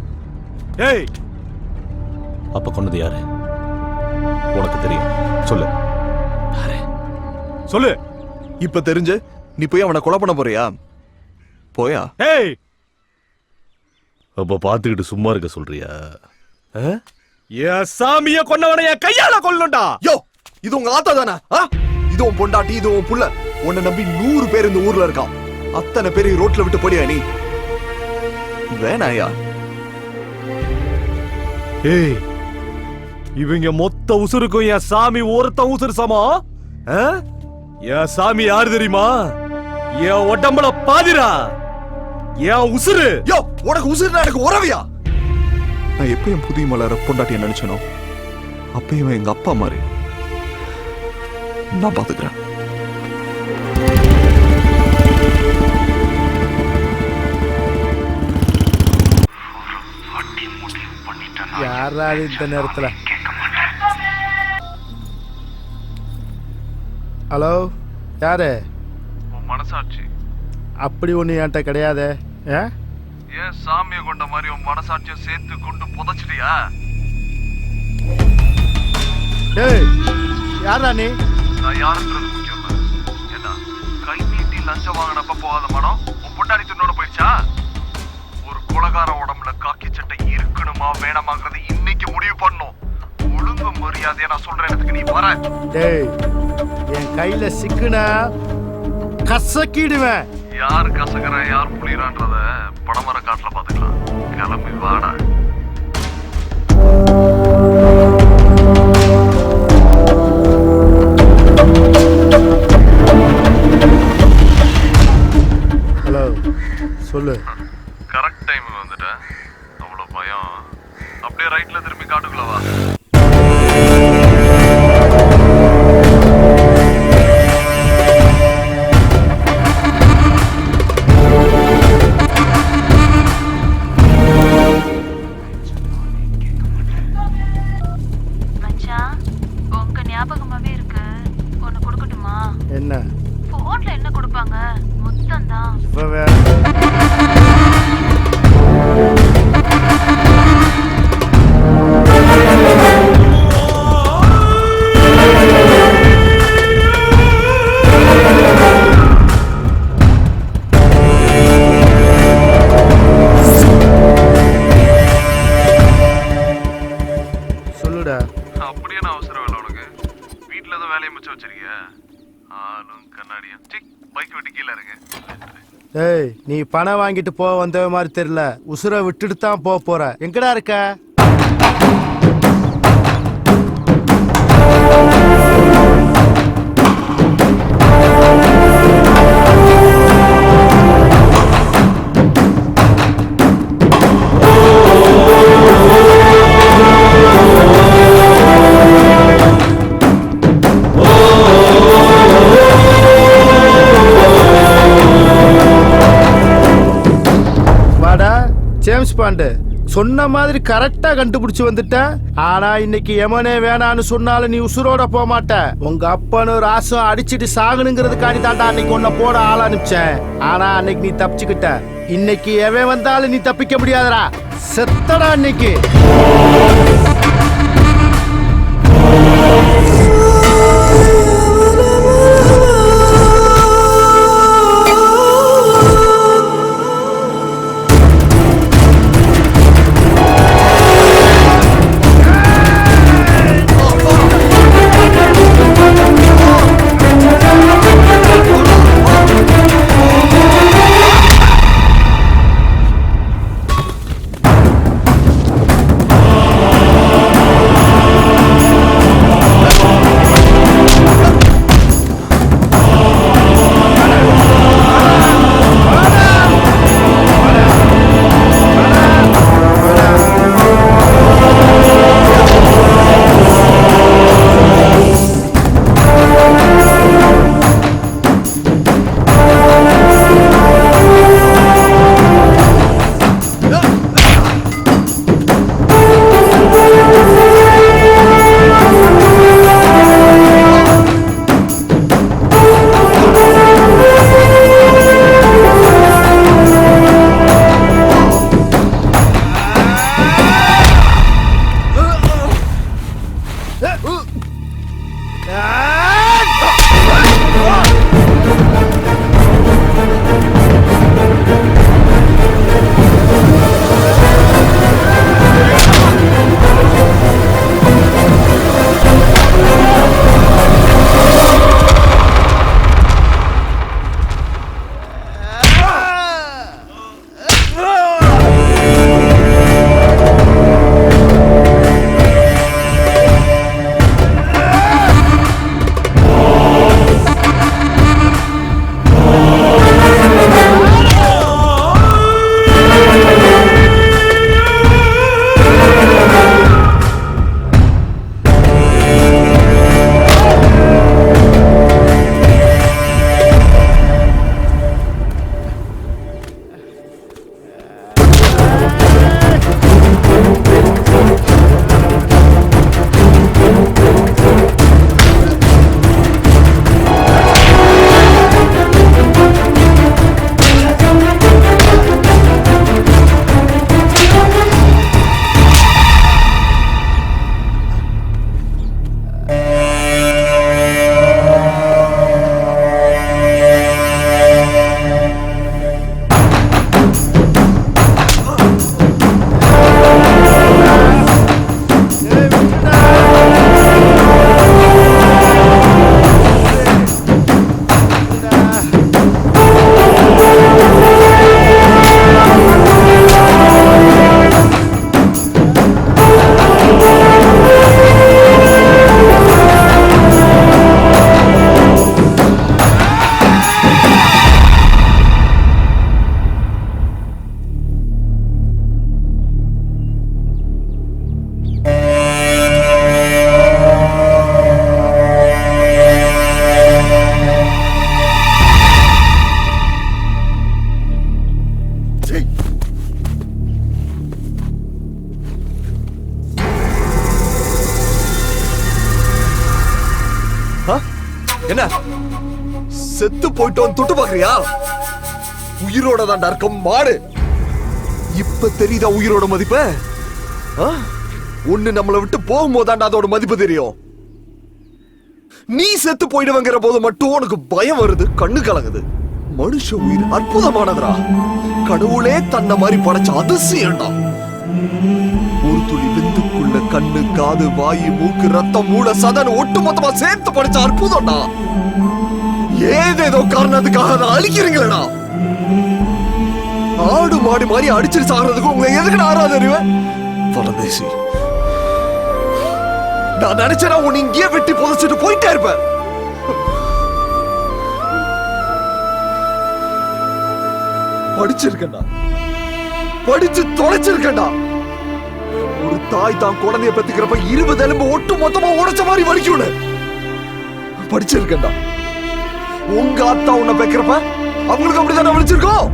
ஏய், அப்ப கொண்டது யாரு உனக்கு தெரியும், சொல்லு. சொல்லு. இப்ப தெரிஞ்சு நீ போய் அவனை கொலை பண்ண போறியா? போயா? ஏய், அப்ப பாத்துக்கிட்டு சும்மா இருக்க சொல்றியா? என் சாமிய கொன்னவனை என் கையால கொல்லணும்டா. யோ, இது உங்க ஆத்தா தானே? இது உன் பொண்டாட்டி, இது உன் புள்ள. உன்னை நம்பி 100 பேர் இந்த ஊர்ல இருக்கான். அத்தனை பேரை ரோட்ல விட்டு போடியா நீ? வேணாயா? ஏய், இவங்க மொத்த உசுருக்கும் என் சாமி ஒருத்த உசுறு சமம். என் சாமி யாரு தெரியுமா? என் உடம்புல பாதிரா, என் உசுறு. யோ, உனக்கு உசுறுனா எனக்கு உறவியா? நான் எப்ப என் புதிய மலர பொண்டாட்டிய நினைச்சனோ அப்பயும் எங்க அப்பா மாதிரி. நான் பாத்துக்கிறேன். யாராவது இந்த நேரத்துல? ஹலோ, யாரு? உன் மனசாட்சி அப்படி ஒண்ணு என்கிட்ட கிடையாது. ஏன் சாமியை கொண்ட மாதிரி உன் மனசாட்சியை சேர்த்து கொண்டு புதைச்சிட்டியா? ஏய், யாரா நீ? நான் யாருன்றது முக்கியம் இல்ல. ஏன்னா கை நீட்டி லஞ்சம் வாங்கினப்ப போகாத மனம் உன் பொண்டாடி துண்ணோட போயிடுச்சா? ஒரு கொலகார உடம்புல காக்கி சட்டை இருக்கணுமா வேணாமாங்கிறது இன்னைக்கு முடிவு பண்ணும். ஒழுங்கு மரியாதையா நான் சொல்ற இடத்துக்கு நீ வர. டேய், என் கையில சிக்குனா கசக்கிடுவேன். யார் கசகர யார் புளியறான்றத படமர காட்டுல பாத்துக்கலாம். கிளம்பி வாடா. ஹலோ, சொல்லு. கரெக்ட் டைமுக்கு வந்துட்டேன். அவ்வளவு பயம். அப்படியே ரைட்ல திரும்பி காட்டுக்குள்ள வா. என்ன போன்ல என்ன கொடுப்பாங்க? மொத்தம் தான். இப்ப வேற சொல்லுடா. அப்படியே நான் அவசரம் இல்லை உனக்கு. வீட்டுல தான் வேலையை மிச்சம் வச்சிருக்கிய. ஆளும் கண்ணாடியும் பைக் விட்டு கீழே இருக்கு. ஏய், நீ பணம் வாங்கிட்டு போக வந்த மாதிரி தெரியல. உசுரை விட்டுட்டு தான் போற. எங்கடா இருக்க? பாண்டு சொன்ன மாதிரி கரெக்டா கண்டுபிடிச்சு வந்துட்ட. ஆனா இன்னைக்கு எமனே வேணான்னு சொன்னாலும் நீ உசுரோட போக மாட்ட. உங்க அப்பனும் ராசும் அடிச்சிட்டு சாகணுங்கிறதுக்காண்டி தாண்டா அன்னைக்கு உன்னை போட ஆள் அனுப்பிச்சேன். ஆனா அன்னைக்கு நீ தப்பிச்சுக்கிட்ட. இன்னைக்கு எவன் வந்தாலும் நீ தப்பிக்க முடியாதடா. செத்தடா இன்னைக்கு. என்ன செத்து போயிட்டோம் தொட்டு பாக்குறியா? உயிரோட தான்டா இருக்கும் மாடு. இப்ப தெரியுதா உயிரோட மதிப்பு? ஒண்ணு நம்மளை விட்டு போகும்போதாண்டா அதோட மதிப்பு தெரியும். நீ செத்து போயிடுவங்கிற போது மட்டும் உனக்கு பயம் வருது, கண்ணு கலங்குது. மனுஷ உயிர் அற்புதமானதுடா. கடவுளே தன்னை மாதிரி படைச்ச அதிசயம்டா. ஒரு துளி விந்துக்குள்ள கண்ணு, காது, வாயு, மூக்கு, ரத்தம், மூளை, சதன் ஒட்டு மொத்தமா சேர்த்து படைச்ச அற்புதம்டா. ஏதேதோ காரணத்துக்காக அதை அழிக்கிறீங்களா? ஆடு மாடு மாதிரி அடிச்சிட்டு சாகிறதுக்கு உங்களை எதுக்கு ஆறாத அறிவேன்? பரதேசி, நான் நினைச்சேன்னா உன்னை இங்கேயே வெட்டி புதைச்சிட்டு போயிட்டே இருப்பேன். படிச்சிருக்கேன்டா, படிச்சு தொலைச்சிருக்கேன்டா. ஒரு தாய் தான் குழந்தைய பெத்துக்கிறப்ப 20 எலும்பு ஒட்டு மொத்தமா உடைச்ச மாதிரி வலிக்கும்னு படிச்சிருக்கேன்டா. உங்க அத்தா உன்னை பெக்கிறப்ப அவங்களுக்கு அப்படிதான் வலிச்சிருக்கோம்.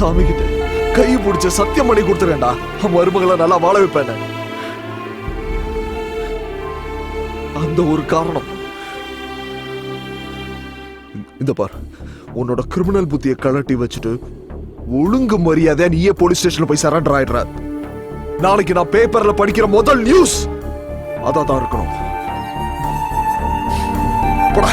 சாமி கிட்ட கை பிடிச்ச சத்தியம் பண்ணி கொடுத்துறேன்டா மருமகளை நல்லா வாழ வைப்பேன். அந்த ஒரு காரணம். இந்த பார், உன்னோட கிரிமினல் புத்தியை கலட்டி வச்சுட்டு ஒழுங்கு மரியாதையா நீயே போலீஸ் ஸ்டேஷன்ல போய் சரண்டர் ஆயிடுற. நாளைக்கு நான் பேப்பர்ல படிக்கிற முதல் நியூஸ் அதான் இருக்கணும். போடா.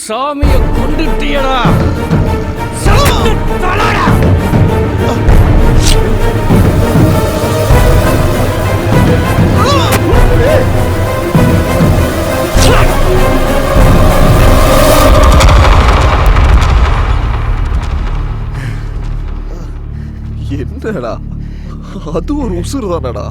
சாமியை கொண்டுட்டியடா. என்னடா அது ஒரு உசுறு தானடா.